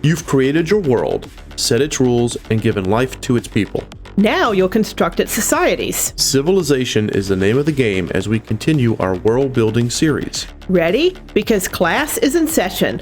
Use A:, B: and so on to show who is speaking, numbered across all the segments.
A: You've created your world, set its rules, and given life to its people.
B: Now you'll construct its societies.
A: Civilization is the name of the game as we continue our world-building series.
B: Ready? Because class is in session.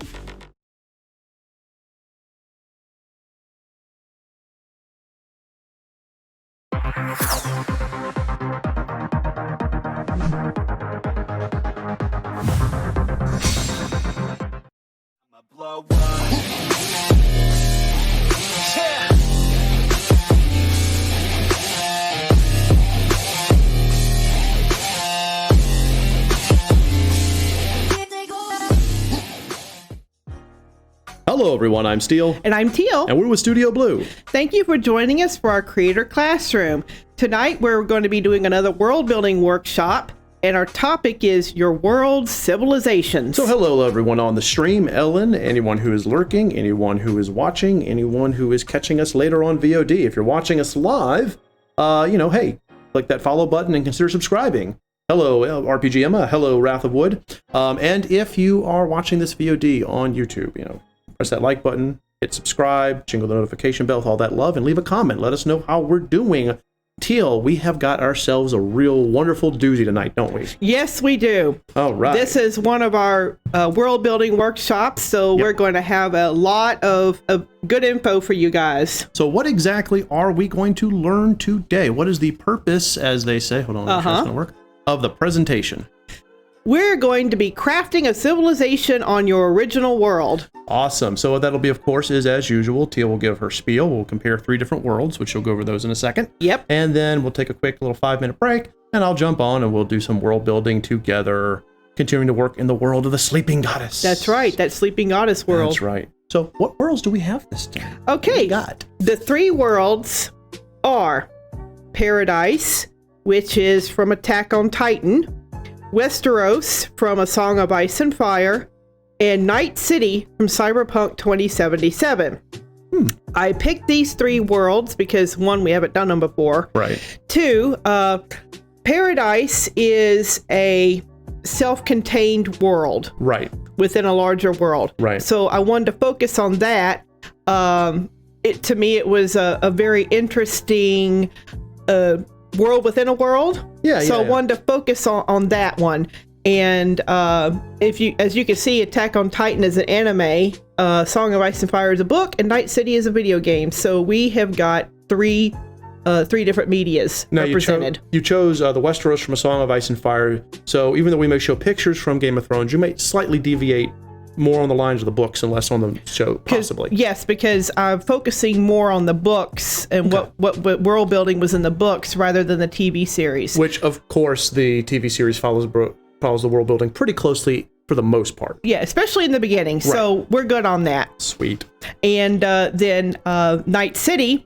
A: Hello everyone, I'm Steel.
B: And I'm Teal.
A: And we're with Studio Blue.
B: Thank you for joining us for our Creator Classroom. Tonight we're going to be doing another world building workshop, and our topic is your world's civilizations.
A: So hello everyone on the stream, Ellen, anyone who is lurking, anyone who is watching, anyone who is catching us later on VOD. If you're watching us live, hey, click that follow button and consider subscribing. Hello, RPG Emma. Hello, Wrath of Wood. And if you are watching this VOD on YouTube, press that like button, hit subscribe, jingle the notification bell with all that love, and leave a comment. Let us know how we're doing. Teal, we have got ourselves a real wonderful doozy tonight, don't we?
B: Yes, we do.
A: All right.
B: This is one of our world building workshops, so We're going to have a lot of good info for you guys.
A: So what exactly are we going to learn today? What is the purpose, as they say, hold on, make sure it's going to work, of the presentation?
B: We're going to be crafting a civilization on your original world.
A: Awesome. So what that'll be, of course, is as usual, Teal will give her spiel. We'll compare 3 different worlds, which she'll go over those in a second.
B: Yep.
A: And then we'll take a quick little 5-minute break, and I'll jump on and we'll do some world building together, continuing to work in the world of the sleeping goddess.
B: That's right. That sleeping goddess world.
A: That's right. So what worlds do we have this time?
B: Okay.
A: Got
B: the 3 worlds are Paradise, which is from Attack on Titan, Westeros from A Song of Ice and Fire, and Night City from Cyberpunk 2077. I picked these 3 worlds because 1, we haven't done them before.
A: Right.
B: 2, Paradise is a self-contained world.
A: Right.
B: Within a larger world. Right. So I wanted to focus on that. To me, it was a very interesting world within a world. So I wanted to focus on that one. And as you can see, Attack on Titan is an anime, Song of Ice and Fire is a book, and Night City is a video game. So we have got 3 different medias represented.
A: You chose the Westeros from A Song of Ice and Fire. So even though we may show pictures from Game of Thrones, you may slightly deviate more on the lines of the books and less on the show, possibly.
B: Yes, because I'm focusing more on the books and what world building was in the books rather than the TV series.
A: Which, of course, the TV series follows the world building pretty closely for the most part.
B: Yeah, especially in the beginning. Right. So we're good on that.
A: Sweet.
B: And then Night City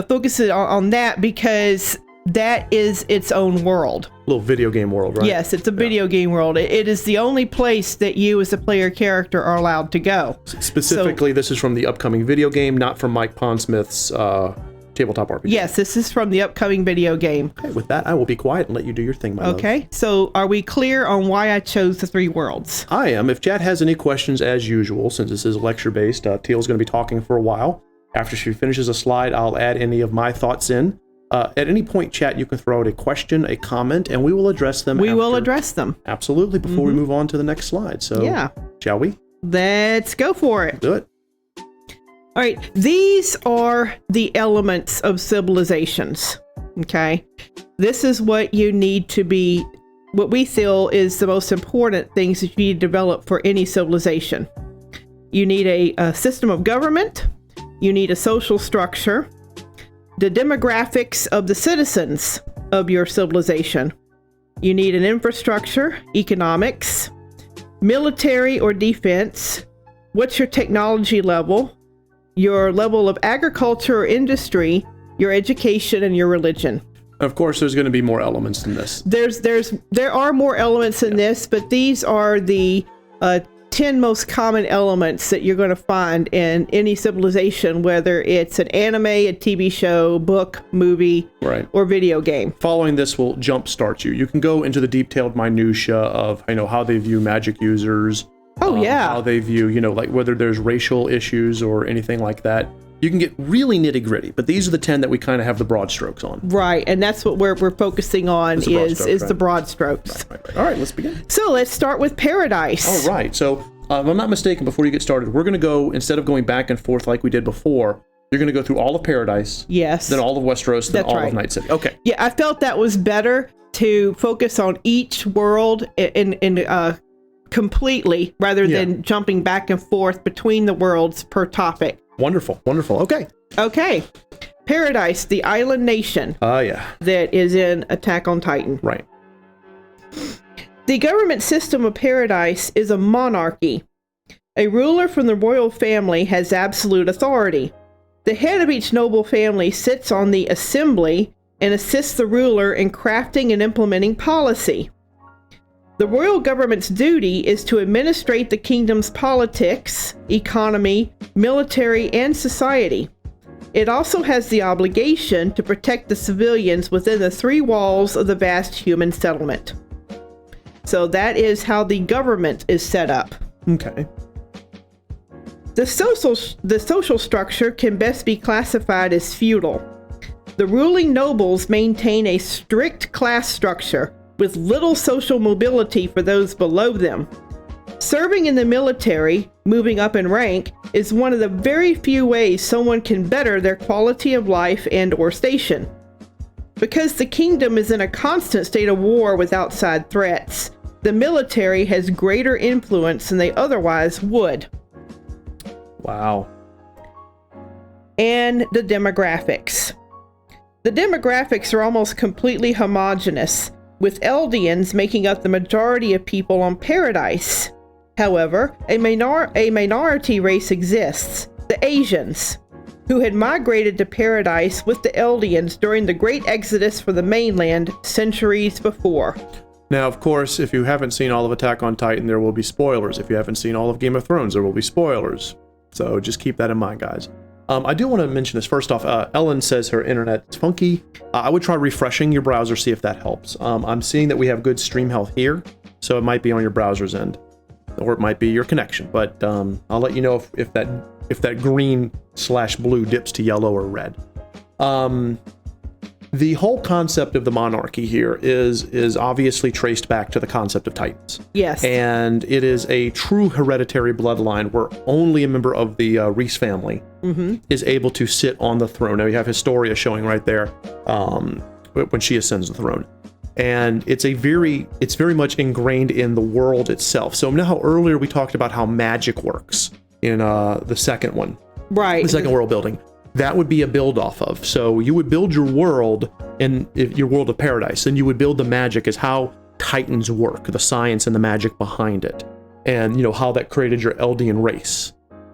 B: focuses on that because that is its own world.
A: Little video game world, right?
B: Yes, it's a video game world. It is the only place that you as a player character are allowed to go.
A: Specifically, this is from the upcoming video game, not from Mike Pondsmith's tabletop RPG.
B: Yes, this is from the upcoming video game.
A: Okay, with that, I will be quiet and let you do your thing, my love.
B: Okay, so are we clear on why I chose the 3 worlds?
A: I am. If chat has any questions, as usual, since this is lecture-based, Teal's going to be talking for a while. After she finishes a slide, I'll add any of my thoughts in. At any point, chat, you can throw out a question, a comment, and we will address them.
B: We will address them.
A: Absolutely, before we move on to the next slide. So, shall we?
B: Let's go for it.
A: Do it.
B: All right, these are the elements of civilizations, okay? This is what you need to be, what we feel is the most important things that you need to develop for any civilization. You need a system of government, you need a social structure, the demographics of the citizens of your civilization. You need an infrastructure, economics, military or defense, what's your technology level, your level of agriculture or industry, your education, and your religion.
A: Of course, there's going to be more elements in this.
B: There are more elements in this, but these are the 10 most common elements that you're going to find in any civilization, whether it's an anime, a TV show, book, movie, or video game.
A: Following this will jumpstart you. You can go into the detailed minutia of how they view magic users,
B: Oh, yeah.
A: How they view, like whether there's racial issues or anything like that. You can get really nitty gritty, but these are the 10 that we kind of have the broad strokes on.
B: Right, and that's what we're focusing on is the broad strokes.
A: Right. All right, let's begin.
B: So let's start with Paradise.
A: All right, so if I'm not mistaken, before you get started, we're going to go, instead of going back and forth like we did before, you're going to go through all of Paradise.
B: Yes.
A: Then all of Westeros, then
B: That's
A: all
B: right.
A: of Night City. Okay.
B: Yeah, I felt that was better to focus on each world in completely rather than jumping back and forth between the worlds per topic.
A: Wonderful.
B: Okay. Paradise, the island nation. That is in Attack on Titan.
A: Right.
B: The government system of Paradise is a monarchy. A ruler from the royal family has absolute authority. The head of each noble family sits on the assembly and assists the ruler in crafting and implementing policy. The royal government's duty is to administrate the kingdom's politics, economy, military, and society. It also has the obligation to protect the civilians within the 3 walls of the vast human settlement. So that is how the government is set up.
A: Okay.
B: The social structure can best be classified as feudal. The ruling nobles maintain a strict class structure with little social mobility for those below them. Serving in the military, moving up in rank, is one of the very few ways someone can better their quality of life and/or station. Because the kingdom is in a constant state of war with outside threats, the military has greater influence than they otherwise would.
A: Wow.
B: And the demographics. The demographics are almost completely homogeneous, with Eldians making up the majority of people on Paradise. However, a minority race exists, the Asians, who had migrated to Paradise with the Eldians during the Great Exodus from the mainland centuries before.
A: Now, of course, if you haven't seen all of Attack on Titan, there will be spoilers. If you haven't seen all of Game of Thrones, there will be spoilers. So just keep that in mind, guys. I do want to mention this. First off, Ellen says her internet is funky. I would try refreshing your browser, see if that helps. I'm seeing that we have good stream health here, so it might be on your browser's end, or it might be your connection. But I'll let you know if that green/blue dips to yellow or red. The whole concept of the monarchy here is obviously traced back to the concept of Titans.
B: Yes.
A: And it is a true hereditary bloodline where only a member of the Reese family is able to sit on the throne. Now you have Historia showing right there when she ascends the throne. And it's very much ingrained in the world itself. So now how earlier we talked about how magic works in the second one.
B: Right.
A: The second world building. That would be a build off of. So you would build your world your world of Paradise, and you would build the magic as how Titans work, the science and the magic behind it, and how that created your Eldian race.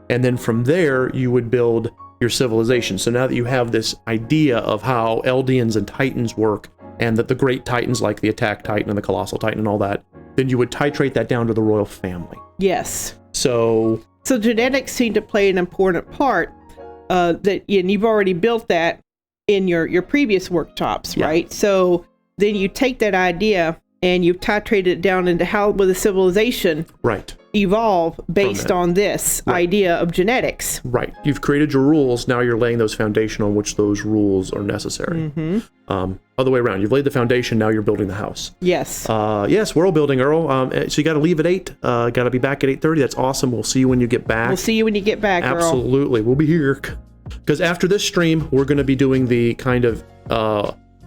A: And then from there, you would build your civilization. So now that you have this idea of how Eldians and Titans work, and that the great Titans like the Attack Titan and the Colossal Titan and all that, then you would titrate that down to the royal family.
B: Yes.
A: So
B: genetics seem to play an important part. And you've already built that in your previous workshops, right? So then you take that idea and you've titrated it down into how will the civilization evolve based on this idea of genetics. Right.
A: You've created your rules. Now you're laying those foundation on which those rules are necessary. Other way around. You've laid the foundation. Now you're building the house.
B: Yes.
A: Yes, we're all building, Earl. So you got to leave at 8. Got to be back at 8:30. That's awesome. We'll see you when you get back.
B: We'll see you when you get back, Earl.
A: Absolutely. We'll be here. Because after this stream, we're going to be doing the kind of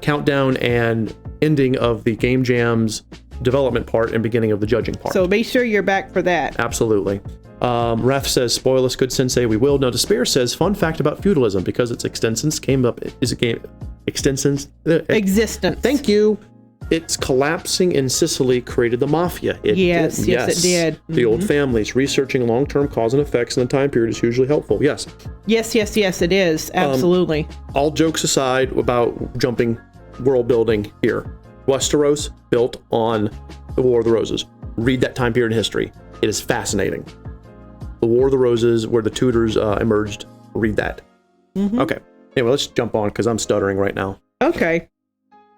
A: countdown and ending of the Game Jams development part and beginning of the judging part.
B: So make sure you're back for that.
A: Absolutely. Ref says, spoil us, good sensei, we will. Now, Despair says, fun fact about feudalism, because its existence came up, existence? Thank you. Its collapsing in Sicily created the mafia.
B: Yes, it did.
A: The old families. Researching long-term cause and effects in the time period is hugely helpful. Yes.
B: Yes, it is. Absolutely.
A: All jokes aside about jumping world building here. Westeros built on the War of the Roses. Read that time period in history. It is fascinating. The War of the Roses, where the Tudors emerged. Read that. Okay. Anyway, let's jump on because I'm stuttering right now.
B: Okay.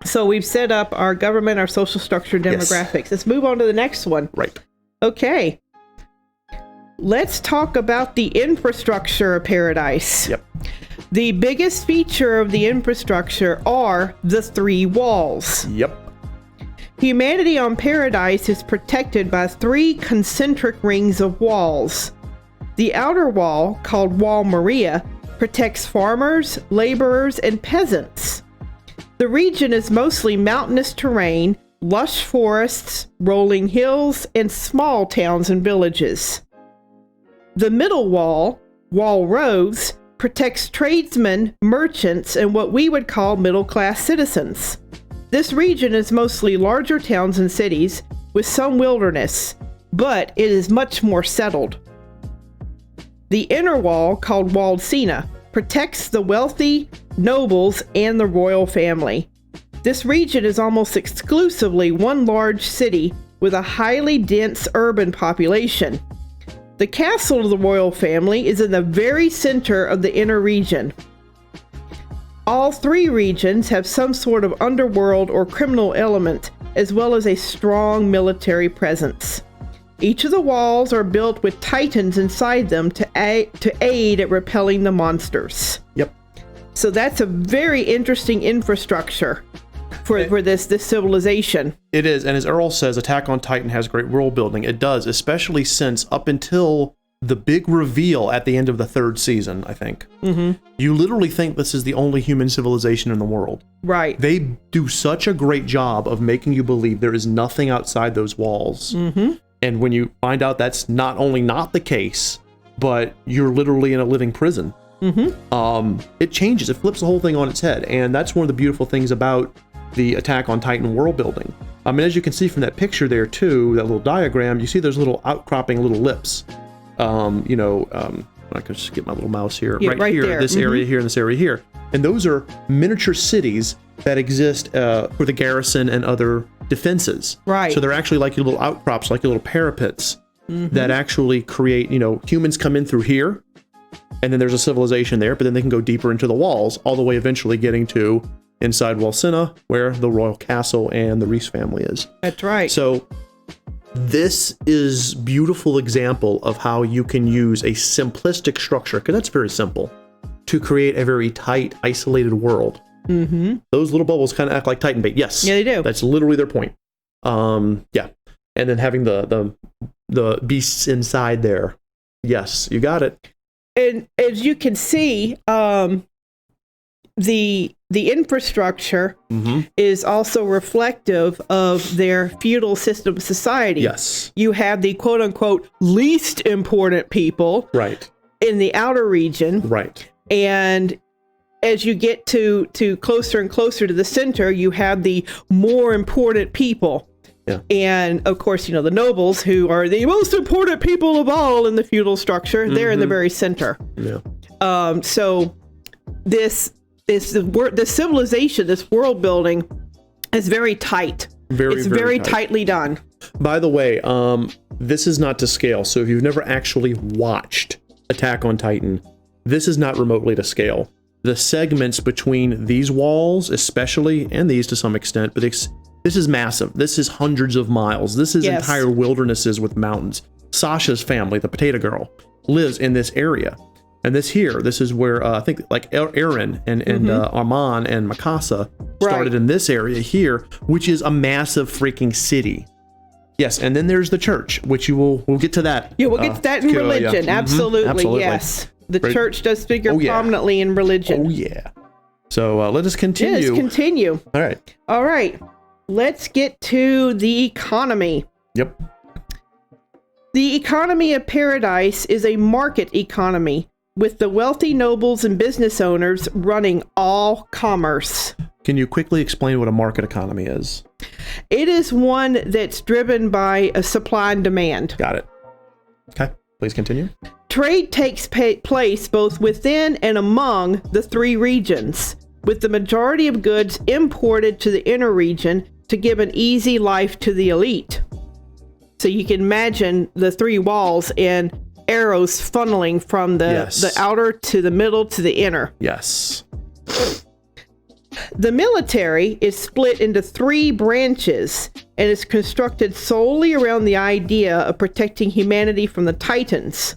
B: So we've set up our government, our social structure, demographics. Let's move on to the next one.
A: Right.
B: Okay. let's talk about the infrastructure of paradise.
A: Yep.
B: The biggest feature of the infrastructure are the 3 walls.
A: Yep.
B: Humanity on paradise is protected by 3 concentric rings of walls. The outer wall, called Wall Maria, protects farmers, laborers, and peasants. The region is mostly mountainous terrain, lush forests, rolling hills, and small towns and villages. The middle wall, Wall Rose, protects tradesmen, merchants, and what we would call middle-class citizens. This region is mostly larger towns and cities, with some wilderness, but it is much more settled. The inner wall, called Walled Sena, protects the wealthy, nobles, and the royal family. This region is almost exclusively one large city with a highly dense urban population. The castle of the royal family is in the very center of the inner region. All 3 regions have some sort of underworld or criminal element, as well as a strong military presence. Each of the walls are built with titans inside them to aid at repelling the monsters.
A: Yep.
B: So that's a very interesting infrastructure for this civilization.
A: It is, and as Earl says, Attack on Titan has great world building. It does, especially since up until the big reveal at the end of the 3rd season, I think. Mm-hmm. You literally think this is the only human civilization in the world.
B: Right.
A: They do such a great job of making you believe there is nothing outside those walls. Mm-hmm. And when you find out that's not only not the case, but you're literally in a living prison, it changes. It flips the whole thing on its head. And that's one of the beautiful things about the Attack on Titan world building. I mean, as you can see from that picture there too, that little diagram, you see there's little outcropping little lips. I can just get my little mouse here.
B: Yeah,
A: right here,
B: there.
A: this area here, and this area here. And those are miniature cities that exist for the garrison and other defenses.
B: Right.
A: So they're actually like your little outcrops, like your little parapets that actually create, humans come in through here, and then there's a civilization there, but then they can go deeper into the walls, all the way eventually getting to inside Wall Sena, where the royal castle and the Reese family is.
B: That's right.
A: So this is beautiful example of how you can use a simplistic structure, because that's very simple, to create a very tight, isolated world. Mm-hmm. Those little bubbles kind of act like Titan bait. Yes.
B: Yeah, they do.
A: That's literally their point. Yeah. And then having the beasts inside there. Yes, you got it.
B: And as you can see, the infrastructure is also reflective of their feudal system of society.
A: Yes.
B: You have the quote unquote least important people in the outer region.
A: Right.
B: And as you get to closer and closer to the center, you have the more important people.
A: Yeah.
B: And of course, the nobles, who are the most important people of all in the feudal structure, they're in the very center.
A: Yeah.
B: So this civilization, this world building is very tight. It's very tightly done.
A: By the way, this is not to scale. So if you've never actually watched Attack on Titan, this is not remotely to scale. The segments between these walls, especially, and these to some extent, but this is massive. This is hundreds of miles. This is entire wildernesses with mountains. Sasha's family, the potato girl, lives in this area. And this is where I think like Eren and Arman and Mikasa started in this area here, which is a massive freaking city. Yes, and then there's the church, which we'll get to that.
B: Yeah, we'll get to that in religion. Yeah. Absolutely, yes. The church does figure prominently in religion.
A: Oh, yeah. So let us continue.
B: Let's continue.
A: All right.
B: Let's get to the economy.
A: Yep.
B: The economy of paradise is a market economy, with the wealthy nobles and business owners running all commerce.
A: Can you quickly explain what a market economy is?
B: It is one that's driven by a supply and demand.
A: Got it. Okay, please continue.
B: Trade takes place both within and among the 3 regions, with the majority of goods imported to the inner region to give an easy life to the elite. So you can imagine the 3 walls and arrows funneling from the outer to the middle to the inner.
A: Yes.
B: The military is split into 3 branches and is constructed solely around the idea of protecting humanity from the Titans.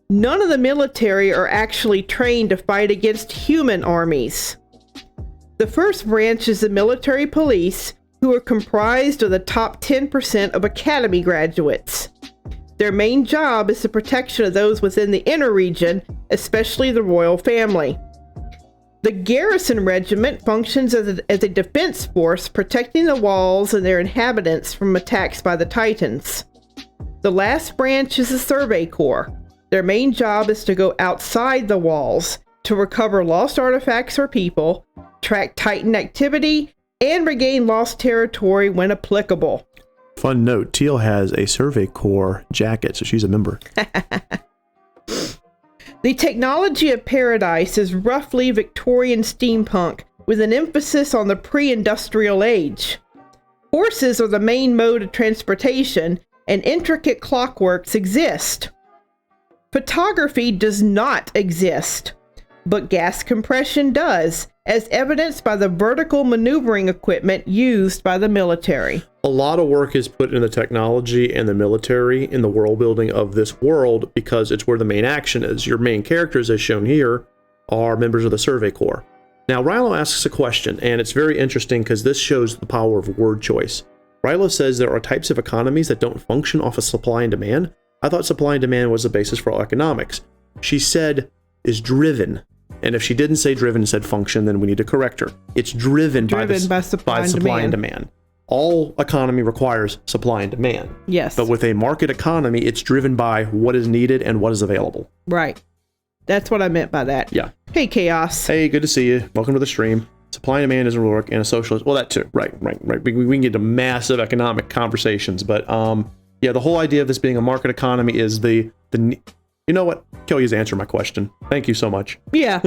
B: None of the military are actually trained to fight against human armies. The first branch is the military police, who are comprised of the top 10% of academy graduates. Their main job is the protection of those within the inner region, especially the royal family. The garrison regiment functions as a defense force, protecting the walls and their inhabitants from attacks by the Titans. The last branch is the Survey Corps. Their main job is to go outside the walls to recover lost artifacts or people, track Titan activity, and regain lost territory when applicable.
A: Fun note, Teal has a Survey Corps jacket, so she's a member.
B: The technology of Paradise is roughly Victorian steampunk, with an emphasis on the pre-industrial age. Horses are the main mode of transportation, and intricate clockworks exist. Photography does not exist, but gas compression does, as evidenced by the vertical maneuvering equipment used by the military.
A: A lot of work is put in the technology and the military in the world building of this world because it's where the main action is. Your main characters, as shown here, are members of the Survey Corps. Now, Rilo asks a question, and it's very interesting because this shows the power of word choice. Rilo says there are types of economies that don't function off of supply and demand. I thought supply and demand was the basis for all economics. She said is driven. And if she didn't say driven and said function, then we need to correct her. It's driven by supply and demand. All economy requires supply and demand.
B: Yes.
A: But with a market economy, it's driven by what is needed and what is available.
B: Right. That's what I meant by that.
A: Yeah.
B: Hey, Chaos.
A: Hey, good to see you. Welcome to the stream. Supply and demand doesn't work in a socialist. Well, that too. Right. We can get into massive economic conversations. But yeah, the whole idea of this being a market economy is the you know what? Kelly's answered my question. Thank you so much.
B: Yeah,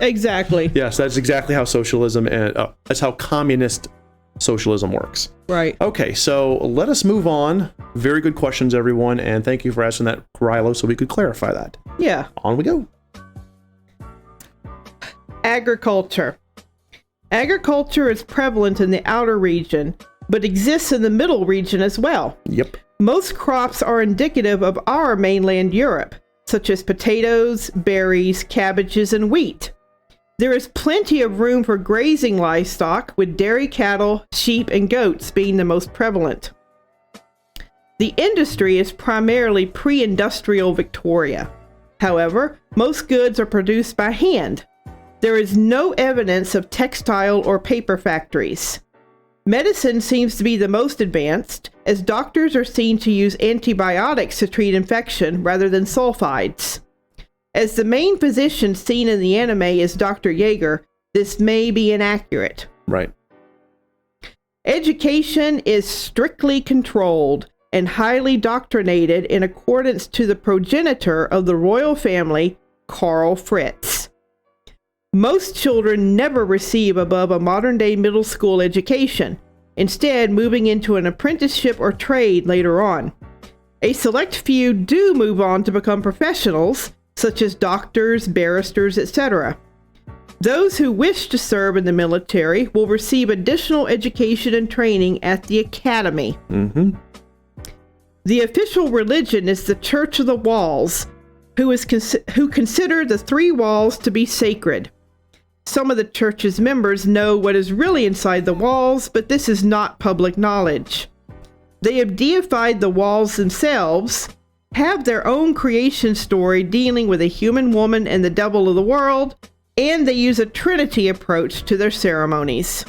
B: exactly.
A: Yes, that's exactly how socialism and that's how communist socialism works.
B: Right.
A: Okay, so let us move on. Very good questions, everyone, and thank you for asking that, Rilo, so we could clarify that.
B: Yeah.
A: On we go.
B: Agriculture. Agriculture is prevalent in the outer region, but exists in the middle region as well.
A: Yep.
B: Most crops are indicative of our mainland Europe, such as potatoes, berries, cabbages, and wheat. There is plenty of room for grazing livestock, with dairy cattle, sheep, and goats being the most prevalent. The industry is primarily pre-industrial Victoria. However, most goods are produced by hand. There is no evidence of textile or paper factories. Medicine seems to be the most advanced, as doctors are seen to use antibiotics to treat infection rather than sulfides. As the main physician seen in the anime is Dr. Jaeger, this may be inaccurate.
A: Right.
B: Education is strictly controlled and highly doctrinated in accordance to the progenitor of the royal family, Karl Fritz. Most children never receive above a modern-day middle school education, instead moving into an apprenticeship or trade later on. A select few do move on to become professionals, such as doctors, barristers, etc. Those who wish to serve in the military will receive additional education and training at the academy.
A: Mm-hmm.
B: The official religion is the Church of the Walls, who consider the 3 walls to be sacred. Some of the church's members know what is really inside the walls, but this is not public knowledge. They have deified the walls themselves, have their own creation story dealing with a human woman and the devil of the world, and they use a Trinity approach to their ceremonies.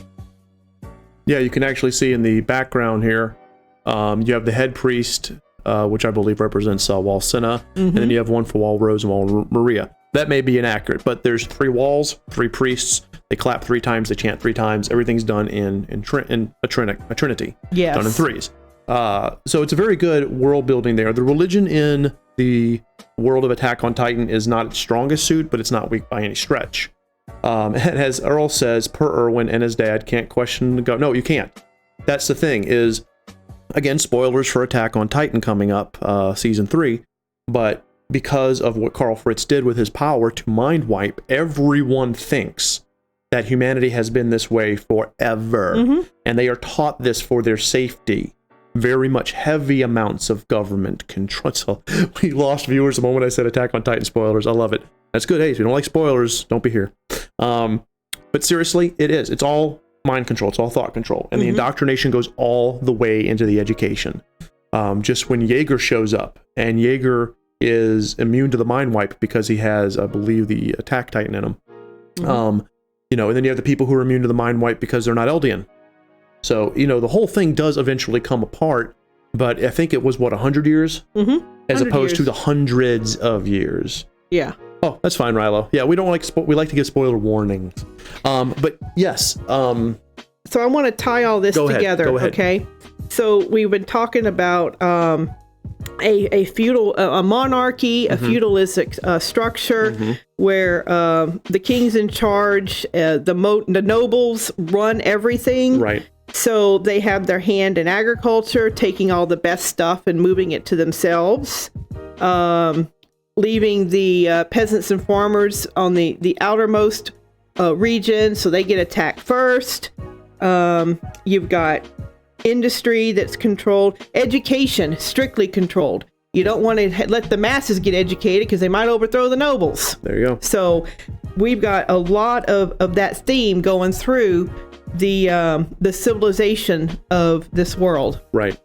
A: Yeah, you can actually see in the background here, you have the head priest, which I believe represents Wall Senna, and then you have one for Wall Rose and Wall Maria. That may be inaccurate, but there's 3 walls, 3 priests. They clap 3 times, they chant 3 times. Everything's done in a trinity.
B: Yes.
A: Done in 3s. So it's a very good world building there. The religion in the world of Attack on Titan is not its strongest suit, but it's not weak by any stretch. And as Earl says, per Erwin and his dad, can't question the No, you can't. That's the thing is, again, spoilers for Attack on Titan coming up, season 3, but because of what Karl Fritz did with his power to mind wipe, everyone thinks that humanity has been this way forever, and they are taught this for their safety. Very much heavy amounts of government control. So we lost viewers the moment I said Attack on Titan spoilers. I love it. That's good. Hey, if you don't like spoilers, don't be here. But seriously, it is. It's all mind control. It's all thought control. And the indoctrination goes all the way into the education. Just when Jaeger shows up, and Jaeger is immune to the mind wipe because he has, I believe, the attack Titan in him. You know, and then you have the people who are immune to the mind wipe because they're not Eldian. So, you know, the whole thing does eventually come apart, but I think it was, what, 100 years? As opposed to the hundreds of years.
B: Yeah.
A: Oh, that's fine, Rilo. Yeah, we don't like, we like to give spoiler warnings. But yes. So
B: I want to tie all this together, okay? So we've been talking about a feudal, a monarchy, a feudalistic structure where the king's in charge, the nobles run everything.
A: Right.
B: So they have their hand in agriculture, taking all the best stuff and moving it to themselves, leaving the peasants and farmers on the outermost region, so they get attacked first. You've got industry that's controlled, education strictly controlled. You don't want to let the masses get educated because they might overthrow the nobles.
A: There you go.
B: So we've got a lot of that theme going through the civilization of this world.
A: Right.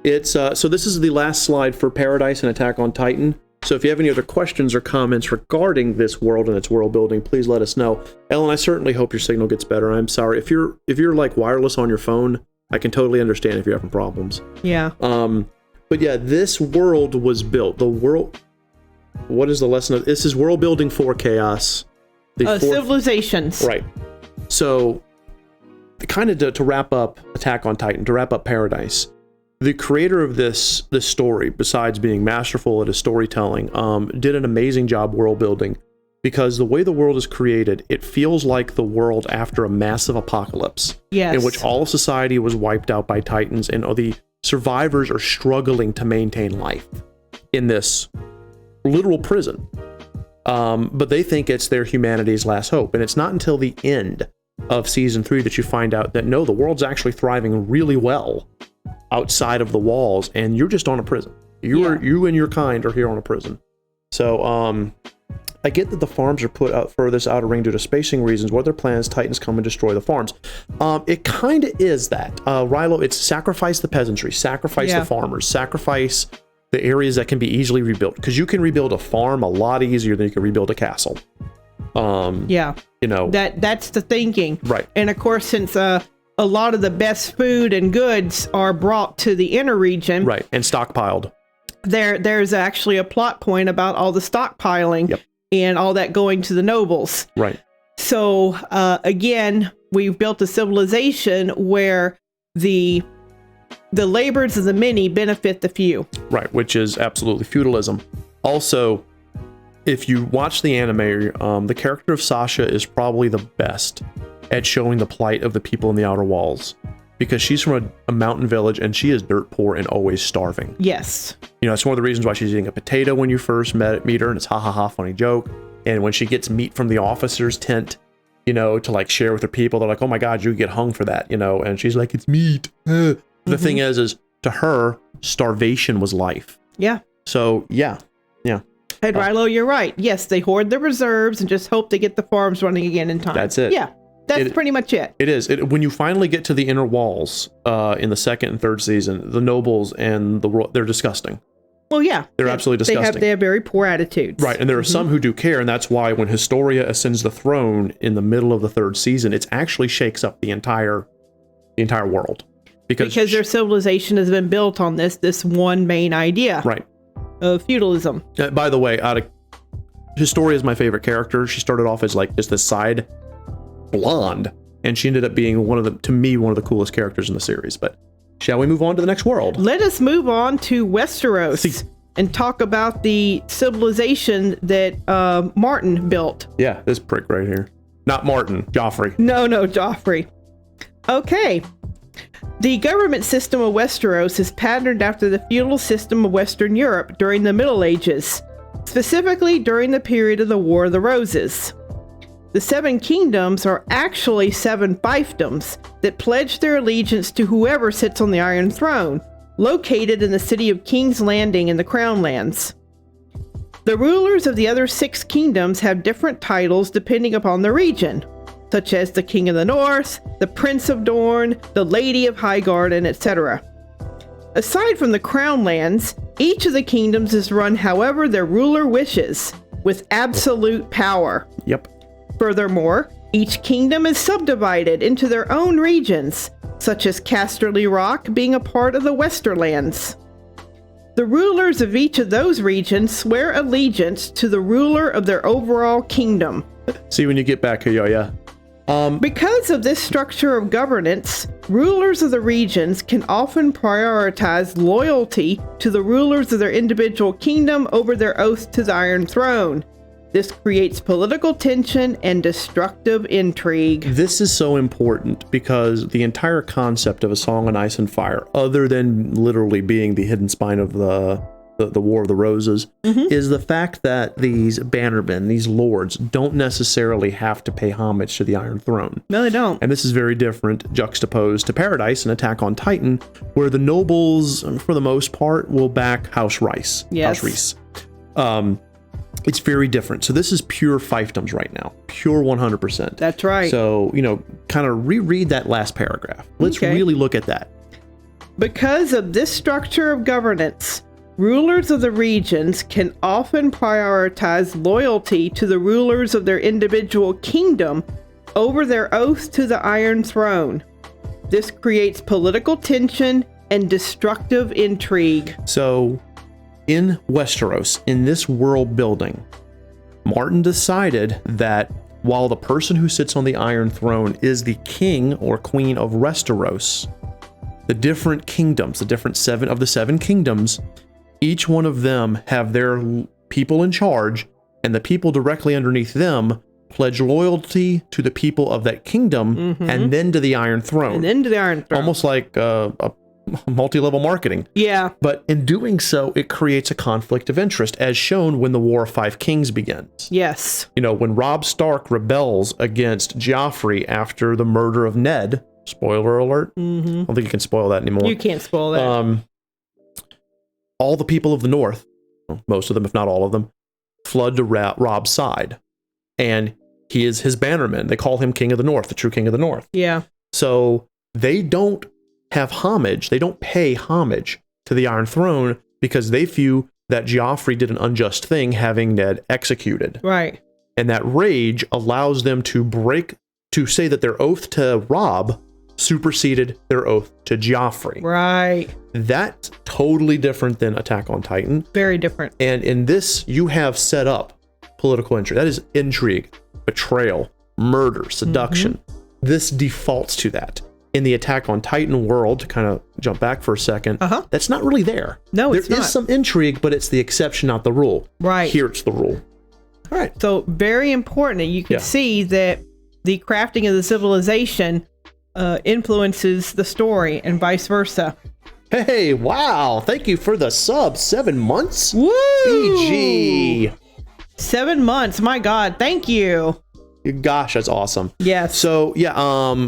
A: It's so this is the last slide for Paradise and Attack on Titan. So if you have any other questions or comments regarding this world and its world building, please let us know. Ellen, I certainly hope your signal gets better. I'm sorry if you're like wireless on your phone. I can totally understand if you're having problems.
B: Yeah.
A: But yeah, this world was built. The world. What is the lesson of this? Is world building for chaos.
B: Civilizations.
A: Right. So, kind of to wrap up Attack on Titan, to wrap up Paradise, the creator of this story, besides being masterful at his storytelling, did an amazing job world building, because the way the world is created, it feels like the world after a massive apocalypse,
B: yes,
A: in which all of society was wiped out by Titans, and the survivors are struggling to maintain life in this literal prison. But they think it's their humanity's last hope, and it's not until the end of season 3 that you find out that no, the world's actually thriving really well outside of the walls, and you're just on a prison. You and your kind are here on a prison. So I get that the farms are put out furthest outer ring due to spacing reasons. What are their plans? Titans come and destroy the farms. It kind of is that. Rilo, it's sacrifice the peasantry, sacrifice the farmers, sacrifice the areas that can be easily rebuilt, because you can rebuild a farm a lot easier than you can rebuild a castle. You know,
B: that's the thinking,
A: right?
B: And of course, since a lot of the best food and goods are brought to the inner region,
A: right, and stockpiled,
B: there's actually a plot point about all the stockpiling and all that going to the nobles,
A: right?
B: So again, we've built a civilization where the labors of the many benefit the few,
A: right? Which is absolutely feudalism. Also, if you watch the anime, the character of Sasha is probably the best at showing the plight of the people in the outer walls, because she's from a mountain village and she is dirt poor and always starving.
B: Yes.
A: You know, it's one of the reasons why she's eating a potato when you first meet her, and it's ha ha ha, funny joke. And when she gets meat from the officer's tent, you know, to like share with her people, they're like, oh my God, you get hung for that, you know, and she's like, it's meat. The thing is to her, starvation was life.
B: Yeah.
A: So yeah.
B: And Rilo, you're right. Yes, they hoard their reserves and just hope they get the farms running again in time.
A: That's it.
B: Yeah, that's pretty much it.
A: It is. When you finally get to the inner walls in the second and third season, the nobles and they're disgusting.
B: Well, yeah.
A: They're absolutely disgusting.
B: They have very poor attitudes.
A: Right, and there are some who do care, and that's why when Historia ascends the throne in the middle of the third season, it actually shakes up the entire world. Because
B: their civilization has been built on this one main idea.
A: Right.
B: Of feudalism.
A: By the way, Historia is my favorite character. She started off as like just this side blonde, and she ended up being one of the coolest characters in the series. But shall we move on to the next world?
B: Let us move on to Westeros and talk about the civilization that Martin built.
A: Yeah, this prick right here. Not Martin, Joffrey.
B: No, Joffrey. Okay. The government system of Westeros is patterned after the feudal system of Western Europe during the Middle Ages, specifically during the period of the War of the Roses. The 7 kingdoms are actually 7 fiefdoms that pledge their allegiance to whoever sits on the Iron Throne, located in the city of King's Landing in the Crown Lands. The rulers of the other 6 kingdoms have different titles depending upon the region, such as the King of the North, the Prince of Dorne, the Lady of Highgarden, etc. Aside from the Crown Lands, each of the kingdoms is run however their ruler wishes, with absolute power.
A: Yep.
B: Furthermore, each kingdom is subdivided into their own regions, such as Casterly Rock being a part of the Westerlands. The rulers of each of those regions swear allegiance to the ruler of their overall kingdom.
A: See when you get back here, yeah.
B: Because of this structure of governance, rulers of the regions can often prioritize loyalty to the rulers of their individual kingdom over their oath to the Iron Throne. This creates political tension and destructive intrigue.
A: This is so important because the entire concept of A Song on Ice and Fire, other than literally being the hidden spine of the War of the Roses, is the fact that these bannermen, these lords, don't necessarily have to pay homage to the Iron Throne.
B: No, they don't.
A: And this is very different, juxtaposed to Paradise and Attack on Titan, where the nobles, for the most part, will back House Rice.
B: Yes.
A: House Reese. It's very different. So this is pure fiefdoms right now. Pure 100%.
B: That's right.
A: So, kind of reread that last paragraph. Let's really look at that.
B: Because of this structure of governance, rulers of the regions can often prioritize loyalty to the rulers of their individual kingdom over their oath to the Iron Throne. This creates political tension and destructive intrigue.
A: So, in Westeros, in this world building, Martin decided that while the person who sits on the Iron Throne is the king or queen of Westeros, the different kingdoms, the different 7 of the 7 kingdoms, each one of them have their people in charge, and the people directly underneath them pledge loyalty to the people of that kingdom, and then to the Iron Throne.
B: And then to the Iron Throne.
A: Almost like a multi-level marketing.
B: Yeah.
A: But in doing so, it creates a conflict of interest, as shown when the War of Five Kings begins.
B: Yes.
A: When Robb Stark rebels against Joffrey after the murder of Ned, spoiler alert, I don't think you can spoil that anymore.
B: You can't spoil that.
A: All the people of the North, most of them, if not all of them, flood to Robb's side. And he is his bannerman. They call him King of the North, the true King of the North.
B: Yeah.
A: So they don't have homage, they don't pay homage to the Iron Throne because they view that Joffrey did an unjust thing having Ned executed.
B: Right.
A: And that rage allows them to say that their oath to Robb superseded their oath to Joffrey.
B: Right.
A: That's totally different than Attack on Titan.
B: Very different.
A: And in this, you have set up political intrigue. That is intrigue, betrayal, murder, seduction. This defaults to that. In the Attack on Titan world, to kind of jump back for a second, that's not really there.
B: No, it's not.
A: There is some intrigue, but it's the exception, not the rule.
B: Right.
A: Here it's the rule. All right.
B: So very important. And you can see that the crafting of the civilization influences the story and vice versa.
A: Hey, wow. Thank you for the sub. 7 months?
B: Woo!
A: BG.
B: 7 months. My God. Thank you.
A: Gosh, that's awesome.
B: Yes.
A: So,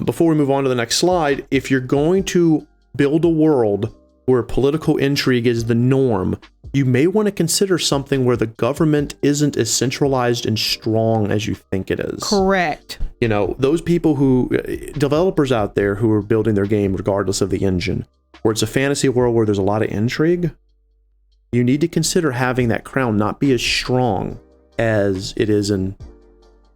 A: before we move on to the next slide, if you're going to build a world where political intrigue is the norm, you may want to consider something where the government isn't as centralized and strong as you think it is.
B: Correct.
A: Those people developers out there who are building their game regardless of the engine, where it's a fantasy world where there's a lot of intrigue, you need to consider having that crown not be as strong as it is in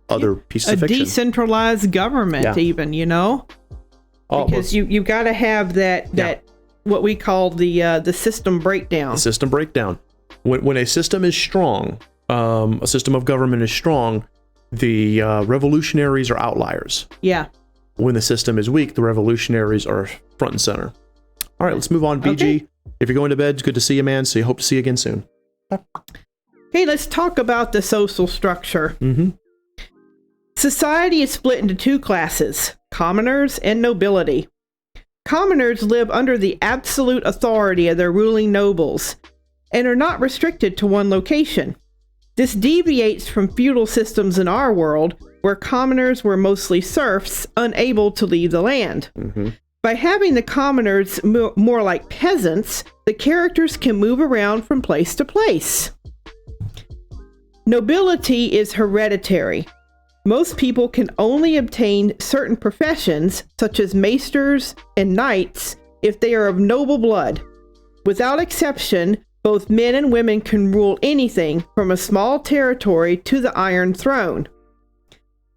A: other pieces of fiction.
B: A decentralized government, even, because you've got to have that what we call the system breakdown.
A: The system breakdown. When a system is strong, a system of government is strong, the revolutionaries are outliers. Yeah. When the system is weak, the revolutionaries are front and center. All right, let's move on. BG, okay. If you're going to bed, it's good to see you, man. So you hope to see you again soon.
B: Okay, let's talk about the social structure. Society is split into 2 classes, commoners and nobility. Commoners live under the absolute authority of their ruling nobles and are not restricted to one location. This deviates from feudal systems in our world, where commoners were mostly serfs, unable to leave the land. By having the commoners more like peasants, the characters can move around from place to place. Nobility is hereditary. Most people can only obtain certain professions, such as maesters and knights, if they are of noble blood. Without exception, both men and women can rule anything from a small territory to the Iron Throne.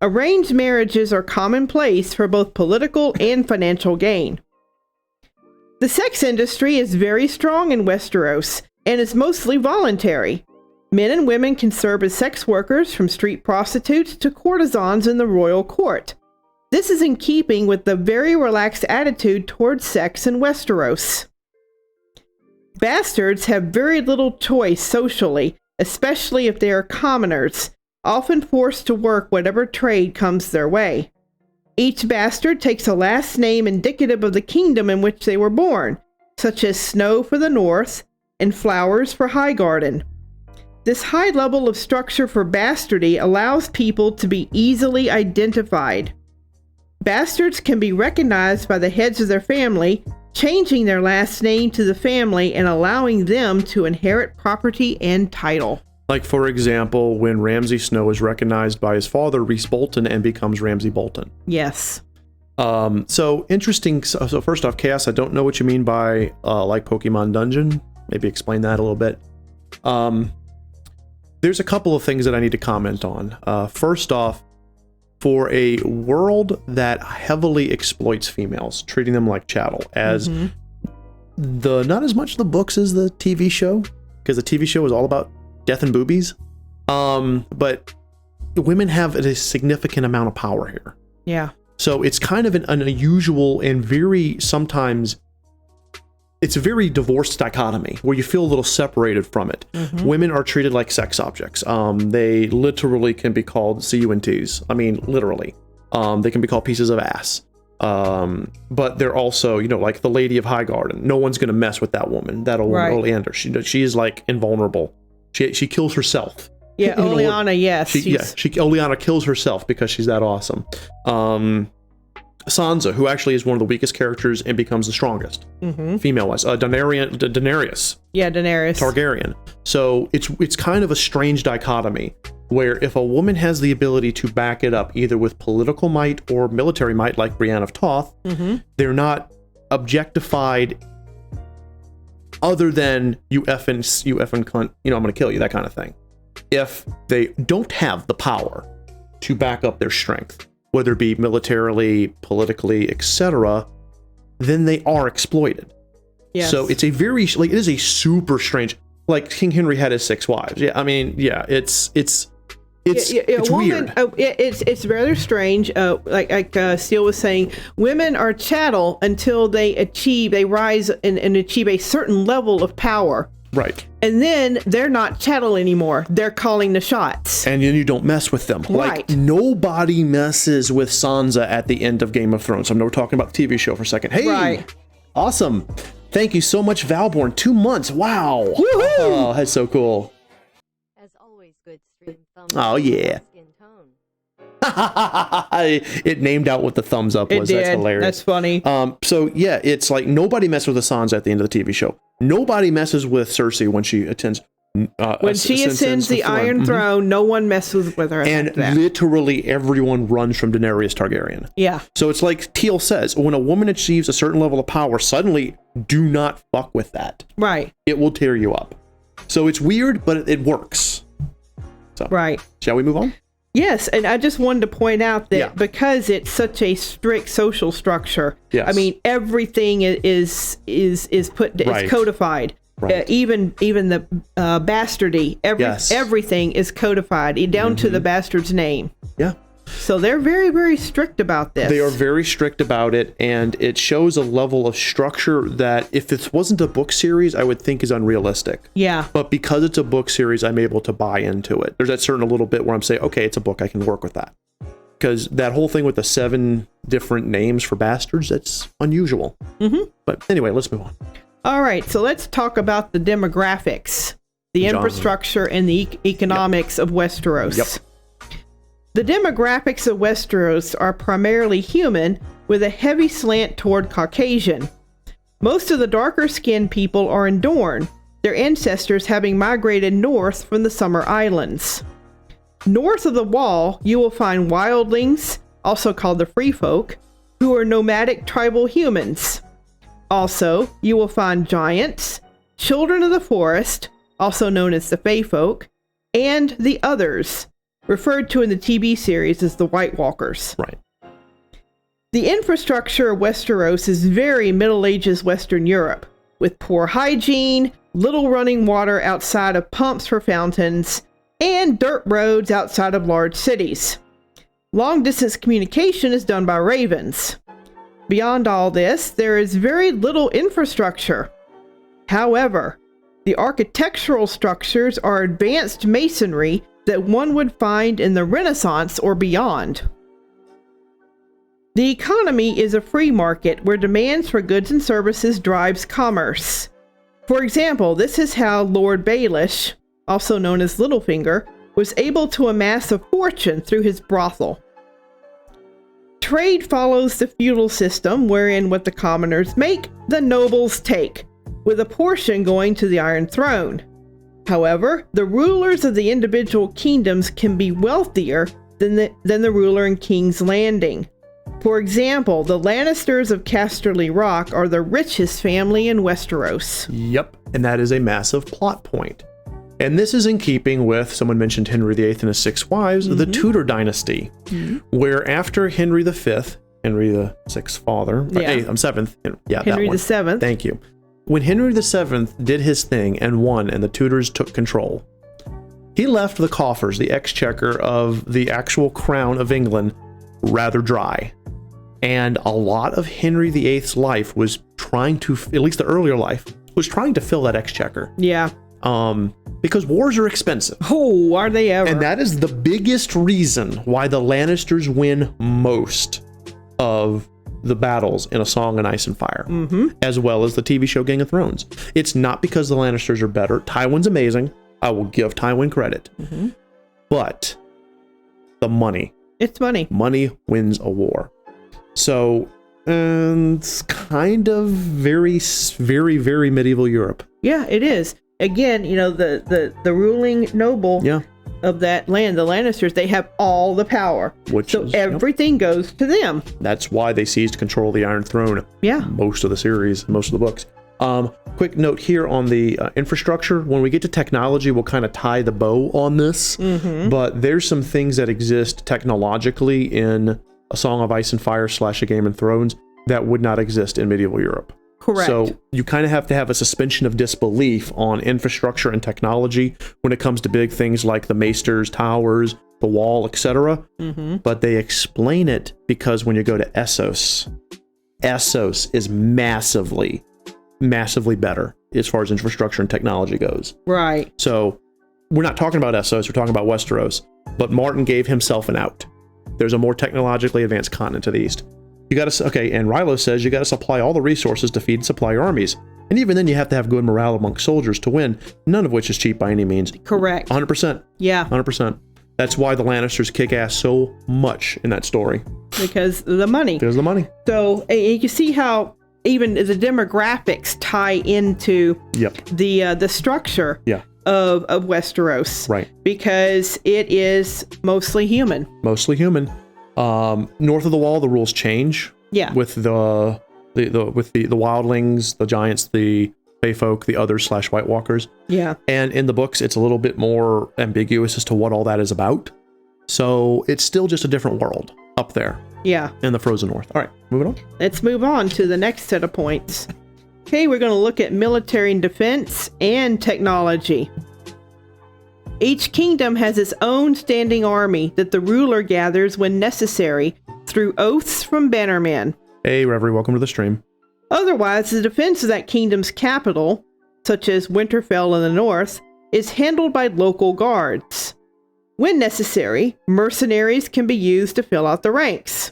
B: Arranged marriages are commonplace for both political and financial gain. The sex industry is very strong in Westeros and is mostly voluntary. Men and women can serve as sex workers, from street prostitutes to courtesans in the royal court. This is in keeping with the very relaxed attitude towards sex in Westeros. Bastards have very little choice socially, especially if they are commoners, often forced to work whatever trade comes their way. Each bastard takes a last name indicative of the kingdom in which they were born, such as Snow for the North and Flowers for Highgarden. This high level of structure for bastardy allows people to be easily identified. Bastards can be recognized by the heads of their family, changing their last name to the family and allowing them to inherit property and title.
A: Like, for example, when Ramsay Snow is recognized by his father, Rhys Bolton, and becomes Ramsay Bolton.
B: Yes.
A: So interesting. So first off, Chaos, I don't know what you mean by like Pokemon Dungeon. Maybe explain that a little bit. There's a couple of things that I need to comment on. First off, for a world that heavily exploits females, treating them like chattel, as not as much the books as the TV show, because the TV show is all about death and boobies. But women have a significant amount of power here.
B: Yeah.
A: So it's kind of an unusual and very sometimes it's a very divorced dichotomy where you feel a little separated from it. Women are treated like sex objects. They literally can be called CUNTs. I mean, literally. They can be called pieces of ass. But they're also, you know, like the Lady of Highgarden. No one's going to mess with that woman. That Oleander. She is like invulnerable. She kills herself.
B: Yeah, Oleana, yes.
A: Oleana kills herself because she's that awesome. Sansa, who actually is one of the weakest characters and becomes the strongest, female-wise. Daenerys. Yeah, Daenerys. Targaryen. So it's kind of a strange dichotomy where if a woman has the ability to back it up either with political might or military might, like Brienne of Toth, they're not objectified other than you effing cunt, you know, I'm going to kill you, that kind of thing. If they don't have the power to back up their strength, whether it be militarily, politically, etc., then they are exploited. Yes. So it's a very, like, it is a super strange, like King Henry had his 6 wives. Yeah, I mean, yeah, it's weird.
B: It's rather strange. Like Steele was saying, women are chattel until they rise and achieve a certain level of power.
A: Right.
B: And then they're not chattel anymore. They're calling the shots.
A: And then you don't mess with them.
B: Right.
A: Like, nobody messes with Sansa at the end of Game of Thrones. So we're talking about the TV show for a second. Hey,
B: right.
A: Awesome. Thank you so much, Valborn. 2 months. Wow.
B: Woohoo!
A: Oh, that's so cool.
C: As always, good stream. Thumbs
A: oh, yeah. It named out what the thumbs up was. That's hilarious.
B: That's funny.
A: So yeah, it's like nobody messes with the Sansa at the end of the TV show. Nobody messes with Cersei when she attends.
B: When she ascends the Iron Throne, no one messes with her.
A: And literally everyone runs from Daenerys Targaryen.
B: Yeah.
A: So it's like Teal says, when a woman achieves a certain level of power, suddenly do not fuck with that.
B: Right.
A: It will tear you up. So it's weird, but it works. So,
B: right.
A: Shall we move on?
B: Yes, and I just wanted to point out that because it's such a strict social structure, I mean, everything is put, is codified. Right. Even the bastardy, everything is codified down to the bastard's name.
A: Yeah.
B: So they're very, very strict about this.
A: They are very strict about it, and it shows a level of structure that if this wasn't a book series, I would think is unrealistic.
B: Yeah.
A: But because it's a book series, I'm able to buy into it. There's that certain little bit where I'm saying, okay, it's a book, I can work with that. Because that whole thing with the 7 different names for bastards, that's unusual. But anyway, let's move on.
B: All right, so let's talk about the demographics, the infrastructure, and the economics of Westeros.
A: Yep.
B: The demographics of Westeros are primarily human, with a heavy slant toward Caucasian. Most of the darker-skinned people are in Dorne, their ancestors having migrated north from the Summer Islands. North of the Wall, you will find wildlings, also called the Free Folk, who are nomadic tribal humans. Also, you will find giants, children of the forest, also known as the Fae Folk, and the Others, referred to in the TV series as the White Walkers.
A: Right.
B: The infrastructure of Westeros is very Middle Ages Western Europe, with poor hygiene, little running water outside of pumps for fountains, and dirt roads outside of large cities. Long-distance communication is done by ravens. Beyond all this, there is very little infrastructure. However, the architectural structures are advanced masonry that one would find in the Renaissance or beyond. The economy is a free market where demands for goods and services drives commerce. For example, this is how Lord Baelish, also known as Littlefinger, was able to amass a fortune through his brothel. Trade follows the feudal system wherein what the commoners make, the nobles take, with a portion going to the Iron Throne. However, the rulers of the individual kingdoms can be wealthier than the ruler in King's Landing. For example, the Lannisters of Casterly Rock are the richest family in Westeros.
A: Yep, and that is a massive plot point. And this is in keeping with, someone mentioned Henry VIII and his 6 wives, the Tudor dynasty, where after Henry V, Henry the sixth father, I'm seventh, yeah,
B: Henry
A: that one.
B: the Seventh.
A: Thank you. When Henry VII did his thing and won, and the Tudors took control, he left the coffers, the exchequer of the actual crown of England, rather dry. And a lot of Henry VIII's life was trying to, at least the earlier life, was trying to fill that exchequer.
B: Yeah.
A: Because wars are expensive.
B: Oh, are they ever?
A: And that is the biggest reason why the Lannisters win most of the battles in A Song of Ice and Fire, as well as the TV show Game of Thrones. It's not because the Lannisters are better. Tywin's amazing. I will give Tywin credit. But the money.
B: It's money.
A: Money wins a war. So, it's kind of very, very, very medieval Europe.
B: Yeah, it is. Again, you know, the ruling noble of that land, the Lannisters, they have all the power. So everything goes to them.
A: That's why they seized control of the Iron Throne. Yeah. Most of the series, most of the books. Quick note here on the infrastructure. When we get to technology, we'll kind of tie the bow on this. But there's some things that exist technologically in A Song of Ice and Fire / A Game of Thrones that would not exist in medieval Europe.
B: Correct.
A: So you kind of have to have a suspension of disbelief on infrastructure and technology when it comes to big things like the maesters, towers, the wall, etc. But they explain it because when you go to Essos, Essos is massively better as far as infrastructure and technology goes. Right. So we're not talking about Essos, we're talking about Westeros. But Martin gave himself an out. There's a more technologically advanced continent to the east. You got to, and Rilo says you got to supply all the resources to feed and supply your armies. And even then you have to have good morale among soldiers to win, none of which is cheap by any means. Correct. 100%. Yeah. 100%. That's why the Lannisters kick ass so much in that story. Because of the money. Because of the money. So you can see how even the demographics tie into the structure of Westeros. Right. Because it is mostly human. Mostly human. North of the Wall, the rules change. Yeah. With the wildlings, the giants, the Fae Folk, the Others / White Walkers. Yeah. And in the books, it's a little bit more ambiguous as to what all that is about. So it's still just a different world up there. Yeah. In the frozen north. All right, moving on. Let's move on to the next set of points. Okay, we're going to look at military and defense and technology. Each kingdom has its own standing army that the ruler gathers when necessary through oaths from bannermen. Hey, Reverie, welcome to the stream. Otherwise, the defense of that kingdom's capital, such as Winterfell in the north, is handled by local guards. When necessary, mercenaries can be used to fill out the ranks.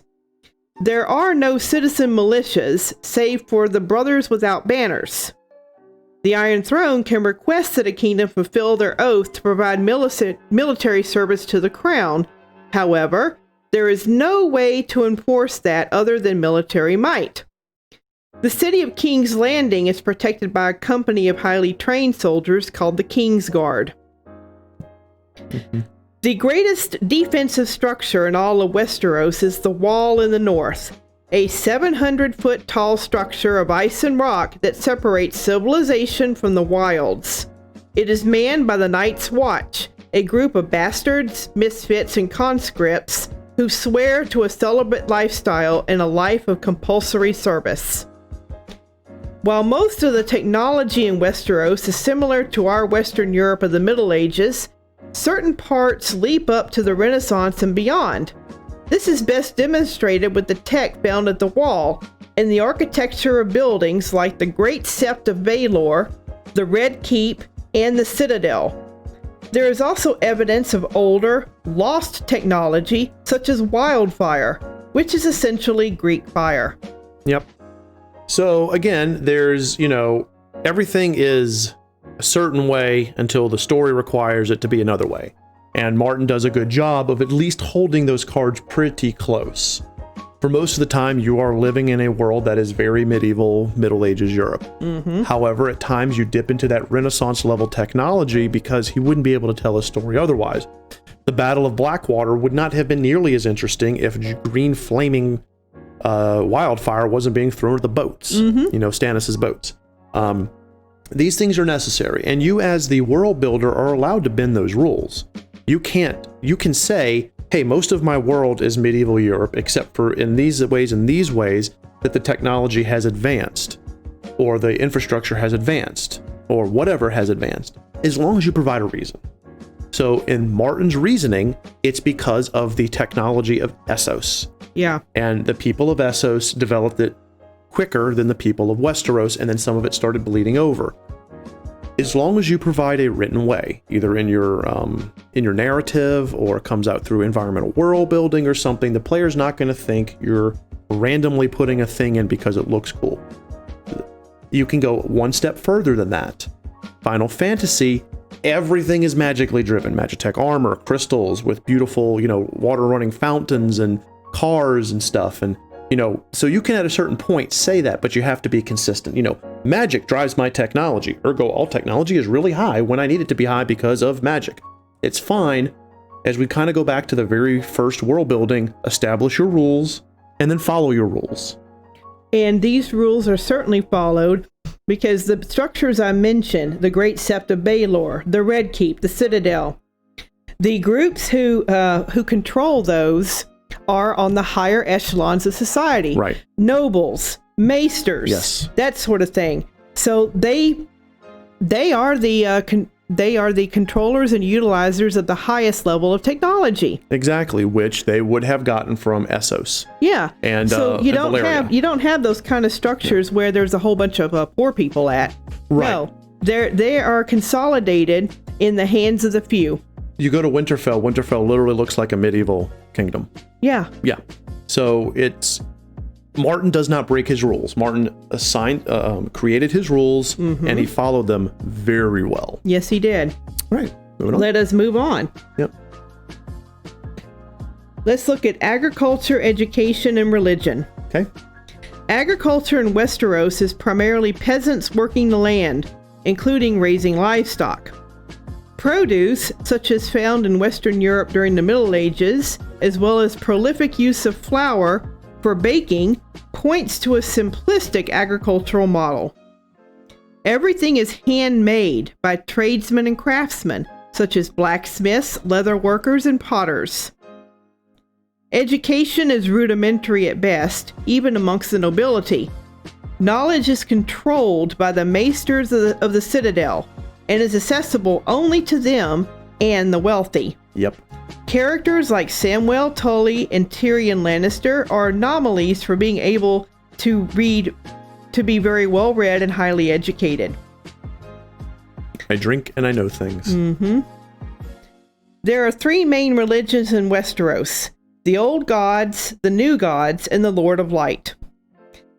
A: There are no citizen militias, save for the Brothers Without Banners. The Iron Throne can request that a kingdom fulfill their oath to provide military service to the crown,
B: However, there is no way to enforce that other than military might. The city of King's Landing is protected by a company of highly trained soldiers called the King's Guard. The greatest defensive structure in all of Westeros is the Wall in the north, a 700-foot tall structure of ice and rock that separates civilization from the wilds. It is manned by the Night's Watch, a group of bastards, misfits, and conscripts who swear to a celibate lifestyle and a life of compulsory service. While most of the technology in Westeros is similar to our Western Europe of the Middle Ages, certain parts leap up to the Renaissance and beyond. This is best demonstrated with the tech found at the Wall and the architecture of buildings like the Great Sept of Baelor, the Red Keep, and the Citadel. There is also evidence of older, lost technology such as wildfire, which is essentially Greek fire.
A: Yep. So again, there's, everything is a certain way until the story requires it to be another way. And Martin does a good job of at least holding those cards pretty close. For most of the time, you are living in a world that is very medieval, Middle Ages Europe. However, at times you dip into that Renaissance level technology because he wouldn't be able to tell a story otherwise. The Battle of Blackwater would not have been nearly as interesting if green flaming wildfire wasn't being thrown at the boats, Stannis's boats. These things are necessary, and you as the world builder are allowed to bend those rules. You can say, hey, most of my world is medieval Europe, except for in these ways that the technology has advanced, or the infrastructure has advanced, or whatever has advanced, as long as you provide a reason. So in Martin's reasoning, it's because of the technology of Essos.
B: Yeah.
A: And the people of Essos developed it quicker than the people of Westeros, and then some of it started bleeding over. As long as you provide a written way, either in your narrative or it comes out through environmental world building or something, the player's not going to think you're randomly putting a thing in because it looks cool. You can go one step further than that. Final Fantasy, everything is magically driven. Magitech armor, crystals with beautiful, water running fountains and cars and stuff. And, so you can at a certain point say that, but you have to be consistent. Magic drives my technology. Ergo, all technology is really high when I need it to be high because of magic. It's fine as we kind of go back to the very first world building, establish your rules, and then follow your rules.
B: And these rules are certainly followed because the structures I mentioned, the Great Sept of Baelor, the Red Keep, the Citadel, the groups who control those are on the higher echelons of society.
A: Right.
B: Nobles, maesters,
A: yes,
B: that sort of thing. So they are the controllers and utilizers of the highest level of technology.
A: Exactly, which they would have gotten from Essos.
B: Yeah.
A: And
B: so you don't have those kind of structures where there's a whole bunch of poor people at.
A: Right.
B: No, they are consolidated in the hands of the few.
A: You go to Winterfell. Winterfell literally looks like a medieval kingdom.
B: Yeah.
A: Yeah. So Martin does not break his rules. Martin created his rules, and he followed them very well.
B: Yes, he did.
A: Right. Moving on.
B: Let us move on.
A: Yep.
B: Let's look at agriculture, education, and religion.
A: Okay.
B: Agriculture in Westeros is primarily peasants working the land, including raising livestock. Produce, such as found in Western Europe during the Middle Ages, as well as prolific use of flour for baking, points to a simplistic agricultural model. Everything is handmade by tradesmen and craftsmen, such as blacksmiths, leather workers, and potters. Education is rudimentary at best, even amongst the nobility. Knowledge is controlled by the maesters of the Citadel, and is accessible only to them and the wealthy.
A: Yep.
B: Characters like Samwell Tully and Tyrion Lannister are anomalies for being able to be very well read and highly educated.
A: I drink and I know things.
B: There are three main religions in Westeros: the Old Gods, the New Gods, and the Lord of Light.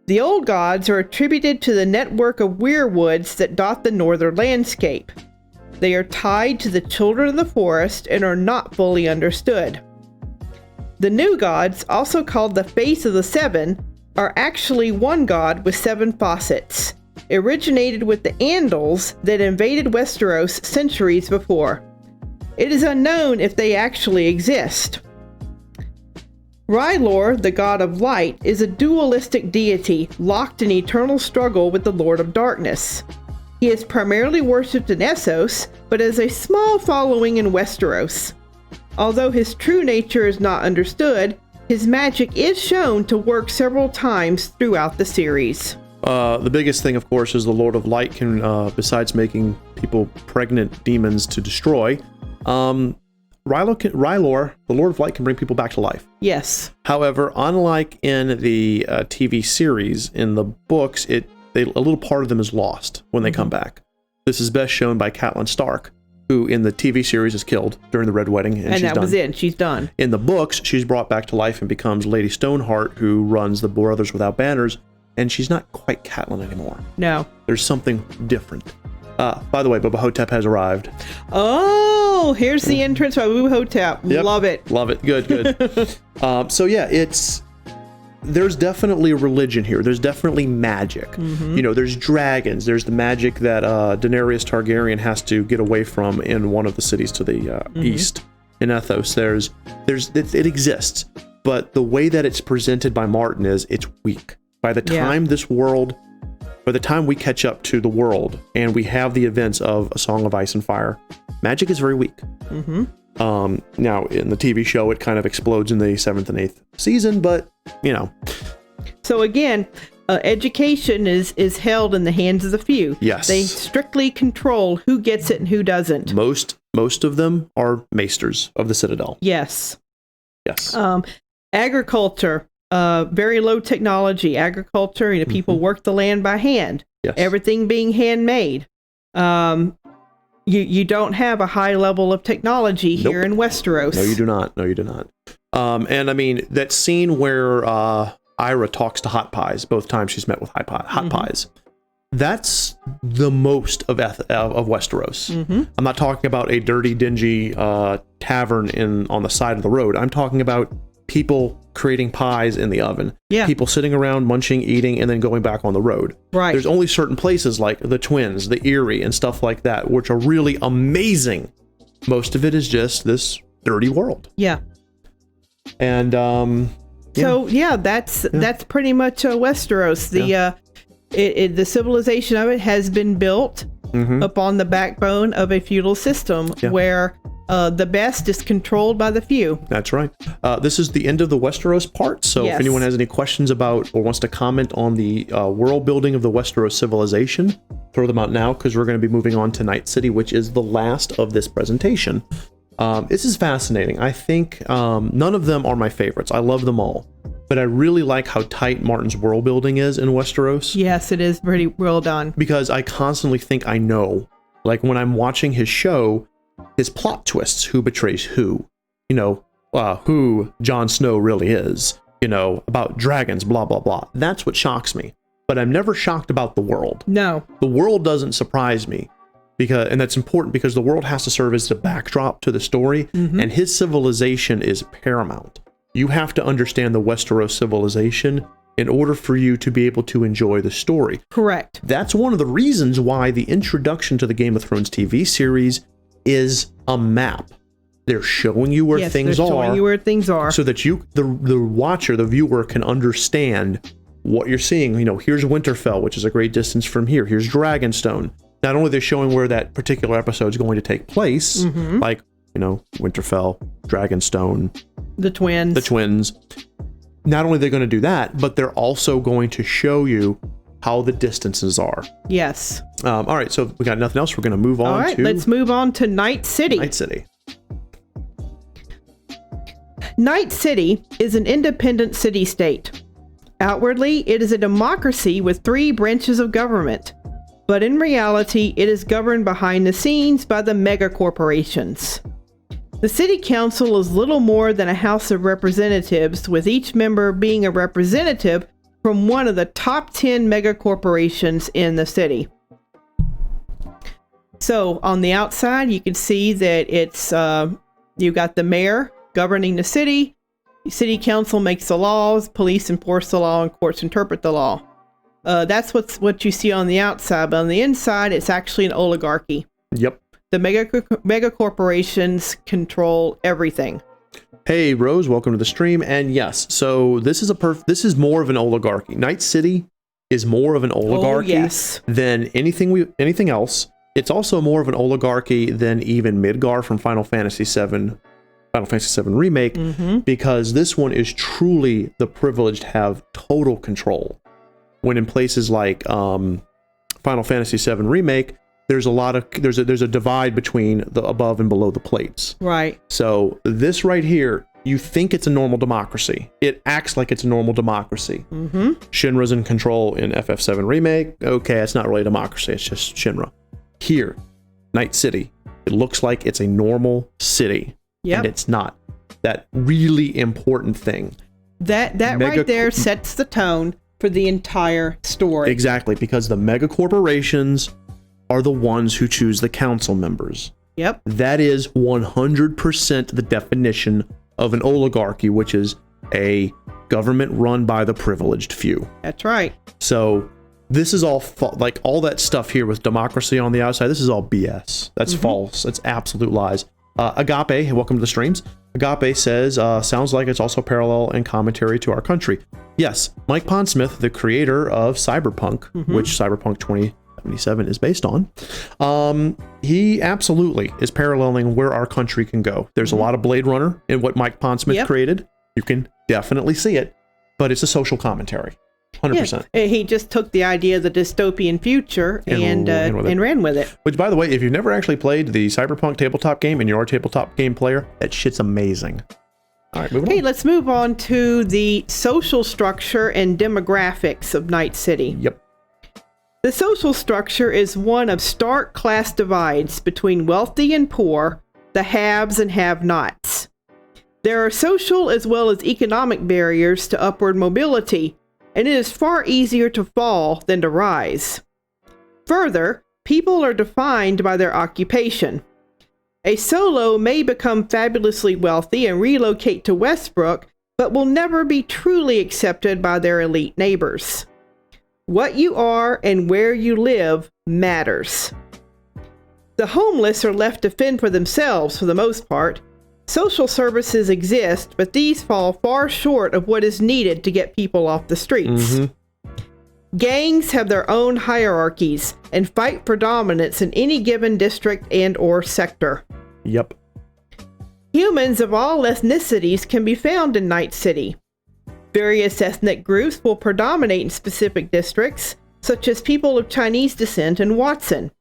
B: The Old Gods are attributed to the network of weirwoods that dot the northern landscape. They are tied to the children of the forest and are not fully understood. The new gods, also called the Face of the Seven, are actually one god with 7 faucets, originated with the Andals that invaded Westeros centuries before. It is unknown if they actually exist. R'hllor, the god of light, is a dualistic deity locked in eternal struggle with the Lord of Darkness. He is primarily worshipped in Essos, but has a small following in Westeros. Although his true nature is not understood, his magic is shown to work several times throughout the series.
A: The biggest thing, of course, is the Lord of Light can, besides making people pregnant demons to destroy, R'hllor, the Lord of Light, can bring people back to life.
B: Yes.
A: However, unlike in the TV series, in the books, a little part of them is lost when they come back. This is best shown by Catelyn Stark, who in the TV series is killed during the Red Wedding, and she's
B: that
A: done.
B: Was it. She's done.
A: In the books, she's brought back to life and becomes Lady Stoneheart, who runs the Brothers Without Banners, and she's not quite Catelyn anymore.
B: No.
A: There's something different. By the way, Bubba Hotep has arrived.
B: Oh, here's the entrance by Bubba Hotep.
A: Yep.
B: Love it.
A: Love it. Good. So yeah, there's definitely a religion here. There's definitely magic.
B: Mm-hmm.
A: You know, there's dragons. There's the magic that Daenerys Targaryen has to get away from in one of the cities to the east in Ethos. It exists, but the way that it's presented by Martin is it's weak. By the time by the time we catch up to the world and we have the events of A Song of Ice and Fire, magic is very weak.
B: Mm-hmm.
A: Now, in the TV show, it kind of explodes in the 7th and 8th season, but, you know.
B: So again, education is held in the hands of the few.
A: Yes.
B: They strictly control who gets it and who doesn't.
A: Most of them are maesters of the Citadel.
B: Yes.
A: Yes.
B: Agriculture. Very low technology agriculture. You know, people work the land by hand.
A: Yes.
B: Everything being handmade. You don't have a high level of technology here in Westeros.
A: No, you do not. And I mean, that scene where Ira talks to Hot Pies, both times she's met with Hot Pies, that's the most of Westeros.
B: Mm-hmm.
A: I'm not talking about a dirty, dingy tavern on the side of the road. I'm talking about people creating pies in the oven.
B: Yeah.
A: People sitting around munching, eating, and then going back on the road.
B: Right.
A: There's only certain places like the Twins, the Erie, and stuff like that, which are really amazing. Most of it is just this dirty world.
B: Yeah.
A: And
B: so that's pretty much Westeros. The civilization of it has been built upon the backbone of a feudal system where the best is controlled by the few.
A: That's right. This is the end of the Westeros part, so if anyone has any questions about or wants to comment on the world building of the Westeros civilization, throw them out now, because we're going to be moving on to Night City, which is the last of this presentation. This is fascinating. I think none of them are my favorites. I love them all. But I really like how tight Martin's world building is in Westeros.
B: Yes, it is pretty well done.
A: Because I constantly think I know. Like when I'm watching his show, his plot twists, who betrays who, you know, who Jon Snow really is, you know, about dragons, blah, blah, blah. That's what shocks me. But I'm never shocked about the world.
B: No.
A: The world doesn't surprise me. And that's important because the world has to serve as the backdrop to the story, and his civilization is paramount. You have to understand the Westeros civilization in order for you to be able to enjoy the story.
B: Correct.
A: That's one of the reasons why the introduction to the Game of Thrones TV series is a map. They're showing you where things are.
B: Showing you where things are.
A: So that you, the watcher, the viewer, can understand what you're seeing. You know, here's Winterfell, which is a great distance from here. Here's Dragonstone. Not only are they showing where that particular episode is going to take place, like, you know, Winterfell, Dragonstone,
B: the twins.
A: Not only are they going to do that, but they're also going to show you how the distances are.
B: Yes.
A: All right, so we got nothing else. We're going to move on.
B: All right, let's move on to Night City.
A: Night City.
B: Night City is an independent city-state. Outwardly, it is a democracy with 3 branches of government. But in reality, it is governed behind the scenes by the megacorporations. The city council is little more than a house of representatives, with each member being a representative from one of the top 10 megacorporations in the city. So on the outside, you can see that it's you got the mayor governing the city, City council makes the laws, police enforce the law, and courts interpret the law. That's what you see on the outside, but on the inside, it's actually an oligarchy.
A: Yep.
B: The mega corporations control everything.
A: Hey Rose, welcome to the stream. And yes, so this is more of an oligarchy. Night City is more of an oligarchy than anything else. It's also more of an oligarchy than even Midgar from Final Fantasy VII Remake, because this one is truly the privileged have total control. When in places like Final Fantasy VII Remake, there's a divide between the above and below the plates.
B: Right.
A: So this right here, you think it's a normal democracy. It acts like it's a normal democracy. Shinra's in control in FF7 Remake. Okay, it's not really a democracy. It's just Shinra. Here, Night City, it looks like it's a normal city.
B: Yep.
A: And it's not. That really important thing.
B: That right there sets the tone for the entire story.
A: Exactly, because the mega corporations are the ones who choose the council members.
B: Yep.
A: That is 100% the definition of an oligarchy, which is a government run by the privileged few.
B: That's right.
A: So this is all like all that stuff here with democracy on the outside. This is all BS. That's false. That's absolute lies. Agape, welcome to the streams. Agape says, sounds like it's also parallel and commentary to our country. Yes, Mike Pondsmith, the creator of Cyberpunk, which Cyberpunk 2077 is based on, he absolutely is paralleling where our country can go. There's a lot of Blade Runner in what Mike Pondsmith created. You can definitely see it, but it's a social commentary. 100%.
B: Yeah, he just took the idea of the dystopian future and ran with it.
A: Which, by the way, if you've never actually played the Cyberpunk tabletop game and you're a tabletop game player, that shit's amazing. All right, moving on.
B: Okay, let's move on to the social structure and demographics of Night City.
A: Yep.
B: The social structure is one of stark class divides between wealthy and poor, the haves and have-nots. There are social as well as economic barriers to upward mobility, and it is far easier to fall than to rise. Further, people are defined by their occupation. A solo may become fabulously wealthy and relocate to Westbrook, but will never be truly accepted by their elite neighbors. What you are and where you live matters. The homeless are left to fend for themselves for the most part. Social services exist, but these fall far short of what is needed to get people off the streets. Gangs have their own hierarchies and fight for dominance in any given district and or sector.
A: Yep.
B: Humans of all ethnicities can be found in Night City. Various ethnic groups will predominate in specific districts, such as people of Chinese descent in Watson.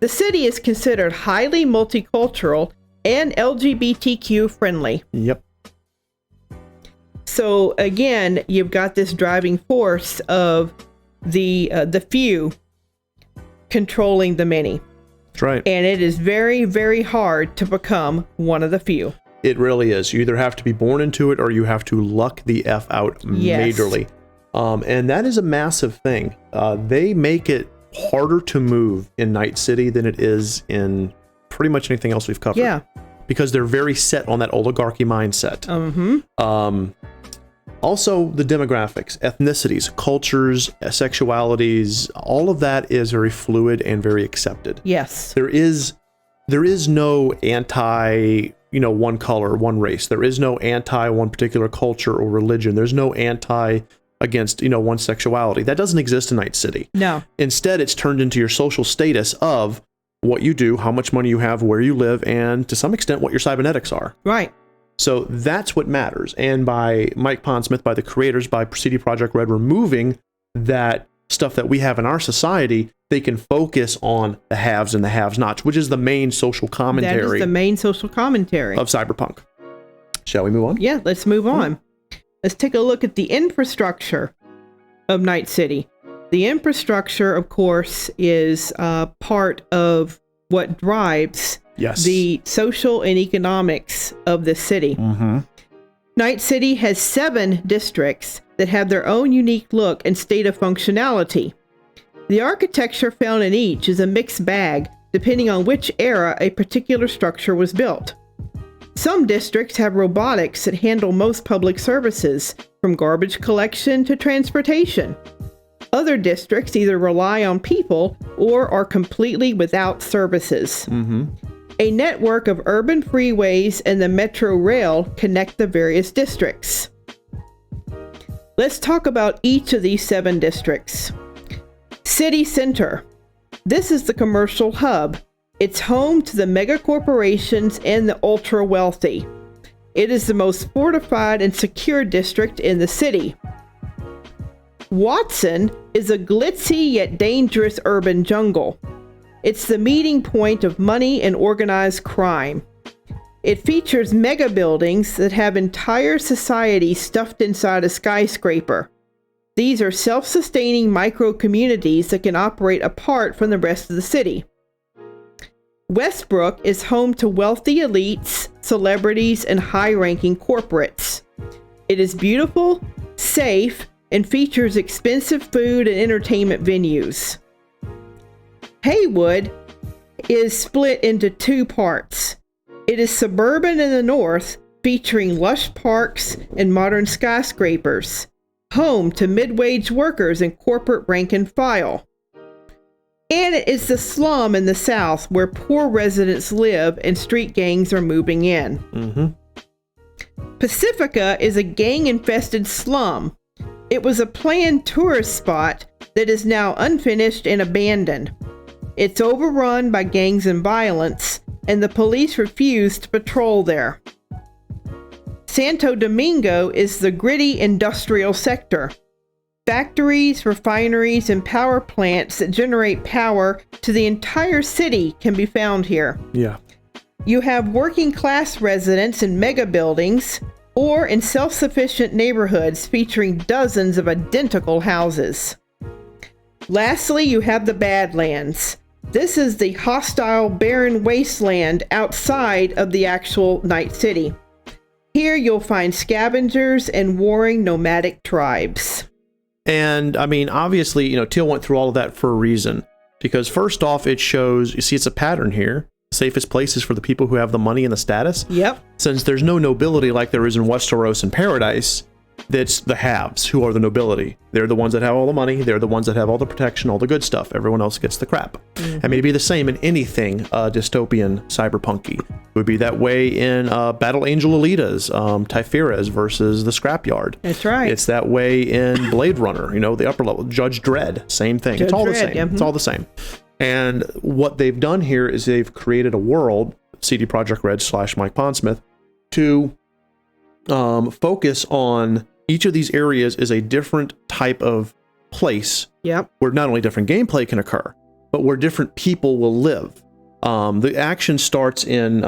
B: The city is considered highly multicultural and LGBTQ friendly.
A: Yep.
B: So again, you've got this driving force of the few controlling the many.
A: That's right.
B: And it is very, very hard to become one of the few.
A: It really is. You either have to be born into it or you have to luck the F out majorly. And that is a massive thing. They make it harder to move in Night City than it is in pretty much anything else we've covered.
B: Yeah.
A: Because they're very set on that oligarchy mindset. Also, the demographics, ethnicities, cultures, sexualities, all of that is very fluid and very accepted.
B: Yes.
A: There is no anti, one color, one race. There is no anti one particular culture or religion. There's no anti against, one sexuality. That doesn't exist in Night City.
B: No.
A: Instead, it's turned into your social status of what you do, how much money you have, where you live, and to some extent what your cybernetics are.
B: Right.
A: So that's what matters. And by Mike Pondsmith, by the creators, by CD Projekt Red removing that stuff that we have in our society, they can focus on the haves and the have-nots, which is the main social commentary.
B: That is the main social commentary
A: of Cyberpunk. Shall we move on?
B: Yeah, let's move on. Let's take a look at the infrastructure of Night City. The infrastructure, of course, is part of what drives the social and economics of the city. Night City has 7 districts that have their own unique look and state of functionality. The architecture found in each is a mixed bag, depending on which era a particular structure was built. Some districts have robotics that handle most public services, from garbage collection to transportation. Other districts either rely on people or are completely without services. A network of urban freeways and the metro rail connect the various districts. Let's talk about each of these 7 districts. City Center. This is the commercial hub. It's home to the mega corporations and the ultra wealthy. It is the most fortified and secure district in the city. Watson is a glitzy yet dangerous urban jungle. It's the meeting point of money and organized crime. It features mega buildings that have entire societies stuffed inside a skyscraper. These are self-sustaining micro-communities that can operate apart from the rest of the city. Westbrook is home to wealthy elites, celebrities, and high-ranking corporates. It is beautiful, safe, and features expensive food and entertainment venues. Haywood is split into 2 parts. It is suburban in the north, featuring lush parks and modern skyscrapers, home to mid-wage workers and corporate rank and file. And it is the slum in the south, where poor residents live and street gangs are moving in. Pacifica is a gang-infested slum. It was a planned tourist spot that is now unfinished and abandoned. It's overrun by gangs and violence, and the police refuse to patrol there. Santo Domingo is the gritty industrial sector. Factories, refineries, and power plants that generate power to the entire city can be found here.
A: Yeah.
B: You have working class residents in mega buildings or in self-sufficient neighborhoods featuring dozens of identical houses. Lastly, you have the Badlands. This is the hostile, barren wasteland outside of the actual Night City. Here you'll find scavengers and warring nomadic tribes.
A: And I mean, obviously, Teal went through all of that for a reason. Because first off, it shows, you see it's a pattern here. Safest places for the people who have the money and the status.
B: Yep.
A: Since there's no nobility like there is in Westeros and Paradise, that's the haves who are the nobility. They're the ones that have all the money. They're the ones that have all the protection, all the good stuff. Everyone else gets the crap. I mean, it'd be the same in anything dystopian cyberpunky. It would be that way in Battle Angel Alita's Typhoeras versus the Scrapyard.
B: That's right.
A: It's that way in Blade Runner, the upper level. Judge Dredd, same thing. It's all the same.
B: Yeah.
A: It's all the same. And what they've done here is they've created a world, CD Projekt Red / Mike Pondsmith, to focus on each of these areas is a different type of place.
B: Yep.
A: Where not only different gameplay can occur, but where different people will live. The action starts in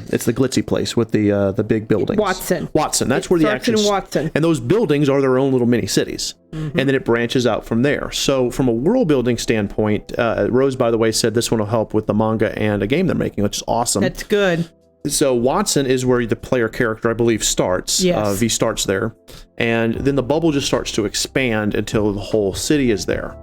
A: it's the glitzy place with the big buildings.
B: Watson.
A: That's where the action
B: starts in Watson.
A: And those buildings are their own little mini cities. And then it branches out from there. So from a world building standpoint, Rose, by the way, said this one will help with the manga and a game they're making, which is awesome.
B: That's good.
A: So Watson is where the player character, I believe, starts.
B: Yes.
A: V starts there. And then the bubble just starts to expand until the whole city is there.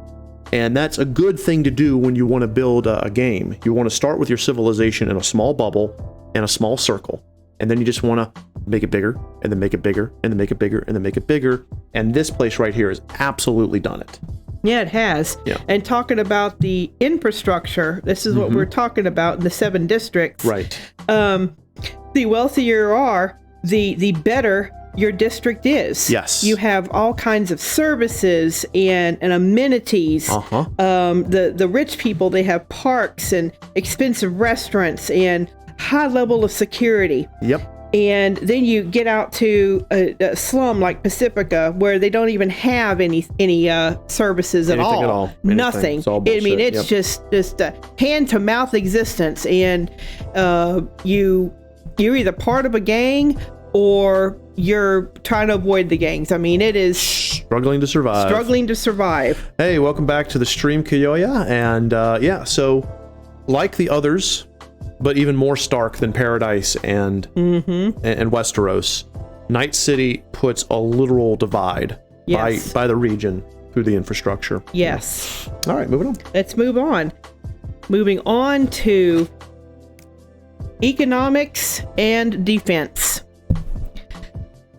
A: And that's a good thing to do when you want to build a game. You want to start with your civilization in a small bubble and a small circle. And then you just want to make it bigger, and then make it bigger, and then make it bigger, and then make it bigger. And this place right here has absolutely done it.
B: Yeah, it has.
A: Yeah.
B: And talking about the infrastructure, this is what we're talking about in the 7 districts.
A: Right.
B: The wealthier you are, the better your district is.
A: Yes.
B: You have all kinds of services and amenities. The rich people, they have parks and expensive restaurants and high level of security.
A: Yep.
B: And then you get out to a slum like Pacifica, where they don't even have any services at all. Nothing.
A: It's all bullshit.
B: It's just a hand to mouth existence, and you're either part of a gang or you're trying to avoid the gangs. I mean, it is
A: struggling to survive. Hey, welcome back to the stream, Kiyoya. And so like the others, but even more stark than Paradise and Westeros, Night City puts a literal divide by the region through the infrastructure.
B: Yes.
A: All right, moving on.
B: Let's move on. Moving on to economics, and defense.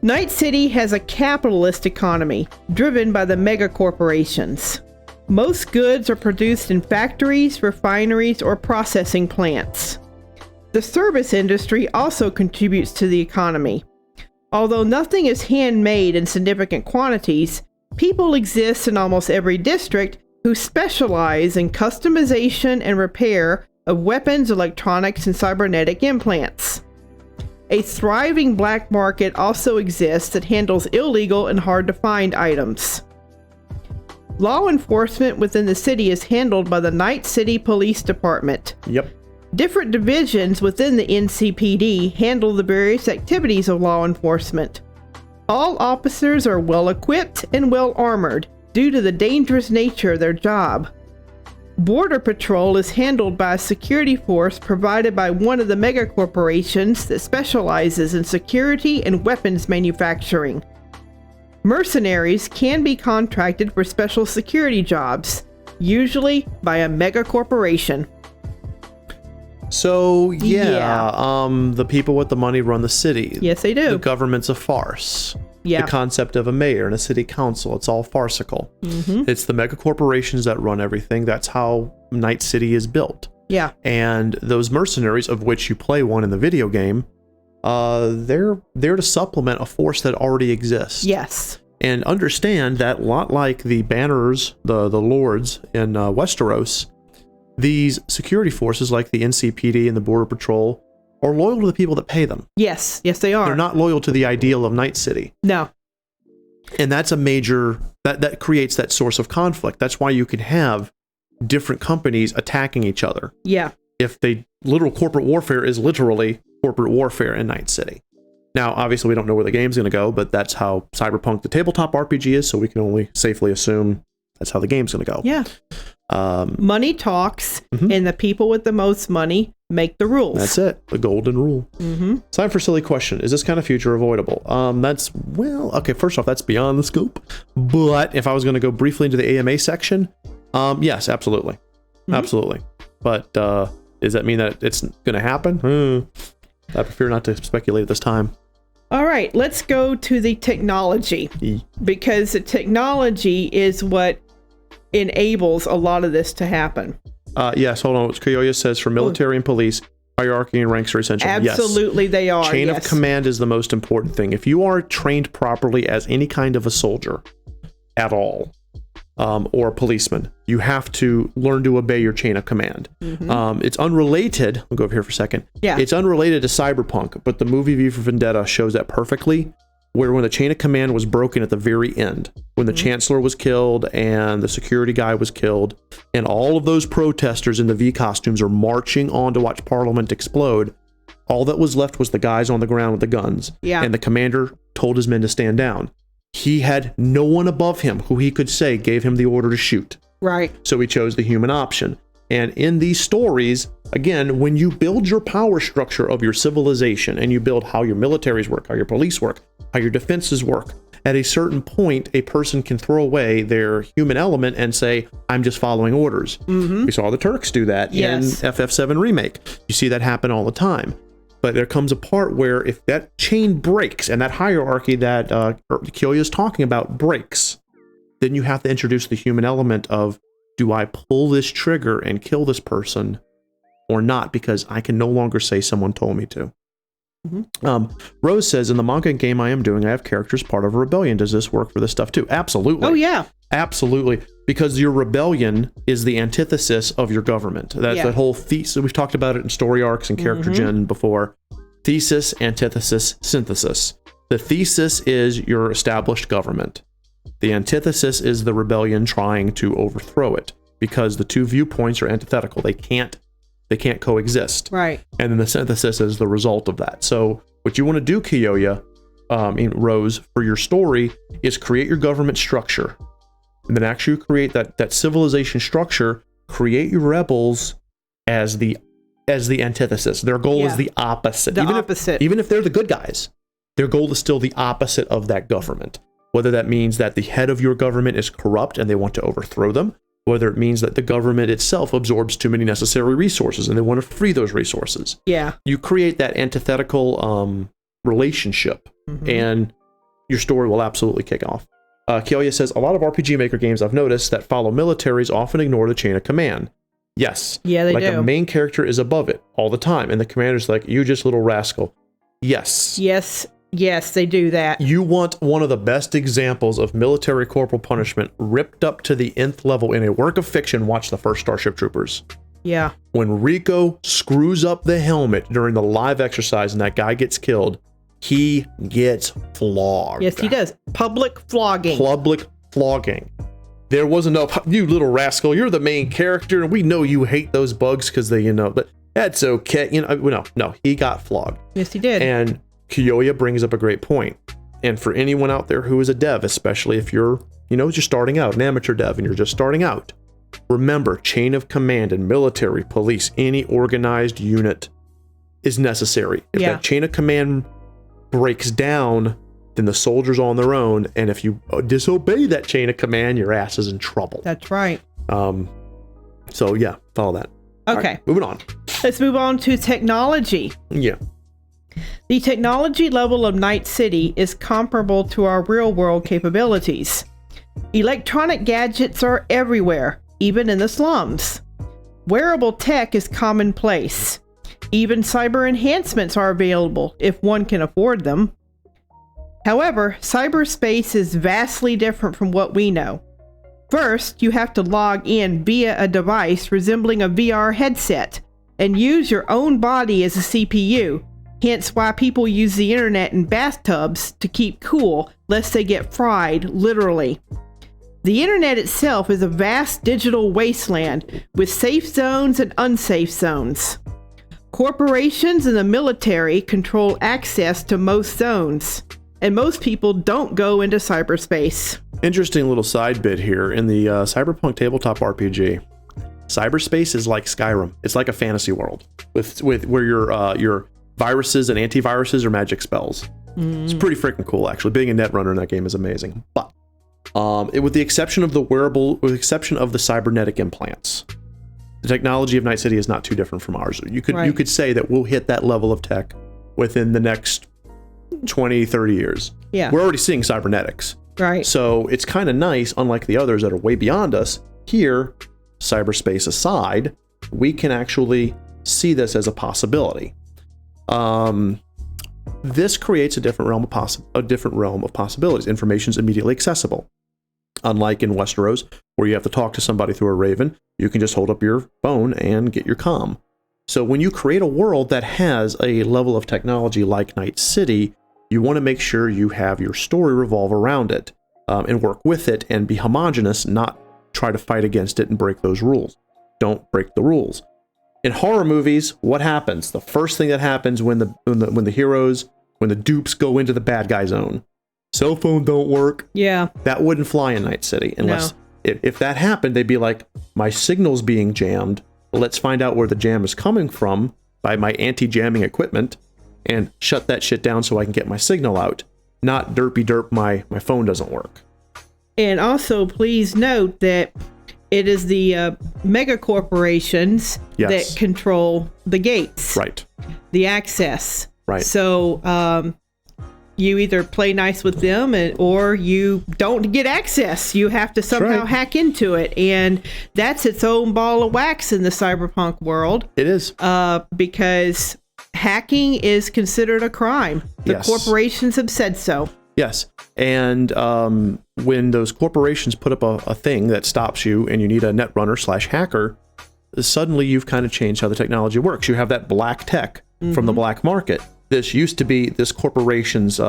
B: Night City has a capitalist economy driven by the mega corporations. Most goods are produced in factories, refineries, or processing plants. The service industry also contributes to the economy. Although nothing is handmade in significant quantities, people exist in almost every district who specialize in customization and repair of weapons, electronics, and cybernetic implants. A thriving black market also exists that handles illegal and hard-to-find items. Law enforcement within the city is handled by the Night City Police Department.
A: Yep.
B: Different divisions within the NCPD handle the various activities of law enforcement. All officers are well equipped and well armored due to the dangerous nature of their job. Border Patrol is handled by a security force provided by one of the mega corporations that specializes in security and weapons manufacturing. Mercenaries can be contracted for special security jobs, usually by a mega corporation.
A: So, the people with the money run the city.
B: Yes, they do.
A: The government's a farce.
B: Yeah.
A: The concept of a mayor and a city council, it's all farcical. It's the mega corporations that run everything. That's how Night City is built.
B: Yeah.
A: And those mercenaries, of which you play one in the video game, they're there to supplement a force that already exists.
B: Yes.
A: And understand that, a lot like the banners, the lords in Westeros, these security forces like the NCPD and the Border Patrol are loyal to the people that pay them.
B: Yes. Yes, they are.
A: They're not loyal to the ideal of Night City.
B: No.
A: And that's a major, that creates that source of conflict. That's why you can have different companies attacking each other.
B: Yeah.
A: If literal corporate warfare is literally corporate warfare in Night City. Now, obviously, we don't know where the game's going to go, but that's how Cyberpunk, the tabletop RPG, is, so we can only safely assume that's how the game's going to go.
B: Yeah. Money talks, and the people with the most money make the rules.
A: That's it. The golden rule. Time for silly question. Is this kind of future avoidable? Okay, first off, that's beyond the scope. But if I was going to go briefly into the AMA section, yes, absolutely. Absolutely. But does that mean that it's going to happen? I prefer not to speculate at this time.
B: All right, let's go to the technology, because the technology is what enables a lot of this to happen.
A: Yes, hold on. What Kyoya says, for military and police, hierarchy and ranks are essential.
B: Absolutely,
A: yes.
B: They are.
A: Chain of command is the most important thing. If you are trained properly as any kind of a soldier at all, or a policeman, you have to learn to obey your chain of command. It's unrelated. We'll go over here for a second.
B: Yeah.
A: It's unrelated to Cyberpunk, but the movie V for Vendetta shows that perfectly, where when the chain of command was broken at the very end, when the chancellor was killed and the security guy was killed, and all of those protesters in the V costumes are marching on to watch Parliament explode, all that was left was the guys on the ground with the guns.
B: Yeah.
A: And the commander told his men to stand down. He had no one above him who he could say gave him the order to shoot.
B: Right.
A: So he chose the human option. And in these stories, again, when you build your power structure of your civilization and you build how your militaries work, how your police work, how your defenses work, at a certain point, a person can throw away their human element and say, I'm just following orders. We saw the Turks do that in FF7 Remake. You see that happen all the time. But there comes a part where if that chain breaks and that hierarchy that Kyoya is talking about breaks, then you have to introduce the human element of, do I pull this trigger and kill this person or not? Because I can no longer say someone told me to. Rose says, in the manga game I am doing, I have characters part of a rebellion. Does this work for this stuff too? Absolutely.
B: Oh, yeah.
A: Absolutely. Because your rebellion is the antithesis of your government. That's that whole thesis. We've talked about it in story arcs and character gen before. Thesis, antithesis, synthesis. The thesis is your established government. The antithesis is the rebellion trying to overthrow it, because the two viewpoints are antithetical. They can't coexist.
B: Right.
A: And then the synthesis is the result of that. So what you want to do, Kyoya, Rose, for your story is create your government structure. And then actually create that civilization structure, create your rebels as the antithesis. Their goal is the opposite. Even if they're the good guys, their goal is still the opposite of that government. Whether that means that the head of your government is corrupt and they want to overthrow them, whether it means that the government itself absorbs too many necessary resources and they want to free those resources.
B: Yeah.
A: You create that antithetical relationship, and your story will absolutely kick off. Archeia says, a lot of RPG Maker games I've noticed that follow militaries often ignore the chain of command. Yes.
B: Yeah, they do.
A: Like a main character is above it all the time, and the commander's like, you just little rascal. Yes.
B: Yes, they do that.
A: You want one of the best examples of military corporal punishment ripped up to the nth level in a work of fiction. Watch the first Starship Troopers.
B: Yeah.
A: When Rico screws up the helmet during the live exercise and that guy gets killed, he gets flogged.
B: Yes, he does. Public flogging.
A: Public flogging. There wasn't no, you little rascal, you're the main character, and we know you hate those bugs because they, but that's okay. No, he got flogged.
B: Yes, he did.
A: And Archeia brings up a great point. And for anyone out there who is a dev, especially if you're, just starting out, an amateur dev, and you're just starting out, remember, chain of command in military, police, any organized unit is necessary. If that chain of command breaks down, then the soldiers on their own, and if you disobey that chain of command, your ass is in trouble.
B: That's right.
A: So yeah, follow that.
B: Okay.
A: Right, moving on.
B: Let's move on to technology.
A: Yeah.
B: The technology level of Night City is comparable to our real-world capabilities. Electronic gadgets are everywhere, even in the slums. Wearable tech is commonplace. Even cyber enhancements are available if one can afford them. However, cyberspace is vastly different from what we know. First, you have to log in via a device resembling a VR headset and use your own body as a CPU. Hence why people use the internet in bathtubs to keep cool, lest they get fried, literally. The internet itself is a vast digital wasteland with safe zones and unsafe zones. Corporations and the military control access to most zones, and most people don't go into cyberspace. Interesting little side bit here. In the Cyberpunk tabletop RPG, cyberspace is like Skyrim. It's like a fantasy world with where your viruses and antiviruses are magic spells. It's pretty freaking cool, actually. Being a netrunner in that game is amazing. But with the exception of the cybernetic implants, the technology of Night City is not too different from ours. You could say that we'll hit that level of tech within the next 20, 30 years. Yeah. We're already seeing cybernetics. Right. So it's kind of nice, unlike the others that are way beyond us. Here, cyberspace aside, we can actually see this as a possibility. This creates a different realm of possibilities. Information is immediately accessible. Unlike in Westeros, where you have to talk to somebody through a raven, you can just hold up your phone and get your comm. So when you create a world that has a level of technology like Night City, you want to make sure you have your story revolve around it, and work with it and be homogenous, not try to fight against it and break those rules. Don't break the rules. In horror movies, what happens? The first thing that happens when the dupes go into the bad guy zone, cell phone don't work. Yeah. That wouldn't fly in Night City unless if that happened, they'd be like, my signal's being jammed. Let's find out where the jam is coming from by my anti-jamming equipment and shut that shit down so I can get my signal out. Not derp, my phone doesn't work. And also, please note that it is the mega corporations that control the gates. Right. The access. Right. So you either play nice with them or you don't get access. You have to somehow hack into it. And that's its own ball of wax in the cyberpunk world. It is. Because hacking is considered a crime. The corporations have said so. Yes. And when those corporations put up a thing that stops you and you need a netrunner / hacker, suddenly you've kind of changed how the technology works. You have that black tech from the black market. This used to be this corporation's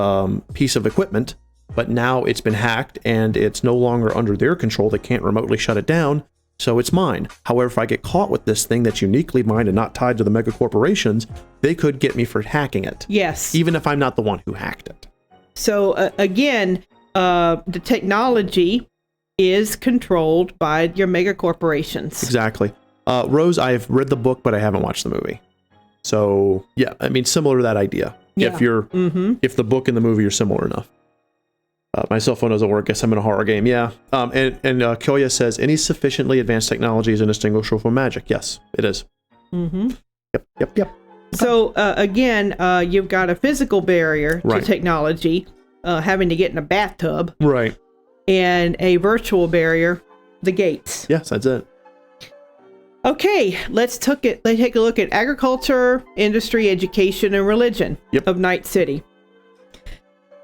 B: piece of equipment, but now it's been hacked and it's no longer under their control. They can't remotely shut it down, so it's mine. However, if I get caught with this thing that's uniquely mine and not tied to the mega corporations, they could get me for hacking it. Yes. Even if I'm not the one who hacked it. So again, the technology is controlled by your mega corporations. Exactly. Rose, I've read the book, but I haven't watched the movie. So yeah, I mean, similar to that idea. Yeah. If the book and the movie are similar enough.
A: My cell phone doesn't work. Guess I'm in a horror game. Yeah. And Koya says, any sufficiently advanced technology is indistinguishable from magic. Yes, it is.
B: Mm-hmm.
A: Yep.
B: So again, you've got a physical barrier to technology, having to get in a bathtub.
A: Right.
B: And a virtual barrier, the gates.
A: Yes, that's it.
B: Okay, let's take a look at agriculture, industry, education, and religion of Night City.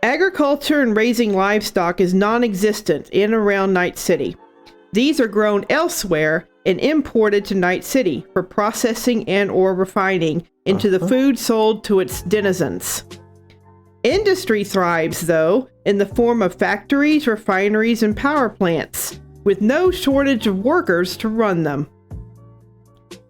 B: Agriculture and raising livestock is non-existent in and around Night City. These are grown elsewhere and imported to Night City for processing and or refining into the food sold to its denizens. Industry thrives, though, in the form of factories, refineries, and power plants, with no shortage of workers to run them.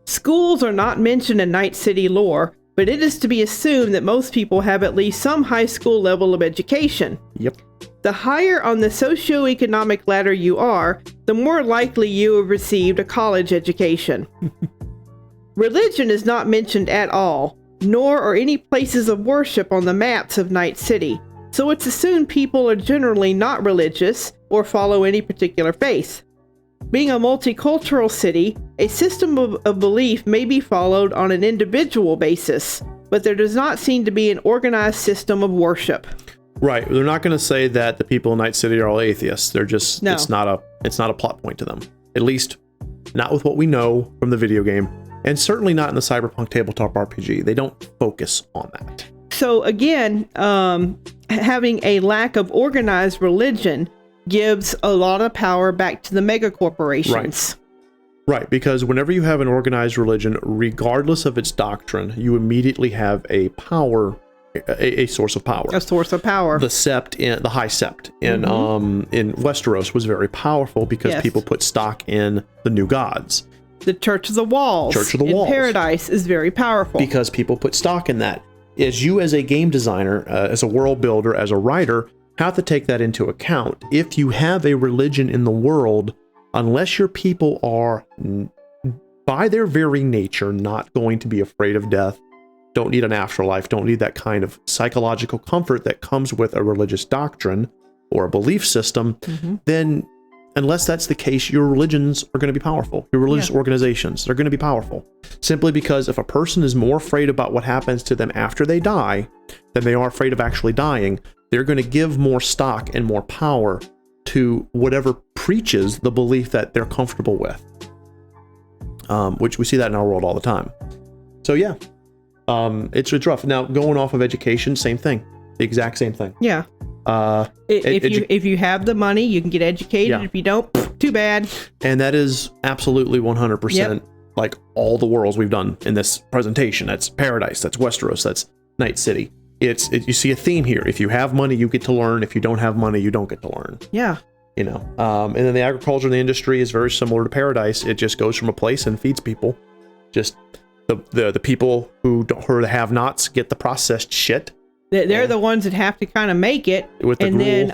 B: Schools are not mentioned in Night City lore, but it is to be assumed that most people have at least some high school level of education.
A: Yep.
B: The higher on the socioeconomic ladder you are, the more likely you have received a college education. Religion is not mentioned at all, nor are any places of worship on the maps of Night City, so it's assumed people are generally not religious or follow any particular faith. Being a multicultural city, a system of belief may be followed on an individual basis, but there does not seem to be an organized system of worship.
A: Right. They're not going to say that the people in Night City are all atheists. They're just, it's not a plot point to them. At least not with what we know from the video game, and certainly not in the Cyberpunk tabletop RPG. They don't focus on that.
B: So again, having a lack of organized religion gives a lot of power back to the mega corporations.
A: Right, because whenever you have an organized religion, regardless of its doctrine, you immediately have a power, a source of power.
B: A source of power.
A: The sept, the high sept in Westeros was very powerful because people put stock in the new gods.
B: The Church of the Walls.
A: Church of the Walls.
B: Paradise is very powerful
A: because people put stock in that. As you, as a game designer, as a world builder, as a writer, have to take that into account. If you have a religion in the world, unless your people are, by their very nature, not going to be afraid of death, don't need an afterlife, don't need that kind of psychological comfort that comes with a religious doctrine or a belief system, then unless that's the case, your religions are going to be powerful. Your religious organizations, they're going to be powerful. Simply because if a person is more afraid about what happens to them after they die than they are afraid of actually dying, they're going to give more stock and more power to whatever preaches the belief that they're comfortable with. Which we see that in our world all the time. So yeah, it's rough. Now, going off of education, same thing. The exact same thing.
B: Yeah. If you have the money, you can get educated. If you don't, too bad. And
A: that is absolutely 100% like all the worlds we've done in this presentation. That's Paradise, that's Westeros, that's Night City. You see a theme here. If you have money, you get to learn. If you don't have money, you don't get to learn.
B: Yeah.
A: You know, and then the agriculture and the industry is very similar to Paradise. It just goes from a place and feeds people. Just the people who are the have-nots get the processed shit.
B: They're the ones that have to kind of make it.
A: With the gruel.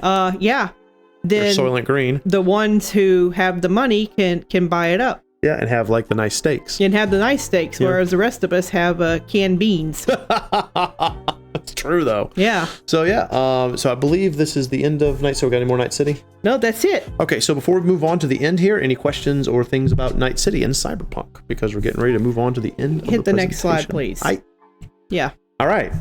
B: Then
A: Soylent Green.
B: The ones who have the money can buy it up.
A: Yeah, and have like the nice steaks.
B: And have the nice steaks, whereas the rest of us have canned beans.
A: That's true, though.
B: Yeah.
A: So yeah, so I believe this is the end of Night City. We got any more Night City?
B: No, that's it.
A: Okay, so before we move on to the end here, any questions or things about Night City and Cyberpunk? Because we're getting ready to move on to the end.
B: Hit the next slide, please. Yeah.
A: All right.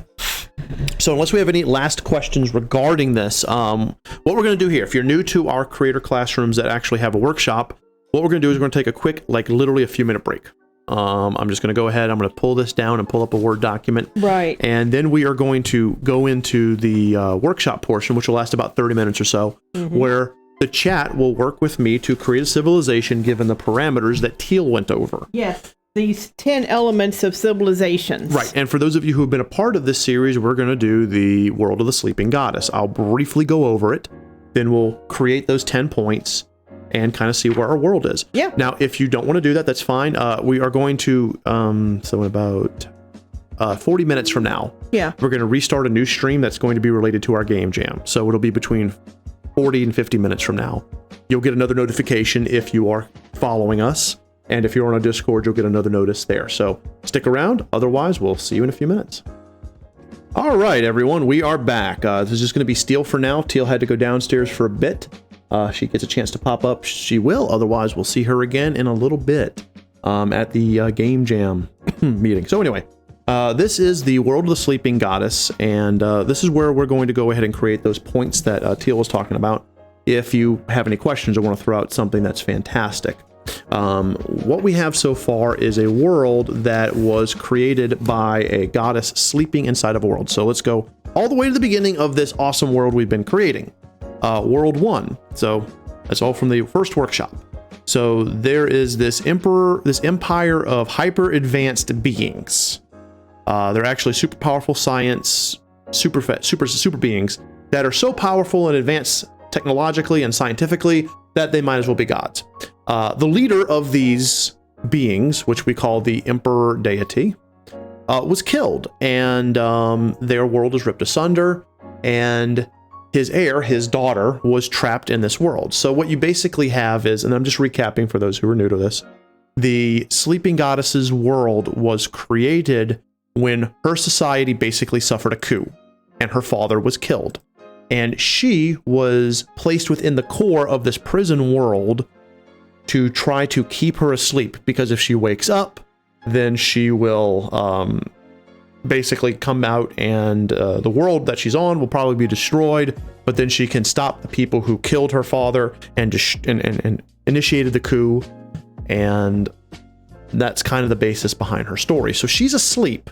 A: So unless we have any last questions regarding this, what we're going to do here, if you're new to our creator classrooms that actually have a workshop, what we're going to do is we're going to take a quick, like literally a few minute break. I'm just going to go ahead. I'm going to pull this down and pull up a Word document.
B: Right.
A: And then we are going to go into the workshop portion, which will last about 30 minutes or so, where the chat will work with me to create a civilization given the parameters that Teal went over.
B: Yes. These 10 elements of civilizations.
A: Right. And for those of you who have been a part of this series, we're going to do the World of the Sleeping Goddess. I'll briefly go over it. Then we'll create those 10 points and kind of see where our world is.
B: Yeah.
A: Now, if you don't want to do that, that's fine. We are going to, so in about 40 minutes from now, we're going to restart a new stream that's going to be related to our game jam. So it'll be between 40 and 50 minutes from now. You'll get another notification if you are following us. And if you're on a Discord, you'll get another notice there. So stick around. Otherwise, we'll see you in a few minutes. All right, everyone, we are back. This is just going to be Steel for now. Teal had to go downstairs for a bit. She gets a chance to pop up. She will. Otherwise, we'll see her again in a little bit at the Game Jam meeting. So anyway, this is the World of the Sleeping Goddess, and this is where we're going to go ahead and create those points that Teal was talking about. If you have any questions or want to throw out something, that's fantastic. What we have so far is a world that was created by a goddess sleeping inside of a world. So let's go all the way to the beginning of this awesome world we've been creating. World 1. So that's all from the first workshop. So there is this empire of hyper advanced beings. They're actually super powerful science, super beings that are so powerful and advanced technologically and scientifically that they might as well be gods. The leader of these beings, which we call the Emperor Deity, was killed, and their world is ripped asunder, and his heir, his daughter, was trapped in this world. So what you basically have is, and I'm just recapping for those who are new to this, the Sleeping Goddess's world was created when her society basically suffered a coup, and her father was killed. And she was placed within the core of this prison world to try to keep her asleep, because if she wakes up, then she will basically come out, and the world that she's on will probably be destroyed, but then she can stop the people who killed her father and initiated the coup, and that's kind of the basis behind her story. So she's asleep,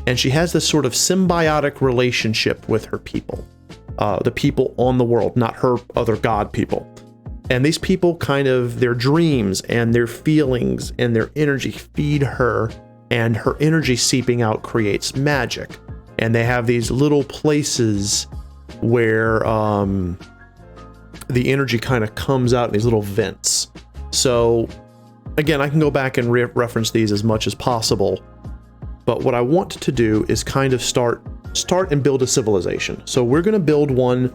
A: and she has this sort of symbiotic relationship with her people, the people on the world, not her other god people. And these people kind of, their dreams and their feelings and their energy feed her, and her energy seeping out creates magic. And they have these little places where the energy kind of comes out in these little vents. So again, I can go back and reference these as much as possible, but what I want to do is kind of start and build a civilization. So we're going to build one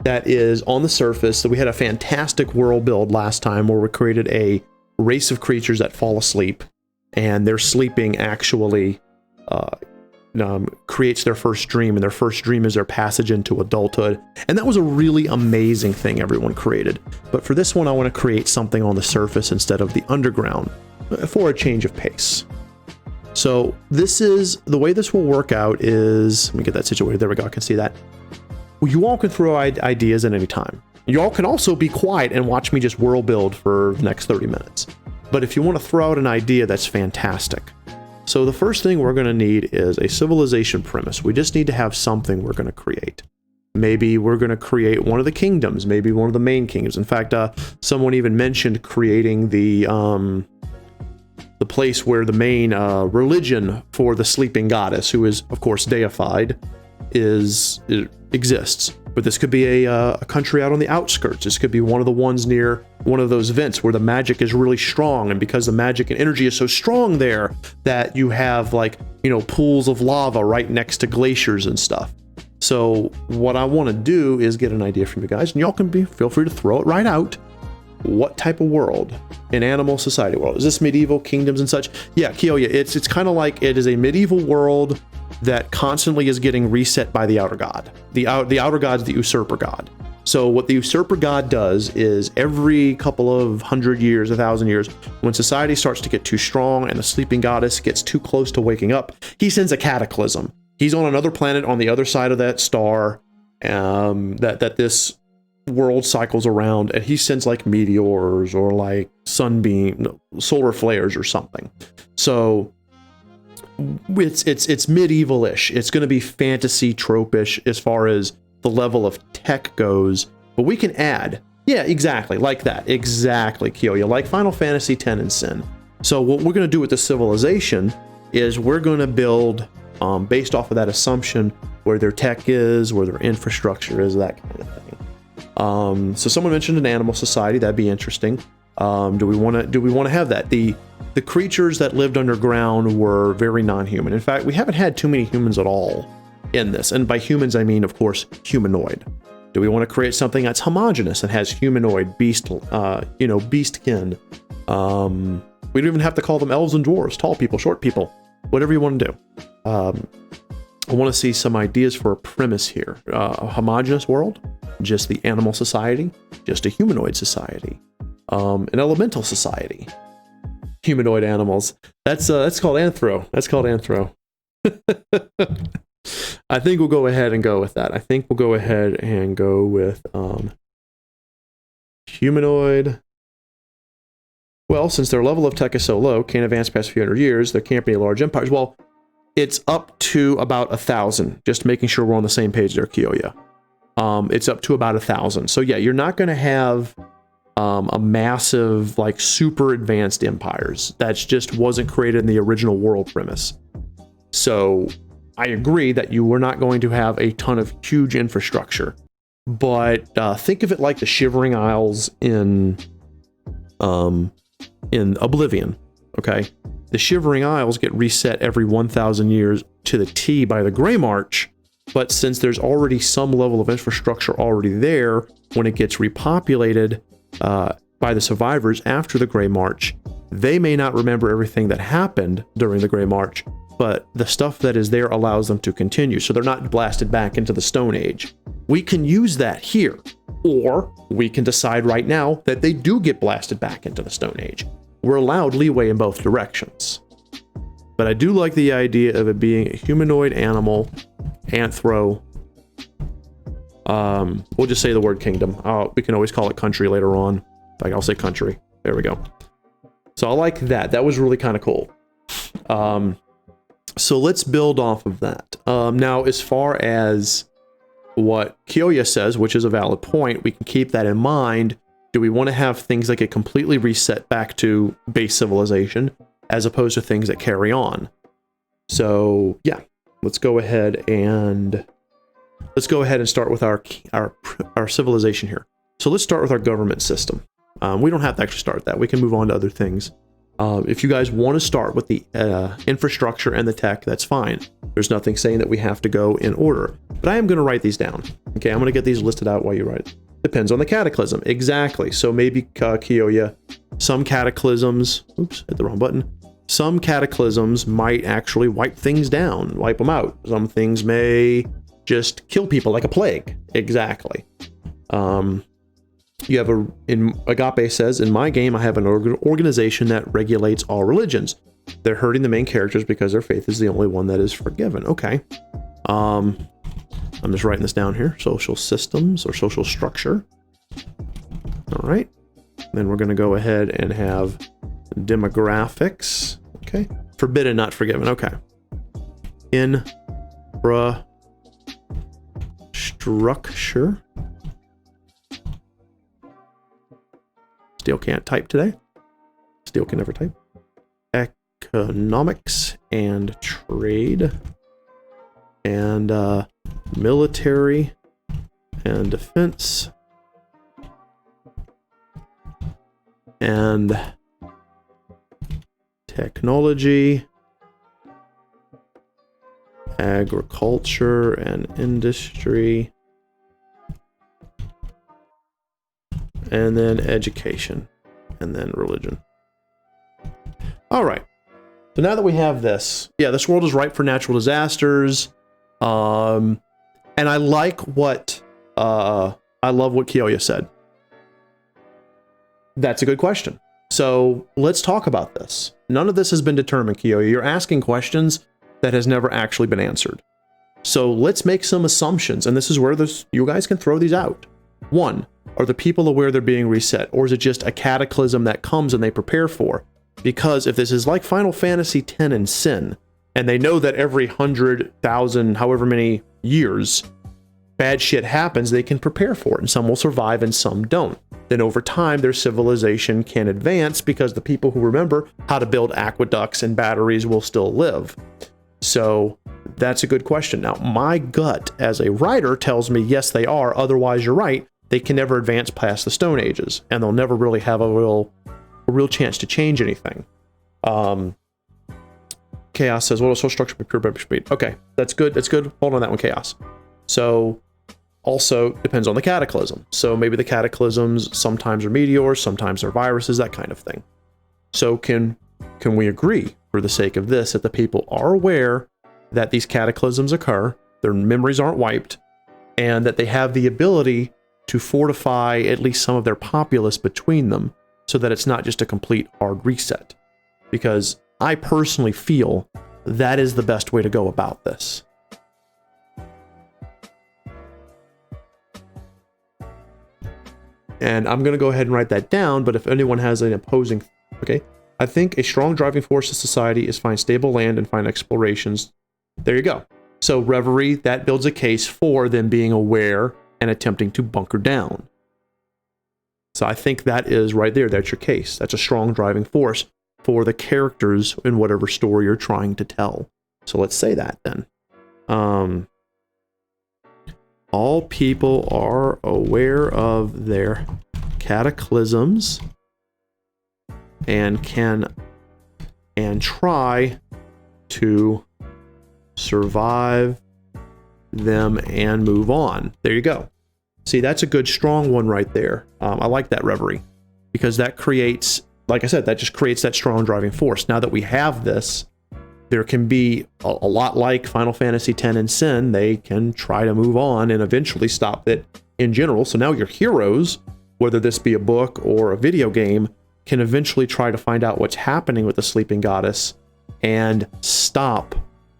A: that is on the surface. So we had a fantastic world build last time where we created a race of creatures that fall asleep, and their sleeping actually creates their first dream, and their first dream is their passage into adulthood. And that was a really amazing thing everyone created. But for this one, I want to create something on the surface instead of the underground for a change of pace. So this is, the way this will work out is, let me get that situated. There we go. I can see that. You all can throw ideas at any time. You all can also be quiet and watch me just world build for the next 30 minutes. But if you want to throw out an idea, that's fantastic. So the first thing we're going to need is a civilization premise. We just need to have something we're going to create. Maybe we're going to create one of the kingdoms, maybe one of the main kingdoms. In fact, someone even mentioned creating the place where the main religion for the sleeping goddess, who is of course deified, exists. But this could be a country out on the outskirts. This could be one of the ones near one of those vents where the magic is really strong, and because the magic and energy is so strong there that you have, like, you know, pools of lava right next to glaciers and stuff. So what I want to do is get an idea from you guys, and y'all can feel free to throw it right out. What type of world? An animal society world. Is this medieval kingdoms and such? Yeah, Kioya, it's kind of like it is a medieval world that constantly is getting reset by the outer god. The outer god is the usurper god. So what the usurper god does is every couple of 100 years, 1,000 years, when society starts to get too strong and the sleeping goddess gets too close to waking up, he sends a cataclysm. He's on another planet on the other side of that star that this world cycles around, and he sends like meteors or like solar flares or something. So it's medieval-ish. It's going to be fantasy trope-ish as far as the level of tech goes, but we can add, yeah, exactly, like that, exactly, Kioya, like Final Fantasy X and Sin. So what we're going to do with the civilization is we're going to build based off of that assumption where their tech is, where their infrastructure is, that kind of thing. So someone mentioned an animal society. That'd be interesting. Do we want to have that? The creatures that lived underground were very non-human. In fact, we haven't had too many humans at all in this. And by humans, I mean, of course, humanoid. Do we want to create something that's homogenous and has humanoid, beastkin? We don't even have to call them elves and dwarves, tall people, short people, whatever you want to do. I want to see some ideas for a premise here. A homogeneous world, just the animal society, just a humanoid society, an elemental society, humanoid animals. That's called anthro. That's called anthro. I think we'll go ahead and go with that. I think we'll go ahead and go with humanoid. Well, since their level of tech is so low, can't advance past a few hundred years, there can't be large empires. Well, it's up to about 1,000. Just making sure we're on the same page there, Kioya. It's up to about 1,000. So yeah, you're not going to have a massive, like, super advanced empires. That just wasn't created in the original world premise. So I agree that you were not going to have a ton of huge infrastructure. But think of it like the Shivering Isles in Oblivion. Okay, the Shivering Isles get reset every 1,000 years to the T by the Grey March, but since there's already some level of infrastructure already there, when it gets repopulated by the survivors after the Grey March, they may not remember everything that happened during the Grey March, but the stuff that is there allows them to continue, so they're not blasted back into the Stone Age. We can use that here, or we can decide right now that they do get blasted back into the Stone Age. We're allowed leeway in both directions. But I do like the idea of it being a humanoid animal, anthro. We'll just say the word kingdom. We can always call it country later on. Like, I'll say country. There we go. So I like that. That was really kind of cool. So let's build off of that. Now, as far as what Kioya says, which is a valid point, we can keep that in mind. Do we want to have things that get completely reset back to base civilization as opposed to things that carry on? So yeah, let's go ahead and start with our civilization here. So let's start with our government system. We don't have to actually start that. We can move on to other things. If you guys want to start with the infrastructure and the tech, that's fine. There's nothing saying that we have to go in order. But I am going to write these down. Okay, I'm going to get these listed out while you write. Depends on the cataclysm. Exactly. So maybe Kioya, some cataclysms, oops, hit the wrong button. Some cataclysms might actually wipe things down, wipe them out. Some things may just kill people like a plague. Exactly. You have in Agape says, in my game, I have an organization that regulates all religions. They're hurting the main characters because their faith is the only one that is forgiven. Okay. I'm just writing this down here. Social systems or social structure. All right. Then we're going to go ahead and have demographics. Okay. Forbidden, not forgiven. Okay. Infrastructure. Still can't type today. Still can never type. Economics and trade. And military and defense. And technology. Agriculture and industry. And then education, and then religion. All right. So now that we have this, yeah, this world is ripe for natural disasters. And I like what, I love what Kioya said. That's a good question. So let's talk about this. None of this has been determined, Kioya. You're asking questions that has never actually been answered. So let's make some assumptions, and this is where you guys can throw these out. One, are the people aware they're being reset, or is it just a cataclysm that comes and they prepare for? Because if this is like Final Fantasy X and Sin, and they know that every 100,000, however many years, bad shit happens, they can prepare for it, and some will survive and some don't. Then over time, their civilization can advance because the people who remember how to build aqueducts and batteries will still live. So that's a good question. Now, my gut as a writer tells me, yes, they are. Otherwise, you're right. They can never advance past the Stone Ages, and they'll never really have a real chance to change anything. Chaos says, what will social structure be pure by speed? Okay, that's good. That's good. Hold on that one, Chaos. So also depends on the cataclysm. So maybe the cataclysms sometimes are meteors, sometimes they're viruses, that kind of thing. So can we agree, for the sake of this, that the people are aware that these cataclysms occur, their memories aren't wiped, and that they have the ability to fortify at least some of their populace between them so that it's not just a complete hard reset. Because I personally feel that is the best way to go about this. And I'm going to go ahead and write that down, but if anyone has an opposing... Okay. I think a strong driving force of society is find stable land and find explorations. There you go. So Reverie, that builds a case for them being aware and attempting to bunker down. So I think that is right there. That's your case. That's a strong driving force for the characters in whatever story you're trying to tell. So let's say that then. All people are aware of their cataclysms and try to survive them and move on. There you go. See, that's a good strong one right there. I like that, Reverie, because that creates, like I said, that just creates that strong driving force. Now that we have this, there can be a lot like Final Fantasy X and Sin. They can try to move on and eventually stop it in general. So now your heroes, whether this be a book or a video game, can eventually try to find out what's happening with the sleeping goddess and stop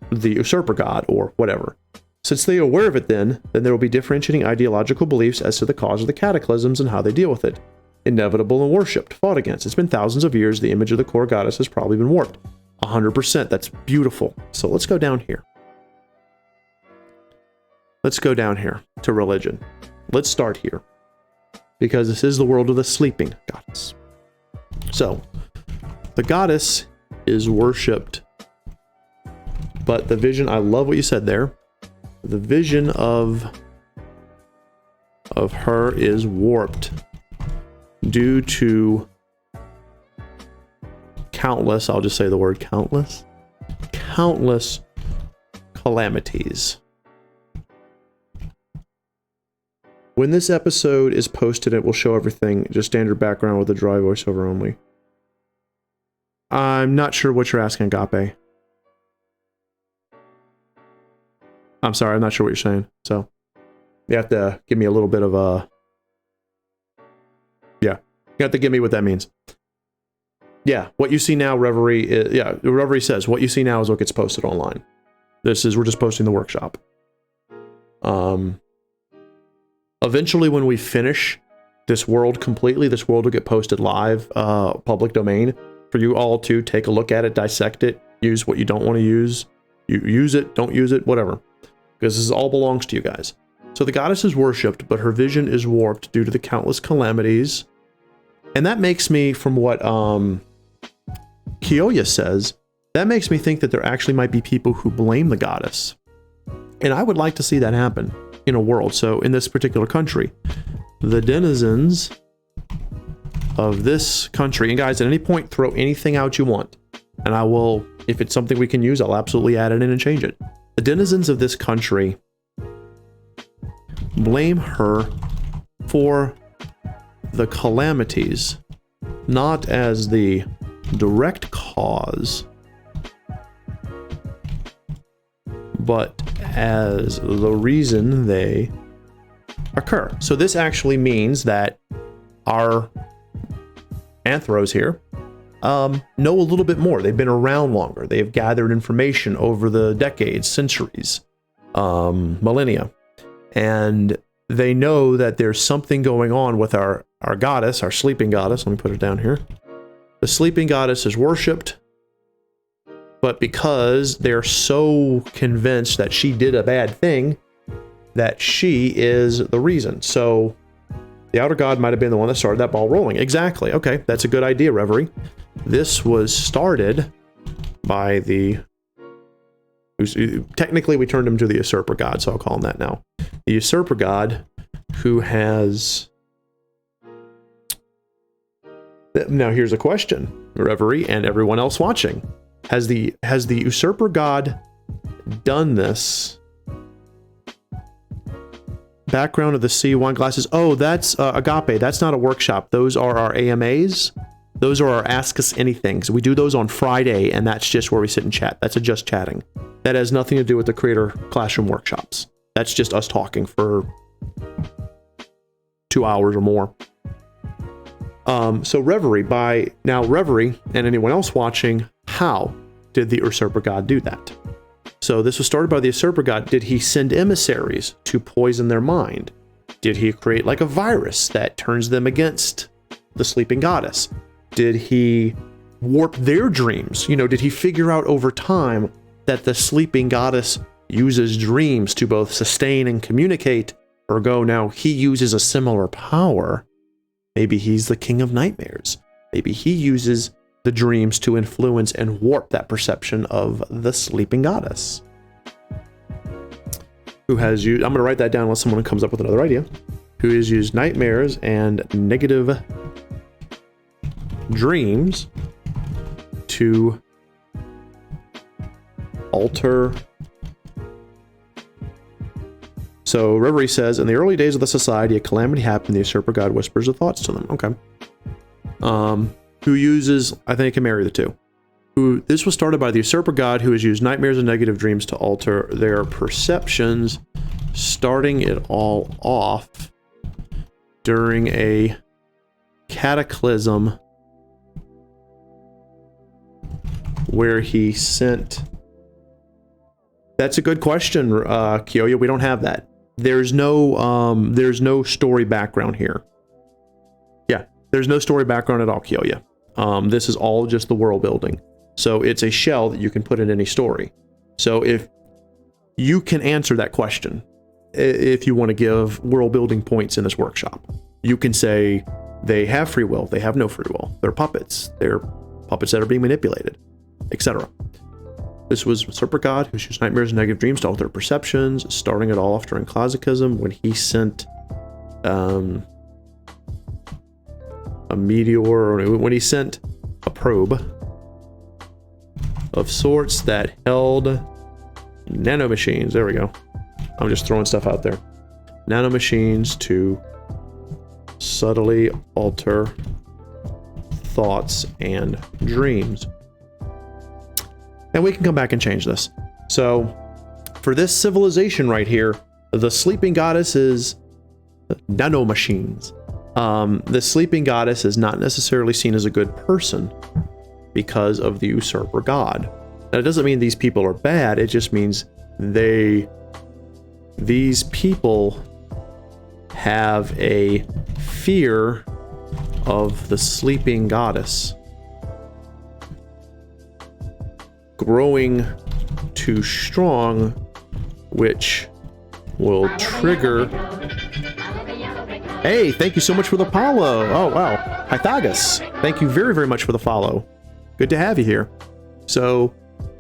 A: the usurper god or whatever. Since they are aware of it then there will be differentiating ideological beliefs as to the cause of the cataclysms and how they deal with it. Inevitable and worshipped, fought against. It's been thousands of years. The image of the core goddess has probably been warped. 100%. That's beautiful. So let's go down here. Let's go down here to religion. Let's start here, because this is the world of the sleeping goddess. So, the goddess is worshipped, but the vision, I love what you said there. The vision of her is warped due to countless, I'll just say the word countless calamities. When this episode is posted, it will show everything, just standard background with a dry voiceover only. I'm not sure what you're asking, Agape. I'm sorry, I'm not sure what you're saying. So, you have to give me a little bit of a... Yeah, you have to give me what that means. Yeah, what you see now, Reverie, is, yeah, Reverie says, what you see now is what gets posted online. This is, we're just posting the workshop. Eventually, when we finish this world completely, this world will get posted live, public domain, for you all to take a look at it, dissect it, use what you don't want to use. You use it, don't use it, whatever. Because this all belongs to you guys. So the goddess is worshipped, but her vision is warped due to the countless calamities. And that makes me, from what Kyoya says, that makes me think that there actually might be people who blame the goddess. And I would like to see that happen in a world. So in this particular country, the denizens of this country, and guys, at any point, throw anything out you want, and I will, if it's something we can use, I'll absolutely add it in and change it. The denizens of this country blame her for the calamities, not as the direct cause, but as the reason they occur. So this actually means that our anthros here know a little bit more. They've been around longer. They've gathered information over the decades, centuries, millennia. And they know that there's something going on with our goddess, our sleeping goddess. Let me put it down here. The sleeping goddess is worshipped, but because they're so convinced that she did a bad thing, that she is the reason. So the outer god might have been the one that started that ball rolling. Exactly. Okay, that's a good idea, Reverie. This was started by the... Technically, we turned him to the usurper god, so I'll call him that now. The usurper god, who has... Now, here's a question, Reverie, and everyone else watching. Has the usurper god done this? Background of the C1 glasses. Oh, that's Agape. That's not a workshop. Those are our AMAs. Those are our Ask Us Anythings. We do those on Friday, and that's just where we sit and chat. That's a just chatting. That has nothing to do with the Creator Classroom workshops. That's just us talking for 2 hours or more. So Reverie, Reverie and anyone else watching, how did the Usurper God do that? So this was started by the Usurper God. Did he send emissaries to poison their mind? Did he create like a virus that turns them against the sleeping goddess? Did he warp their dreams? You know, did he figure out over time that the sleeping goddess uses dreams to both sustain and communicate? Ergo, now he uses a similar power. Maybe he's the king of nightmares. Maybe he uses the dreams to influence and warp that perception of the sleeping goddess. Who has used, I'm going to write that down unless someone comes up with another idea. Who has used nightmares and negative dreams to alter. So Reverie says, in the early days of the society, a calamity happened. The Usurper God whispers the thoughts to them. Okay. Who uses, I think I can marry the two. This was started by the Usurper God, who has used nightmares and negative dreams to alter their perceptions, starting it all off during a cataclysm where he sent. That's a good question, Kyoya. We don't have that. There's no story background here. Yeah, there's no story background at all, Kyoya. This is all just the world building. So it's a shell that you can put in any story. So if you can answer that question, if you want to give world building points in this workshop, you can say they have free will, they have no free will, they're puppets that are being manipulated, etc. This was Usurper God, who used nightmares and negative dreams to alter their perceptions, starting it all off during Classicism when he sent a meteor, when he sent a probe of sorts that held nanomachines. There we go. I'm just throwing stuff out there. Nanomachines to subtly alter thoughts and dreams. And we can come back and change this. So for this civilization right here, the sleeping goddess is nanomachines. The sleeping goddess is not necessarily seen as a good person because of the Usurper God. Now, it doesn't mean these people are bad. It just means these people have a fear of the sleeping goddess growing too strong, which will trigger. Hey, thank you so much for the follow. Oh, wow. Pythagoras, thank you very, very much for the follow. Good to have you here. So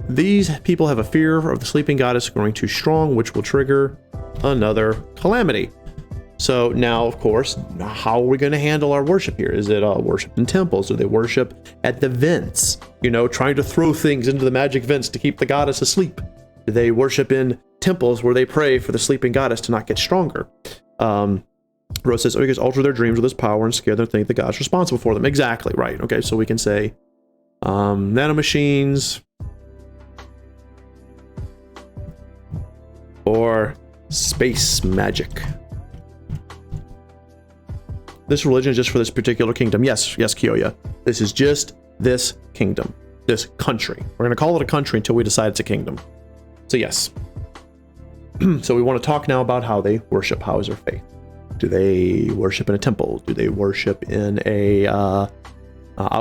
A: these people have a fear of the sleeping goddess growing too strong, which will trigger another calamity. So now, of course, how are we going to handle our worship here? Is it worship in temples? Do they worship at the vents? You know, trying to throw things into the magic vents to keep the goddess asleep? Do they worship in temples where they pray for the sleeping goddess to not get stronger? Rose says, you guys alter their dreams with this power and scare them to think the god's responsible for them. Exactly, right. Okay, so we can say nanomachines or space magic. This religion is just for this particular kingdom. Yes, Kyoya. This is just this kingdom, this country. We're going to call it a country until we decide it's a kingdom. So yes. So we want to talk now about how they worship. How is their faith? Do they worship in a temple? Do they worship in a out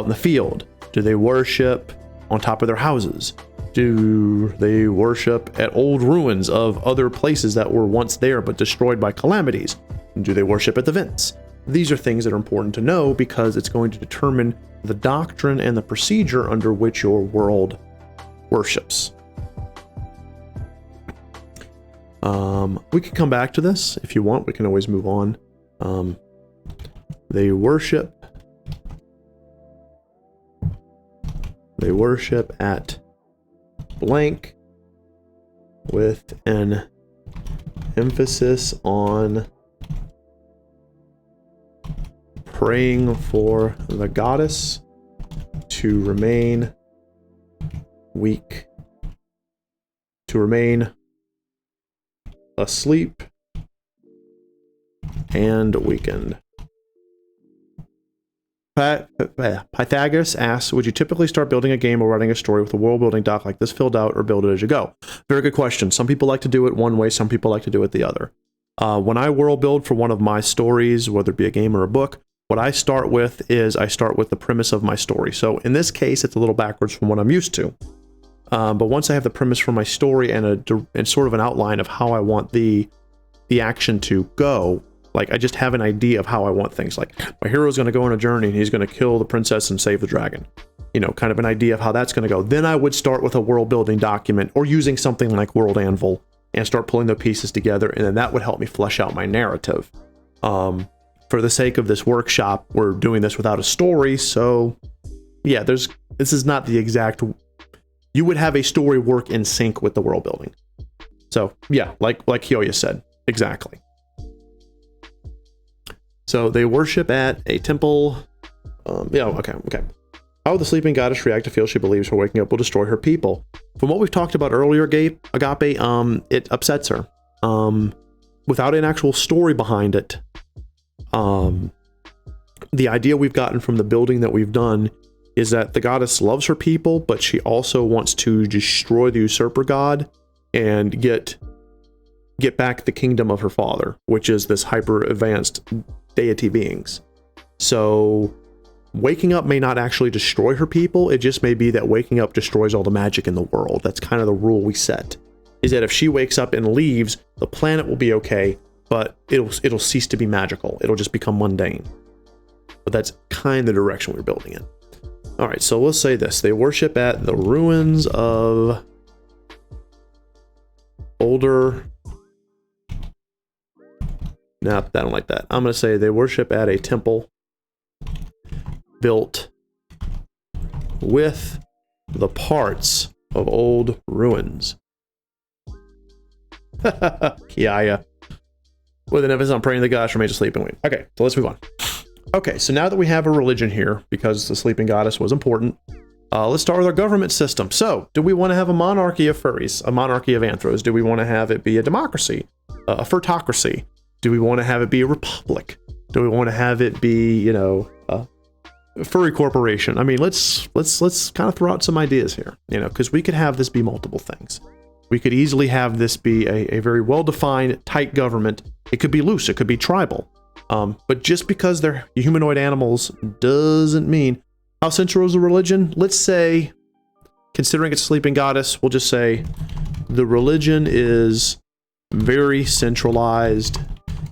A: in the field? Do they worship on top of their houses? Do they worship at old ruins of other places that were once there but destroyed by calamities? Do they worship at the vents? These are things that are important to know because it's going to determine the doctrine and the procedure under which your world worships. We can come back to this if you want. We can always move on. They worship at blank with an emphasis on praying for the goddess to remain weak, to remain asleep and weakened. Pythagoras asks, would you typically start building a game or writing a story with a world building doc like this filled out, or build it as you go? Very good question. Some people like to do it one way, some people like to do it the other. When I world build for one of my stories, whether it be a game or a book, what I start with is I start with the premise of my story. So in this case, it's a little backwards from what I'm used to. But once I have the premise for my story and sort of an outline of how I want the action to go, like I just have an idea of how I want things. Like my hero's going to go on a journey and he's going to kill the princess and save the dragon. You know, kind of an idea of how that's going to go. Then I would start with a world building document or using something like World Anvil and start pulling the pieces together. And then that would help me flesh out my narrative. For the sake of this workshop, we're doing this without a story. So yeah, this is not the exact, you would have a story work in sync with the world building. So yeah, like Hyoya said, exactly. So they worship at a temple. Okay. How would the sleeping goddess react to feel she believes her waking up will destroy her people? From what we've talked about earlier, Agape, it upsets her. Without an actual story behind it, the idea we've gotten from the building that we've done is that the goddess loves her people, but she also wants to destroy the usurper god and get back the kingdom of her father, which is this hyper advanced deity beings. So waking up may not actually destroy her people. It just may be that waking up destroys all the magic in the world. That's kind of the rule we set, is that if she wakes up and leaves, the planet will be okay, but it'll cease to be magical. It'll just become mundane. But that's kind of the direction we're building in. All right, so we'll say this. They worship at the ruins of older... No, I don't like that. I'm going to say they worship at a temple built with the parts of old ruins. Kiaya. With an emphasis on praying to the goddess remains asleep and wait. Okay, so let's move on. Okay, so now that we have a religion here, because the sleeping goddess was important, let's start with our government system. So, do we want to have a monarchy of furries, a monarchy of anthros? Do we want to have it be a democracy, a furtocracy? Do we want to have it be a republic? Do we want to have it be, you know, a furry corporation? I mean, let's kind of throw out some ideas here, you know, because we could have this be multiple things. We could easily have this be a very well-defined, tight government. It could be loose. It could be tribal. But just because they're humanoid animals doesn't mean... How central is the religion? Let's say, considering it's a sleeping goddess, we'll just say the religion is very centralized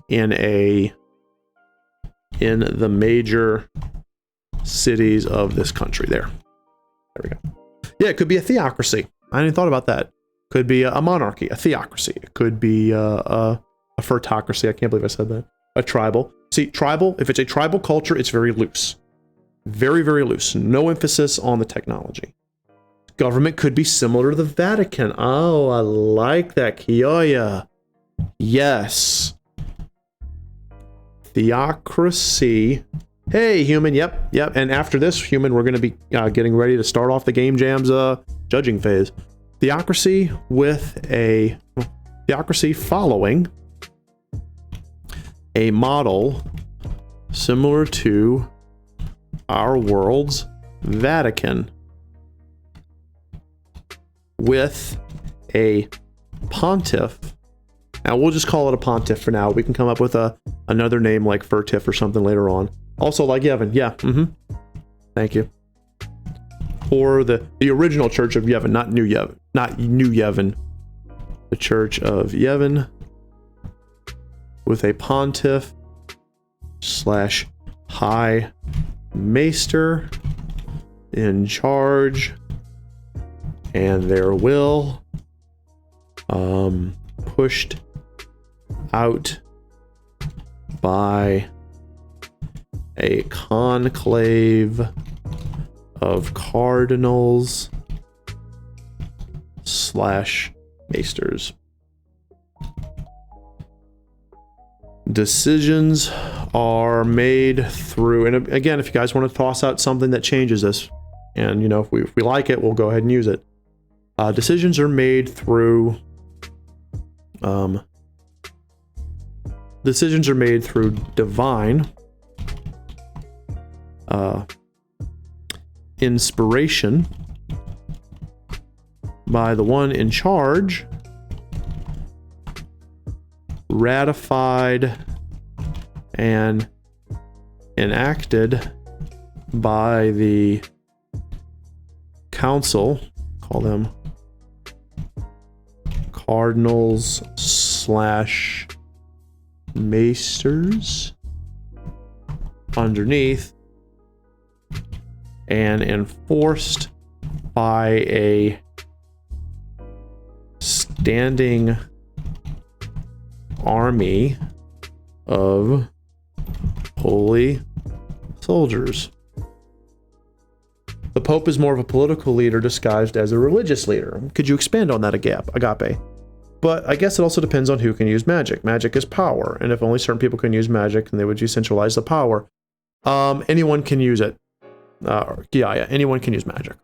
A: in the major cities of this country. There we go. Yeah, it could be a theocracy. I hadn't thought about that. Could be a monarchy, a theocracy. It could be a furtocracy. I can't believe I said that. A tribal. See, tribal, if it's a tribal culture, it's very loose. Very, very loose. No emphasis on the technology. Government could be similar to the Vatican. Oh, I like that, Kioya. Yes. Theocracy. Hey, human. Yep. And after this, human, we're going to be getting ready to start off the Game Jam's judging phase. Theocracy with a theocracy following a model similar to our world's Vatican, with a pontiff. Now we'll just call it a pontiff for now. We can come up with another name like Furtiff or something later on. Also like Yevon. Yeah. Thank you. Or the original Church of Yevon, not New Yevon. Not New Yevon. The Church of Yevon with a pontiff / high maester in charge, and their will pushed out by a conclave of cardinals / maesters. Decisions are made through, and again, if you guys want to toss out something that changes this, And, you know, if we like it, we'll go ahead and use it. Decisions are made through divine inspiration by the one in charge, ratified and enacted by the council, call them cardinals / maesters underneath, and enforced by a standing army of holy soldiers. The Pope is more of a political leader disguised as a religious leader. Could you expand on that, Agape? But I guess it also depends on who can use magic. Magic is power, and if only certain people can use magic, then they would decentralize the power. Anyone can use it. Yeah, anyone can use magic.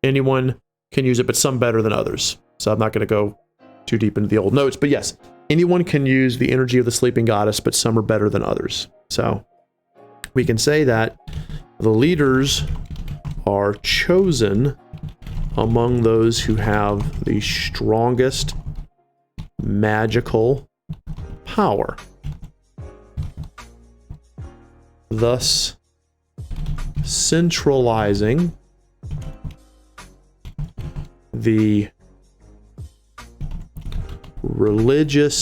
A: Anyone can use it, but some better than others. So I'm not going to go too deep into the old notes, but yes, anyone can use the energy of the sleeping goddess, but some are better than others. So we can say that the leaders are chosen among those who have the strongest magical power, thus centralizing the religion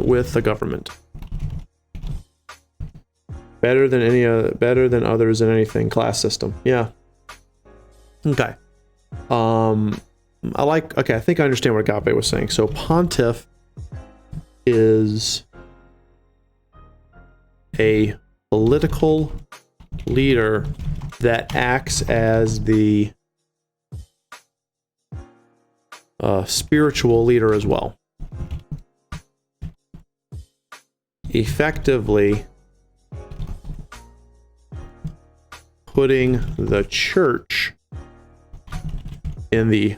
A: with the government. Better than others in anything. Class system. Yeah. Okay. I think I understand what Agape was saying. So Pontiff is a political leader that acts as the spiritual leader as well. Effectively putting the church in the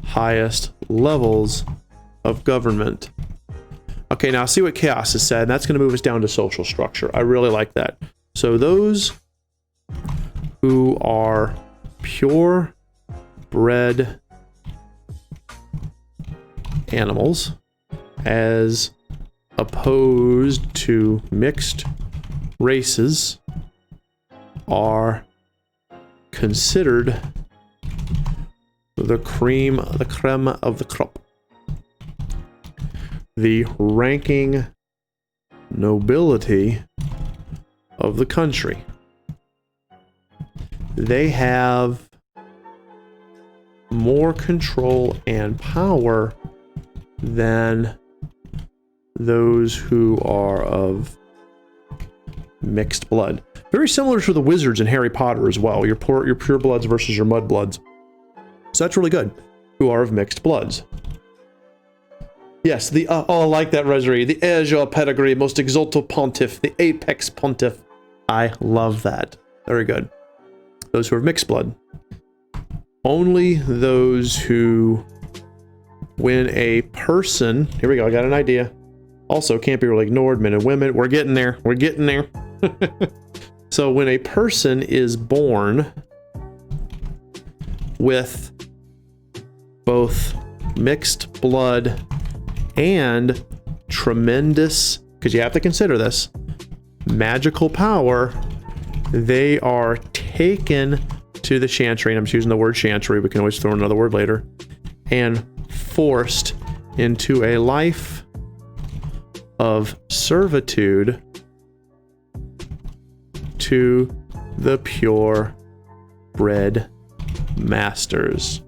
A: highest levels of government. Okay, now see what Chaos has said, and that's going to move us down to social structure. I really like that. So those who are pure-bred animals, as opposed to mixed races, are considered the creme of the crop. The ranking nobility of the country. They have more control and power than those who are of mixed blood. Very similar to the wizards in Harry Potter as well. Your pure bloods versus your mud bloods. So that's really good. Who are of mixed bloods. Yes, I like that, Rosary. The azure pedigree, most exalted pontiff, the apex pontiff. I love that. Very good. Those who are of mixed blood. Only those who, when a person, here we go, I got an idea. Also, can't be really ignored, men and women. We're getting there. We're getting there. So when a person is born with both mixed blood and tremendous, because you have to consider this, magical power, they are taken to the chantry, and I'm just using the word chantry, we can always throw in another word later, and forced into a life of servitude to the pure bred masters.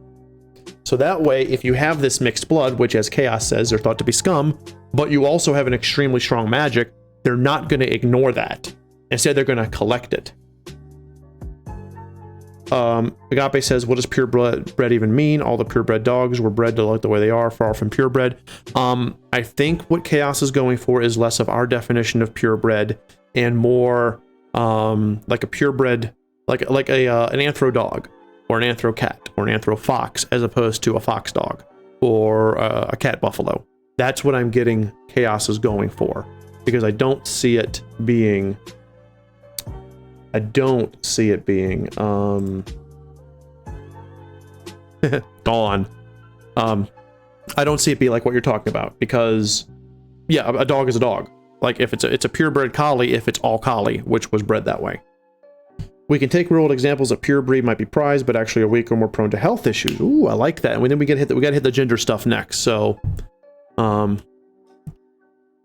A: So that way, if you have this mixed blood, which as Chaos says, they're thought to be scum, but you also have an extremely strong magic, they're not going to ignore that. Instead, they're going to collect it. Agape says, what does purebred even mean? All the purebred dogs were bred to look the way they are, far from purebred. I think what Chaos is going for is less of our definition of purebred and more like a purebred like an anthro dog, or an anthro cat, or an anthro fox, as opposed to a fox dog or a cat buffalo. That's what I'm getting Chaos is going for, because I don't see it being. Dawn. I don't see it be like what you're talking about, because yeah, a dog is a dog. Like if it's a purebred collie, if it's all collie, which was bred that way. We can take real world examples that pure breed might be prized, but actually are weaker, more prone to health issues. Ooh, I like that. And then we gotta hit the gender stuff next. So,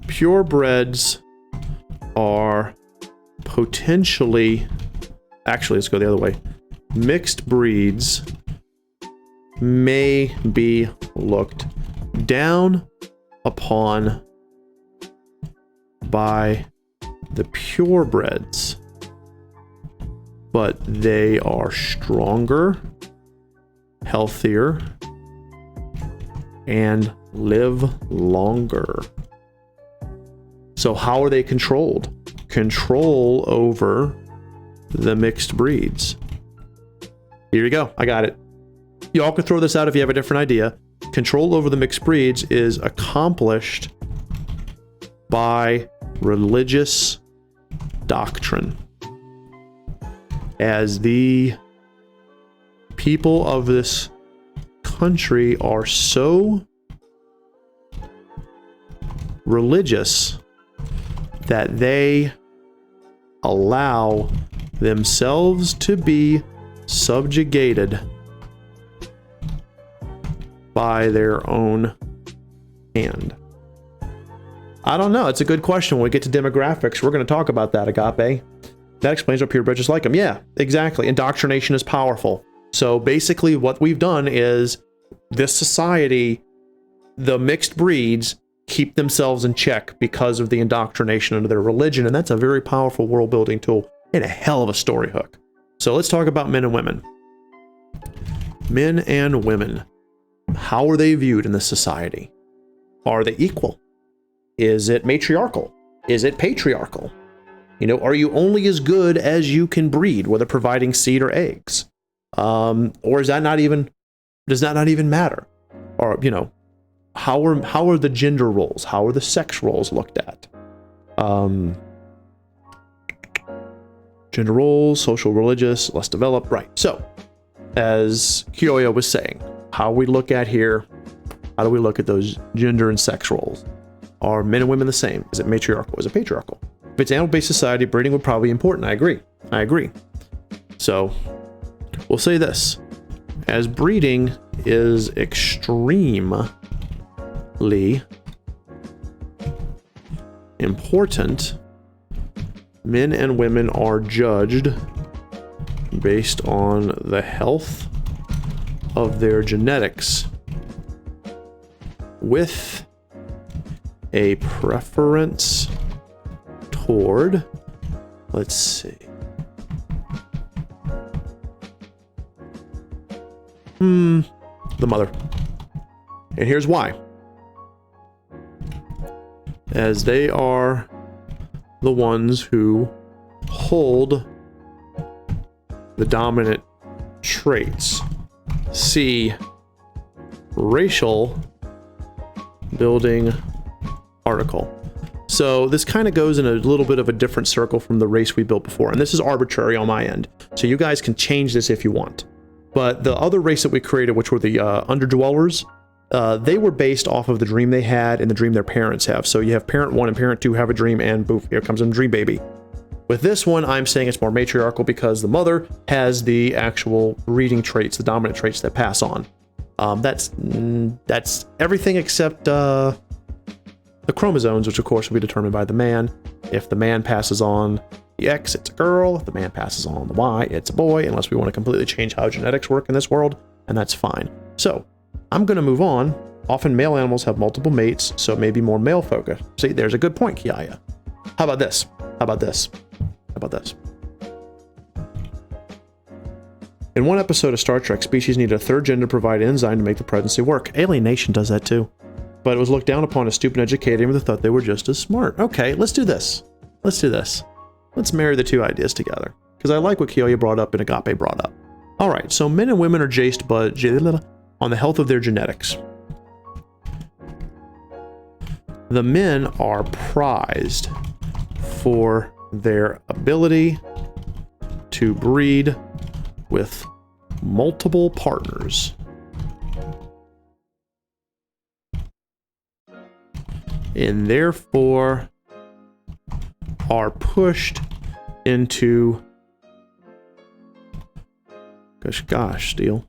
A: purebreds are potentially, actually, let's go the other way. Mixed breeds may be looked down upon by the purebreds, but they are stronger, healthier, and live longer. So how are they controlled? Control over the mixed breeds. Here you go. I got it. Y'all can throw this out if you have a different idea. Control over the mixed breeds is accomplished by religious doctrine. As the people of this country are so religious that they allow themselves to be subjugated by their own hand. I don't know. It's a good question. When we get to demographics, we're going to talk about that, Agape. That explains why purebreds just like them. Yeah, exactly. Indoctrination is powerful. So basically what we've done is this society, the mixed breeds, keep themselves in check because of the indoctrination under their religion. And that's a very powerful world building tool and a hell of a story hook. So let's talk about men and women. Men and women. How are they viewed in this society? Are they equal? Is it matriarchal? Is it patriarchal? You know, are you only as good as you can breed, whether providing seed or eggs? Or is that not even, does that not even matter? Or, you know, how are the gender roles? How are the sex roles looked at? Gender roles, social, religious, less developed, right. So, as Kyoya was saying, how we look at here, how do we look at those gender and sex roles? Are men and women the same? Is it matriarchal? Is it patriarchal? If it's animal-based society, breeding would probably be important. I agree. So, we'll say this. As breeding is extremely important, men and women are judged based on the health of their genetics with a preference toward, let's see, the mother. And here's why. As they are the ones who hold the dominant traits. See racial building article. So this kind of goes in a little bit of a different circle from the race we built before. And this is arbitrary on my end. So you guys can change this if you want. But the other race that we created, which were the underdwellers, they were based off of the dream they had and the dream their parents have. So you have parent 1 and parent 2 have a dream, and boof, here comes a dream baby. With this one, I'm saying it's more matriarchal because the mother has the actual breeding traits, the dominant traits that pass on. That's everything except the chromosomes, which of course will be determined by the man. If the man passes on the X, it's a girl. If the man passes on the Y, it's a boy, unless we want to completely change how genetics work in this world, and that's fine. So, I'm going to move on. Often male animals have multiple mates, so maybe more male focused. See, there's a good point, Kiaya. How about this? How about this? How about this? In one episode of Star Trek, species needed a third gender to provide an enzyme to make the presidency work. Alienation does that too. But it was looked down upon as stupid and educated, and they thought they were just as smart. Okay, let's do this. Let's do this. Let's marry the two ideas together. because I like what Kyoya brought up and Agape brought up. All right, so men and women are jaded on the health of their genetics. The men are prized for their ability to breed with multiple partners. And therefore are pushed into Steel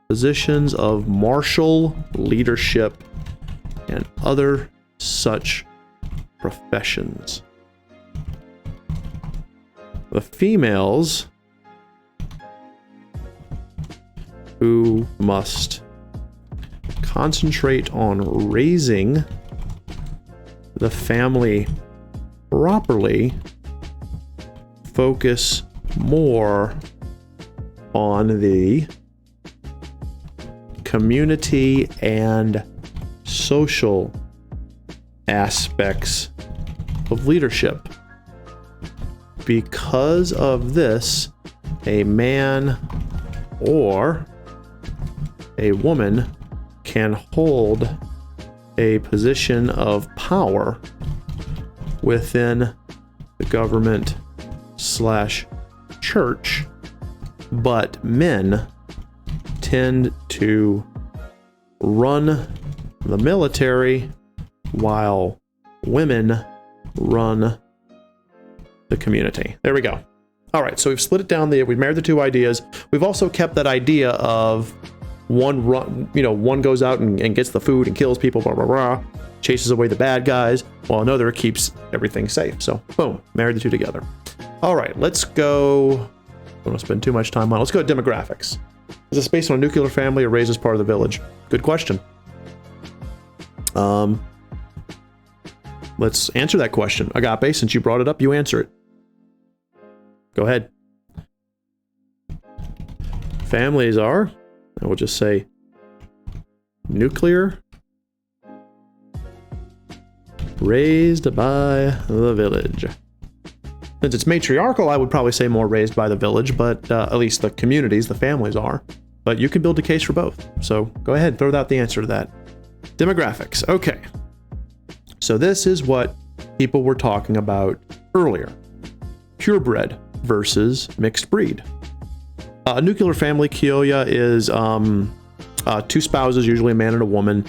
A: positions of martial leadership and other such professions. The females who must concentrate on raising the family properly focus more on the community and social aspects of leadership. Because of this, a man or a woman can hold a position of power within the government / church, but men tend to run the military while women run the community. There we go. All right, so we've split it down there. We've married the two ideas. We've also kept that idea of one goes out and gets the food and kills people, blah, blah, blah, chases away the bad guys, while another keeps everything safe. So, boom, married the two together. All right, let's go. Don't want to spend too much time on it. Let's go to demographics. Is this based on a nuclear family or raised as part of the village? Good question. Let's answer that question. Agape, since you brought it up, you answer it. Go ahead. Families are, I will just say, nuclear, raised by the village. Since it's matriarchal, I would probably say more raised by the village, but at least the communities, the families are. But you can build a case for both. So go ahead, throw out the answer to that. Demographics. Okay. So this is what people were talking about earlier. Purebred versus mixed breed. A nuclear family, Kyoya, is two spouses, usually a man and a woman,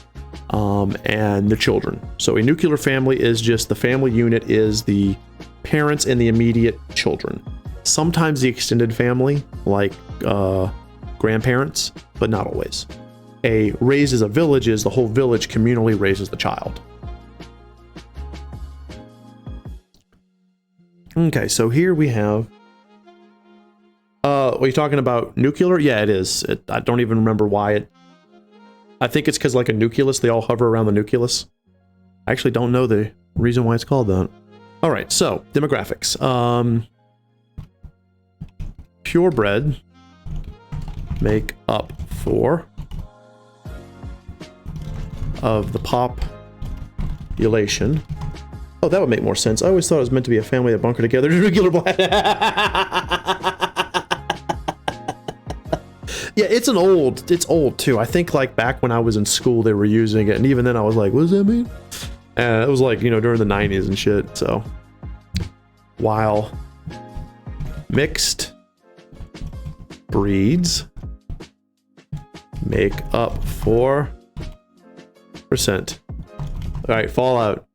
A: and the children. So a nuclear family is just the family unit is the parents and the immediate children. Sometimes the extended family, like grandparents, but not always. A raised as a village is the whole village communally raises the child. Okay, so here we have... are you talking about nuclear? Yeah, it is. I don't even remember why it... I think it's because like a nucleus, they all hover around the nucleus. I actually don't know the reason why it's called that. All right, so demographics. Purebred make up 4 of the population. Oh, that would make more sense. I always thought it was meant to be a family that bunker together. Regular black. Yeah, it's old too. I think like back when I was in school, they were using it, and even then I was like, what does that mean? It was like, during the 90s and shit, so. While mixed breeds make up 4%. All right, fallout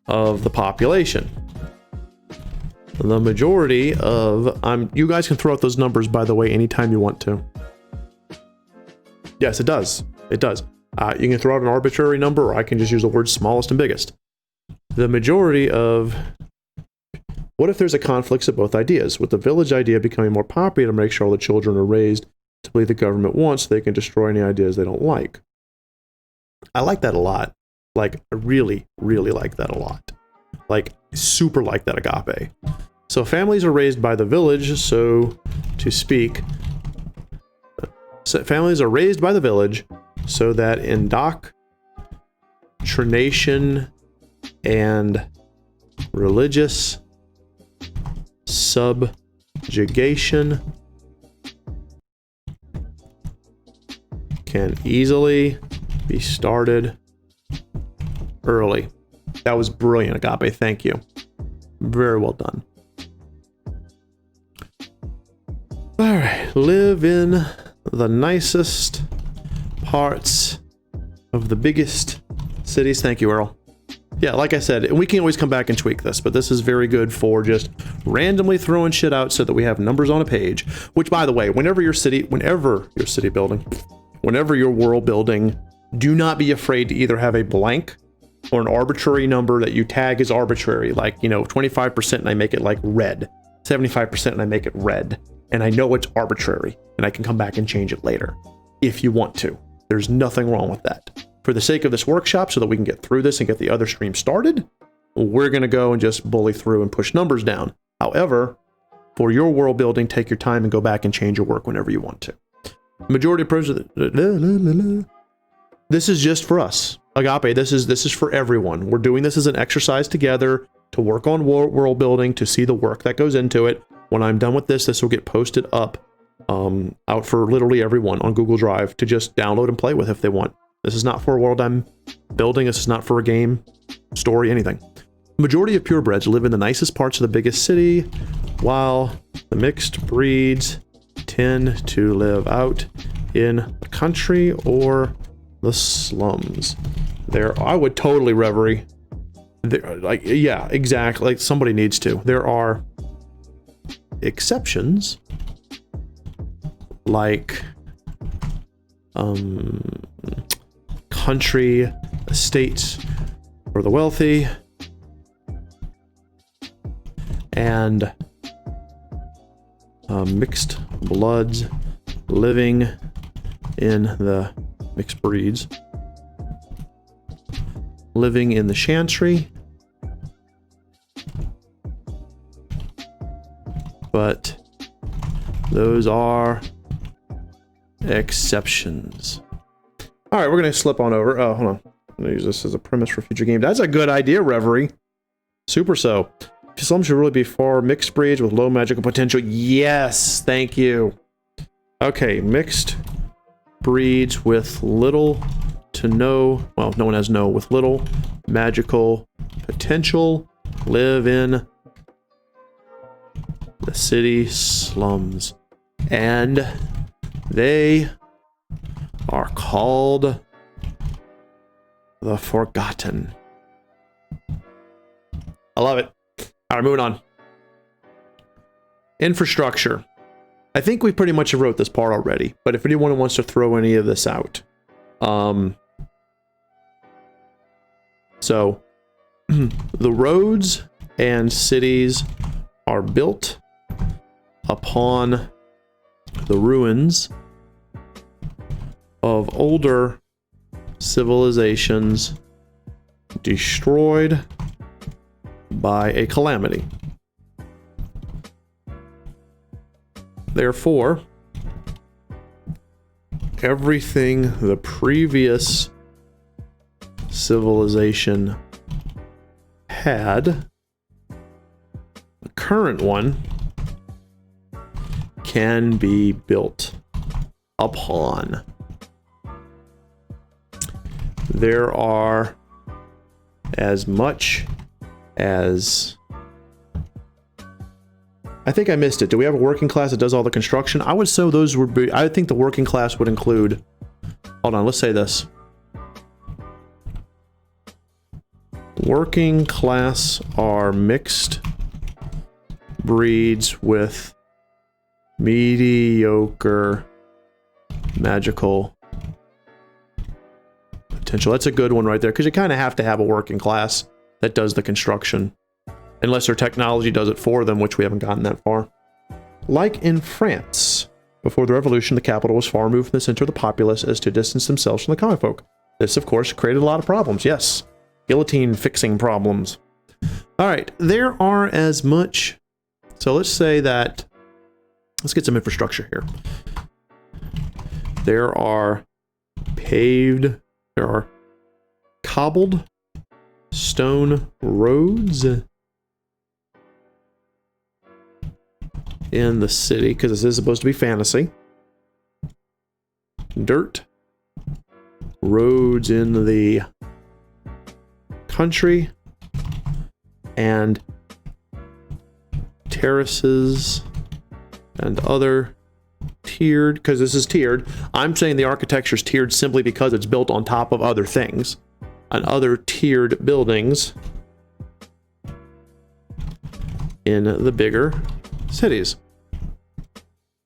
A: of the population. The majority of... you guys can throw out those numbers, by the way, anytime you want to. Yes, it does. It does. You can throw out an arbitrary number, or I can just use the words smallest and biggest. The majority of... What if there's a conflict of both ideas? With the village idea becoming more popular to make sure all the children are raised to believe the government wants, so they can destroy any ideas they don't like. I like that a lot. Like, I really, really like that a lot. Like, super like that agape. So families are raised by the village, so to speak. So families are raised by the village so that indoctrination and religious subjugation can easily be started early. That was brilliant, Agape. Thank you. Very well done. All right. Live in the nicest parts of the biggest cities. Thank you, Earl. Yeah, like I said, we can always come back and tweak this, but this is very good for just randomly throwing shit out so that we have numbers on a page. Which, by the way, whenever you're world building, do not be afraid to either have a blank or an arbitrary number that you tag as arbitrary, like, 25% and I make it like red, 75% and I make it red, and I know it's arbitrary and I can come back and change it later if you want to. There's nothing wrong with that. For the sake of this workshop, so that we can get through this and get the other stream started, we're going to go and just bully through and push numbers down. However, for your world building, take your time and go back and change your work whenever you want to. Majority of pros. This is just for us. Agape, this is for everyone. We're doing this as an exercise together to work on world building, to see the work that goes into it. When I'm done with this, this will get posted up out for literally everyone on Google Drive to just download and play with if they want. This is not for a world I'm building. This is not for a game, story, anything. Majority of purebreds live in the nicest parts of the biggest city, while the mixed breeds tend to live out in the country or the slums. I would totally reverie. Yeah, exactly. Like, somebody needs to. There are exceptions, like country estates for the wealthy, and mixed bloods living in the mixed breeds living in the chantry, but those are exceptions. All right, we're going to slip on over. Oh, hold on. I'm going to use this as a premise for future game. That's a good idea, Reverie. Super so. Some should really be for mixed breeds with low magical potential. Yes, thank you. Okay, mixed breeds with little to no, well, no one has no, with little magical potential live in the city slums. And they are called the Forgotten. I love it. All right, moving on. Infrastructure. I think we pretty much wrote this part already, but if anyone wants to throw any of this out. So, the roads and cities are built upon the ruins of older civilizations destroyed by a calamity. Therefore, everything the previous civilization had, the current one can be built upon. There are as much as, I think I missed it. Do we have a working class that does all the construction? I would say those would be, I think the working class would include, hold on, let's say this. Working class are mixed breeds with mediocre magical potential. That's a good one right there, because you kind of have to have a working class that does the construction, unless their technology does it for them, which we haven't gotten that far. Like in France, before the revolution, the capital was far removed from the center of the populace as to distance themselves from the common folk. This, of course, created a lot of problems. Yes, guillotine fixing problems. All right, there are as much. So let's say that, let's get some infrastructure here. There are paved, there are cobbled stone roads in the city, because this is supposed to be fantasy. Dirt. Roads in the country. And terraces and other tiered, because this is tiered. I'm saying the architecture is tiered simply because it's built on top of other things. And other tiered buildings in the bigger cities.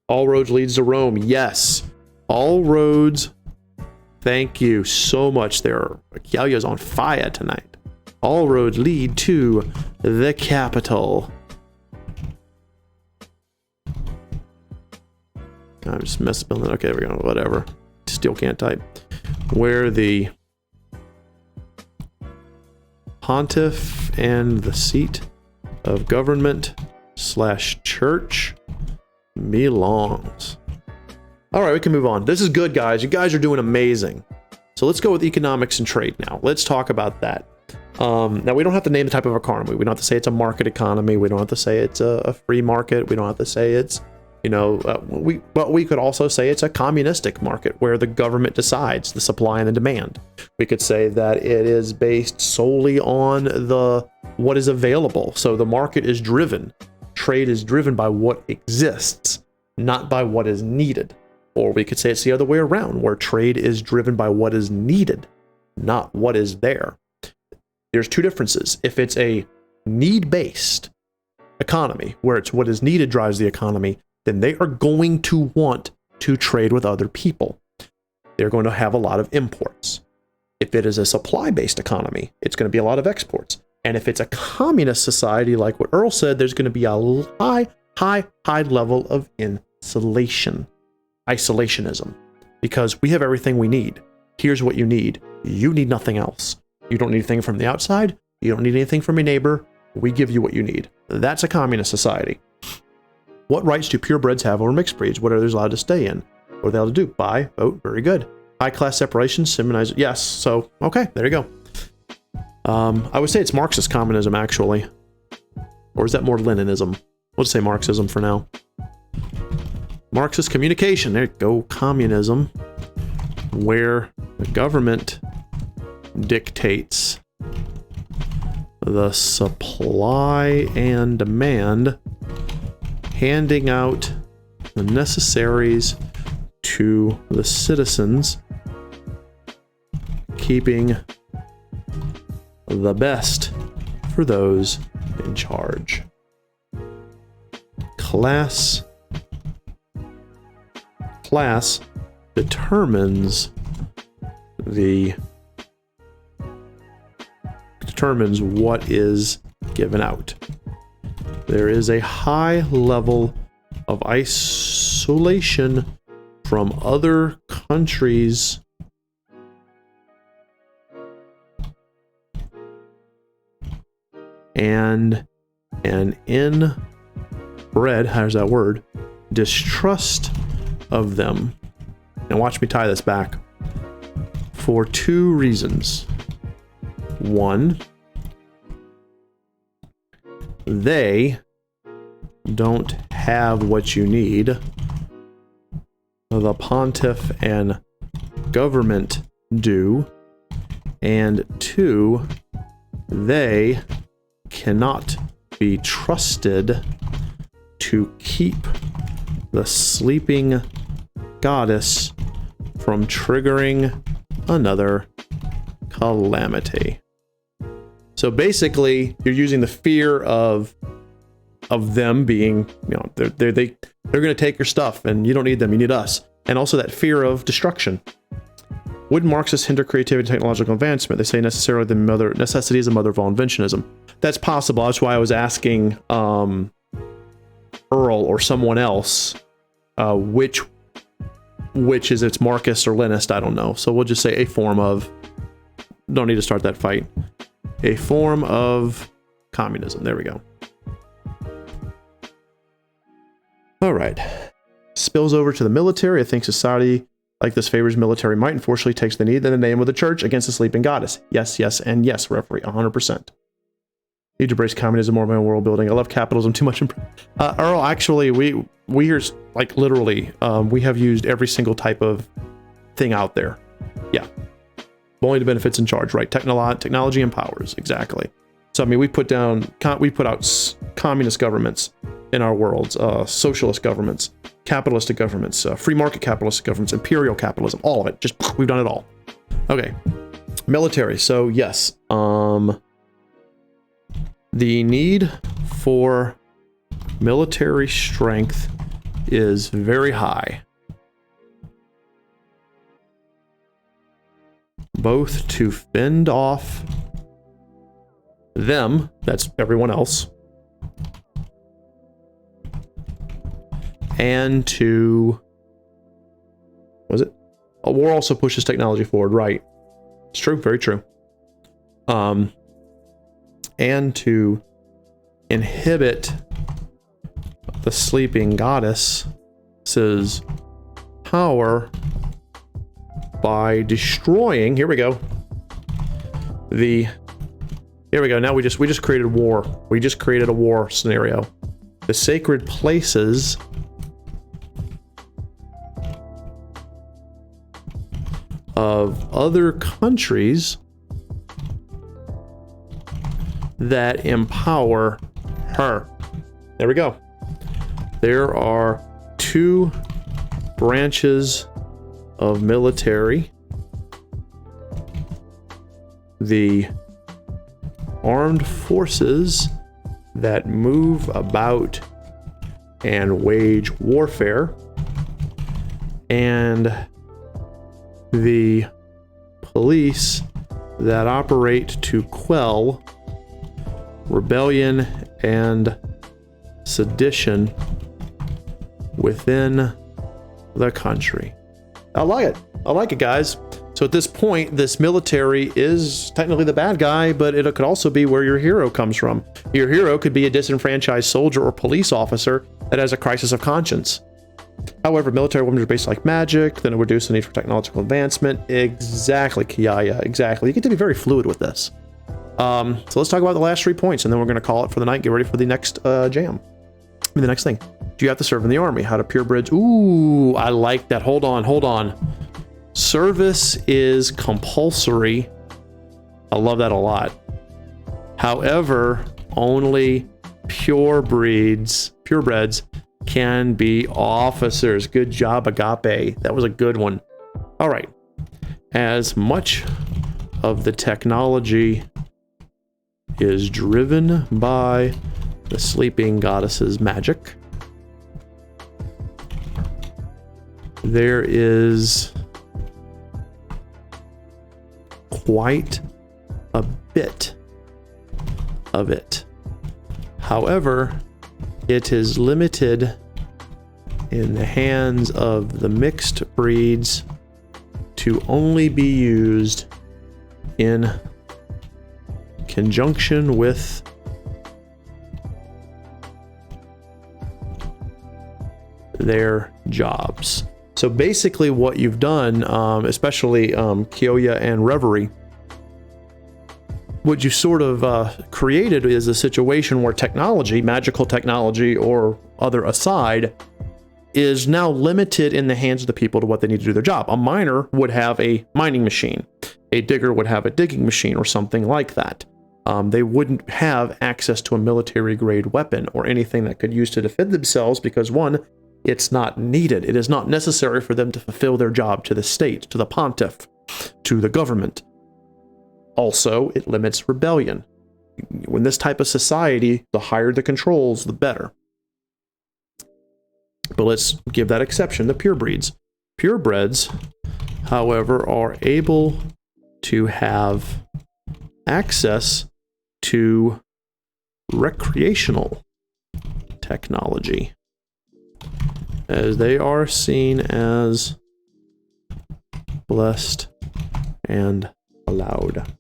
A: All roads leads to Rome. Yes. All roads. Thank you so much. Archeia's on fire tonight. All roads lead to the capital. I just messed up. Okay, there we go. Whatever. Still can't type. Where the pontiff and the seat of government / church belongs. All right, we can move on. This is good, guys. You guys are doing amazing. So let's go with economics and trade now. Let's talk about that. Now, we don't have to name the type of economy. We don't have to say it's a market economy. We don't have to say it's a free market. We don't have to say it's, but we could also say it's a communistic market where the government decides the supply and the demand. We could say that it is based solely on what is available. So the market is driven. Trade is driven by what exists, not by what is needed. Or we could say it's the other way around, where trade is driven by what is needed, not what is there. There's two differences. If it's a need-based economy, where it's what is needed drives the economy, then they are going to want to trade with other people. They're going to have a lot of imports. If it is a supply-based economy, it's going to be a lot of exports. And if it's a communist society, like what Earl said, there's going to be a high level of isolationism, because we have everything we need. Here's what you need. You need nothing else. You don't need anything from the outside. You don't need anything from your neighbor. We give you what you need. That's a communist society. What rights do purebreds have over mixed breeds? What are they allowed to stay in? What are they allowed to do? Buy, vote. Very good. High class separation, seminize. Yes. So, okay, there you go. I would say it's Marxist communism, actually. Or is that more Leninism? We'll just say Marxism for now. Marxist communication. There you go. Communism, where the government dictates the supply and demand, handing out the necessaries to the citizens, keeping the best for those in charge. Class determines what is given out. There is a high level of isolation from other countries and an inbred, how's that word, distrust of them. And watch me tie this back. For two reasons. One, they don't have what you need. The pontiff and government do. And two, they cannot be trusted to keep the sleeping goddess from triggering another calamity. So basically, you're using the fear of them being, they're going to take your stuff, and you don't need them, you need us. And also that fear of destruction. Would Marxists hinder creativity and technological advancement? They say necessity is the mother of all inventionism. That's possible. That's why I was asking Earl or someone else which is it's Marxist or Leninist, I don't know. So we'll just say a form of, don't need to start that fight. A form of communism. There we go. All right. Spills over to the military. I think society like this favors military might and forcefully takes the need in the name of the church against the sleeping goddess. Yes, yes, and yes, referee, 100%. Need to embrace communism more than world building. I love capitalism too much. Earl, actually, we are like literally, we have used every single type of thing out there. Yeah. Only the benefits in charge, right? Technology empowers, exactly. So, I mean, we put out communist governments in our worlds, socialist governments, capitalistic governments, free market capitalist governments, imperial capitalism, all of it. Just, we've done it all. Okay. Military. So, yes. The need for military strength is very high. Both to fend off them, that's everyone else, and to, was it? A war also pushes technology forward, right? It's true, very true. And to inhibit the sleeping goddess's power by destroying, here we go. Here we go. Now we just created war. We just created a war scenario. The sacred places of other countries that empower her. There we go. There are 2 branches of military. The armed forces that move about and wage warfare, and the police that operate to quell rebellion and sedition within the country. I like it. I like it, guys. So at this point, this military is technically the bad guy, but it could also be where your hero comes from. Your hero could be a disenfranchised soldier or police officer that has a crisis of conscience. However, military weapons are based like magic, then it would reduce the need for technological advancement. Exactly, Kiaya, exactly. You get to be very fluid with this. So let's talk about the last 3 points, and then we're going to call it for the night. Get ready for the next jam. The next thing. Do you have to serve in the army? How to purebreds? Ooh, I like that. Hold on. Service is compulsory. I love that a lot. However, only purebreds can be officers. Good job, Agape. That was a good one. All right. As much of the technology is driven by the sleeping goddess's magic, there is quite a bit of it. However, it is limited in the hands of the mixed breeds to only be used in conjunction with their jobs. So basically what you've done, especially Kyoya and Reverie, what you sort of created is a situation where technology, magical technology or other aside, is now limited in the hands of the people to what they need to do their job. A miner would have a mining machine. A digger would have a digging machine or something like that. They wouldn't have access to a military grade weapon or anything that could use to defend themselves because, one, it's not needed. It is not necessary for them to fulfill their job to the state, to the pontiff, to the government. Also, it limits rebellion. In this type of society, the higher the controls, the better. But let's give that exception, the purebreeds. Purebreds, however, are able to have access to recreational technology, as they are seen as blessed and allowed.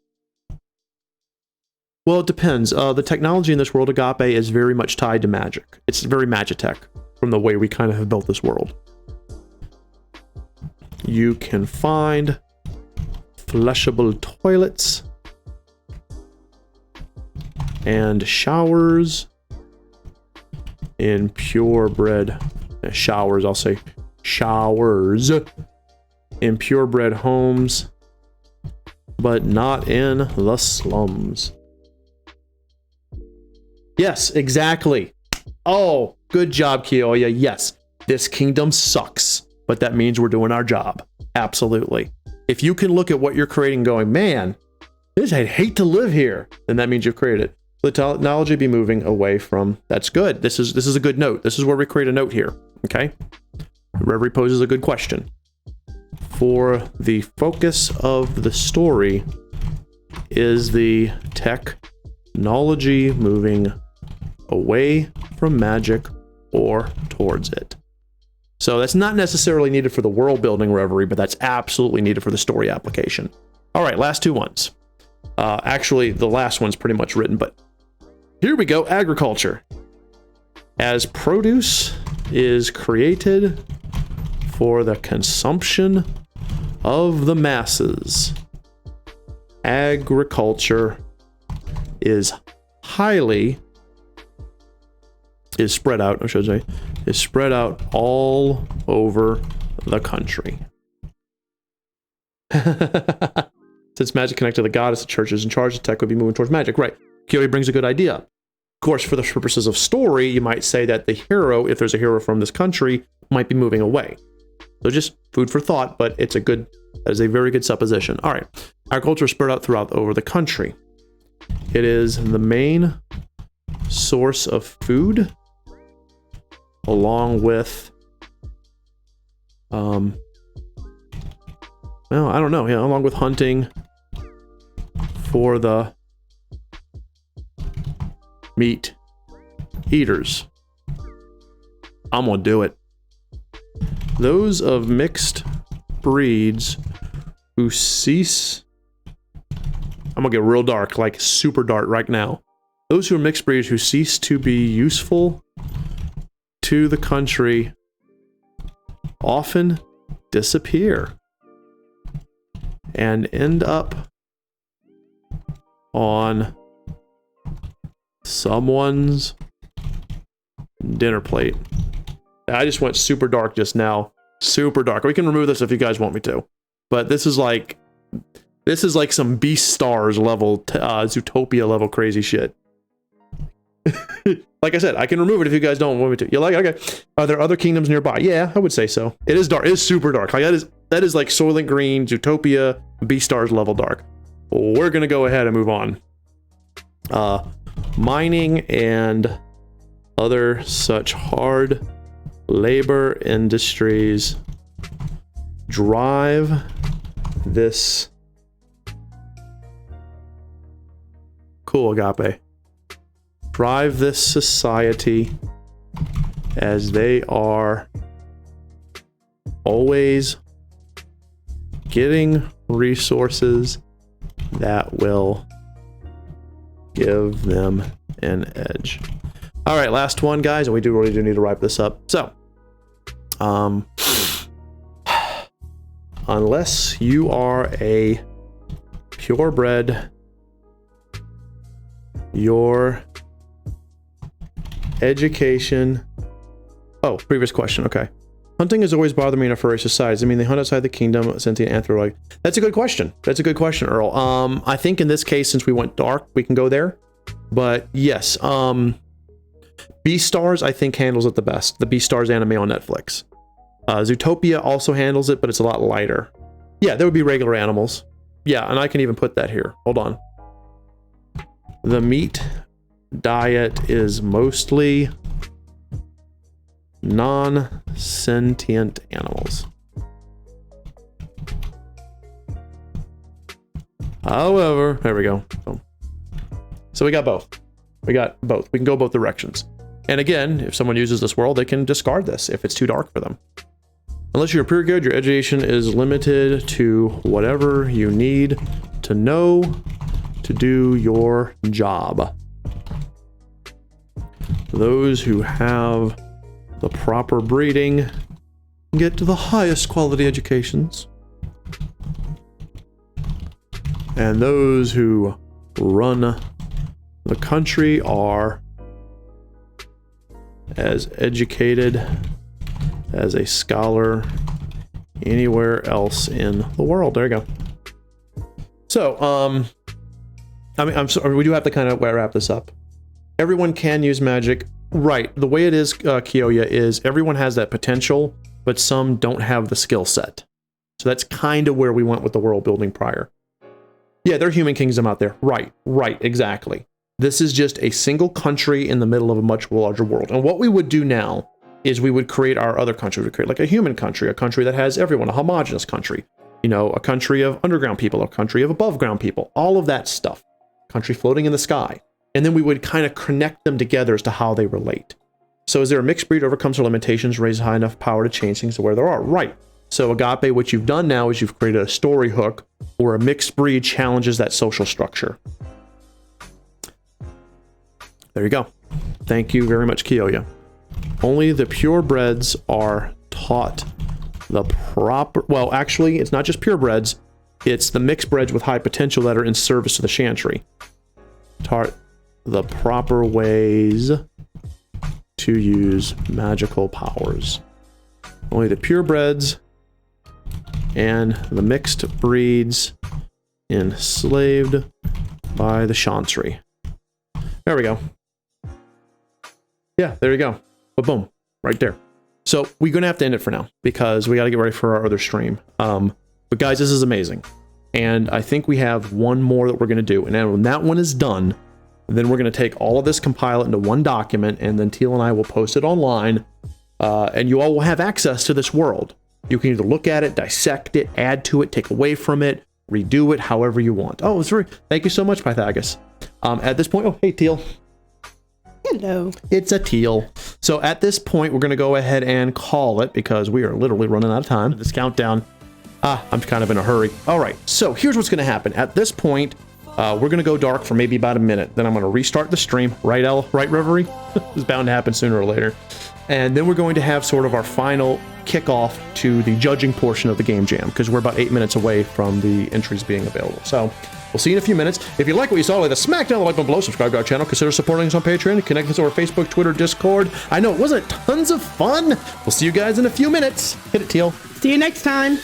A: Well, it depends. The technology in this world, Agape, is very much tied to magic. It's very magitech from the way we kind of have built this world. You can find fleshable toilets and showers in purebred showers. I'll say showers in purebred homes, but not in the slums. Yes, exactly. Oh, good job, Kioya. Yes, this kingdom sucks, but that means we're doing our job. Absolutely. If you can look at what you're creating going, man, I'd hate to live here, then that means you've created it. The technology be moving away from, that's good. This is a good note. This is where we create a note here, okay? Reverie poses a good question. For the focus of the story, is the technology moving away from magic or towards it? So that's not necessarily needed for the world building reverie, but that's absolutely needed for the story application. All right, last two ones. Actually, the last one's pretty much written, but here we go. Agriculture. As produce is created for the consumption of the masses, agriculture is spread out, I should say, is spread out all over the country. Since magic connected to the goddess, the church is in charge, the tech would be moving towards magic. Right. Kioi brings a good idea. Of course, for the purposes of story, you might say that the hero, if there's a hero from this country, might be moving away. So just food for thought, but that is a very good supposition. All right. Agriculture is spread out throughout over the country. It is the main source of food, along with, well, I don't know. Yeah, along with hunting for the meat eaters. I'm gonna do it. Those of mixed breeds who cease, I'm gonna get real dark, like super dark right now. Those who are mixed breeds who cease to be useful to the country often disappear and end up on someone's dinner plate. I just went super dark just now. Super dark. We can remove this if you guys want me to. But this is like some Beast Stars level, Zootopia level crazy shit. Like I said, I can remove it if you guys don't want me to. You like it? Okay. Are there other kingdoms nearby? Yeah, I would say so. It is dark. It is super dark. Like that is like Soylent Green, Zootopia, Beastars level dark. We're gonna go ahead and move on. Mining and other such hard labor industries drive this drive this society, as they are always getting resources that will give them an edge. All right, last one, guys, and we really do need to wrap this up. So, unless you are a purebred, your education... Oh, previous question, okay. Hunting has always bothered me in a furious society. I mean, they hunt outside the kingdom, sentient anthropoid. That's a good question. That's a good question, Earl. I think in this case, since we went dark, we can go there. But yes, Beastars, I think, handles it the best. The Beastars anime on Netflix. Zootopia also handles it, but it's a lot lighter. Yeah, there would be regular animals. Yeah, and I can even put that here. Hold on. The meat diet is mostly non-sentient animals. However, there we go. So we got both. We got both. We can go both directions. And again, if someone uses this world, they can discard this if it's too dark for them. Unless you're pure good, your education is limited to whatever you need to know to do your job. Those who have the proper breeding get to the highest quality educations. And those who run the country are as educated as a scholar anywhere else in the world. There you go. So, I mean, I'm sorry, we do have to kind of wrap this up. Everyone can use magic. Right. The way it is, Kioya, is everyone has that potential, but some don't have the skill set. So that's kind of where we went with the world building prior. Yeah, there are human kingdom out there. Right, exactly. This is just a single country in the middle of a much larger world. And what we would do now is we would create our other country. We would create like a human country, a country that has everyone, a homogenous country. You know, a country of underground people, a country of above ground people, all of that stuff. Country floating in the sky. And then we would kind of connect them together as to how they relate. So is there a mixed breed overcomes their limitations, raises high enough power to change things to where there are? Right. So Agape, what you've done now is you've created a story hook where a mixed breed challenges that social structure. There you go. Thank you very much, Kioya. Only the purebreds are taught the proper... Well, actually, it's not just purebreds. It's the mixed breds with high potential that are in service to the chantry. Taught the proper ways to use magical powers. Only the purebreds and the mixed breeds enslaved by the chantry. There we go. Yeah, there you go. But boom, right there. So we're gonna have to end it for now because we got to get ready for our other stream. But guys, this is amazing, and I think we have one more that we're gonna do, and then when that one is done, then we're gonna take all of this, compile it into one document, and then Teal and I will post it online, and you all will have access to this world. You can either look at it, dissect it, add to it, take away from it, redo it, however you want. Oh, it's very. Thank you so much, Pythagoras. At this point, oh hey Teal.
B: Hello.
A: It's a Teal. So at this point, we're going to go ahead and call it because we are literally running out of time. This countdown. I'm kind of in a hurry. All right. So here's what's going to happen. At this point, we're going to go dark for maybe about a minute. Then I'm going to restart the stream. Right, Right, Reverie? It's bound to happen sooner or later. And then we're going to have sort of our final kickoff to the judging portion of the game jam because we're about 8 minutes away from the entries being available. So we'll see you in a few minutes. If you like what you saw, the smack down the like button below, subscribe to our channel, consider supporting us on Patreon, connect us over Facebook, Twitter, Discord. I know, it wasn't tons of fun. We'll see you guys in a few minutes. Hit it, Teal.
B: See you next time.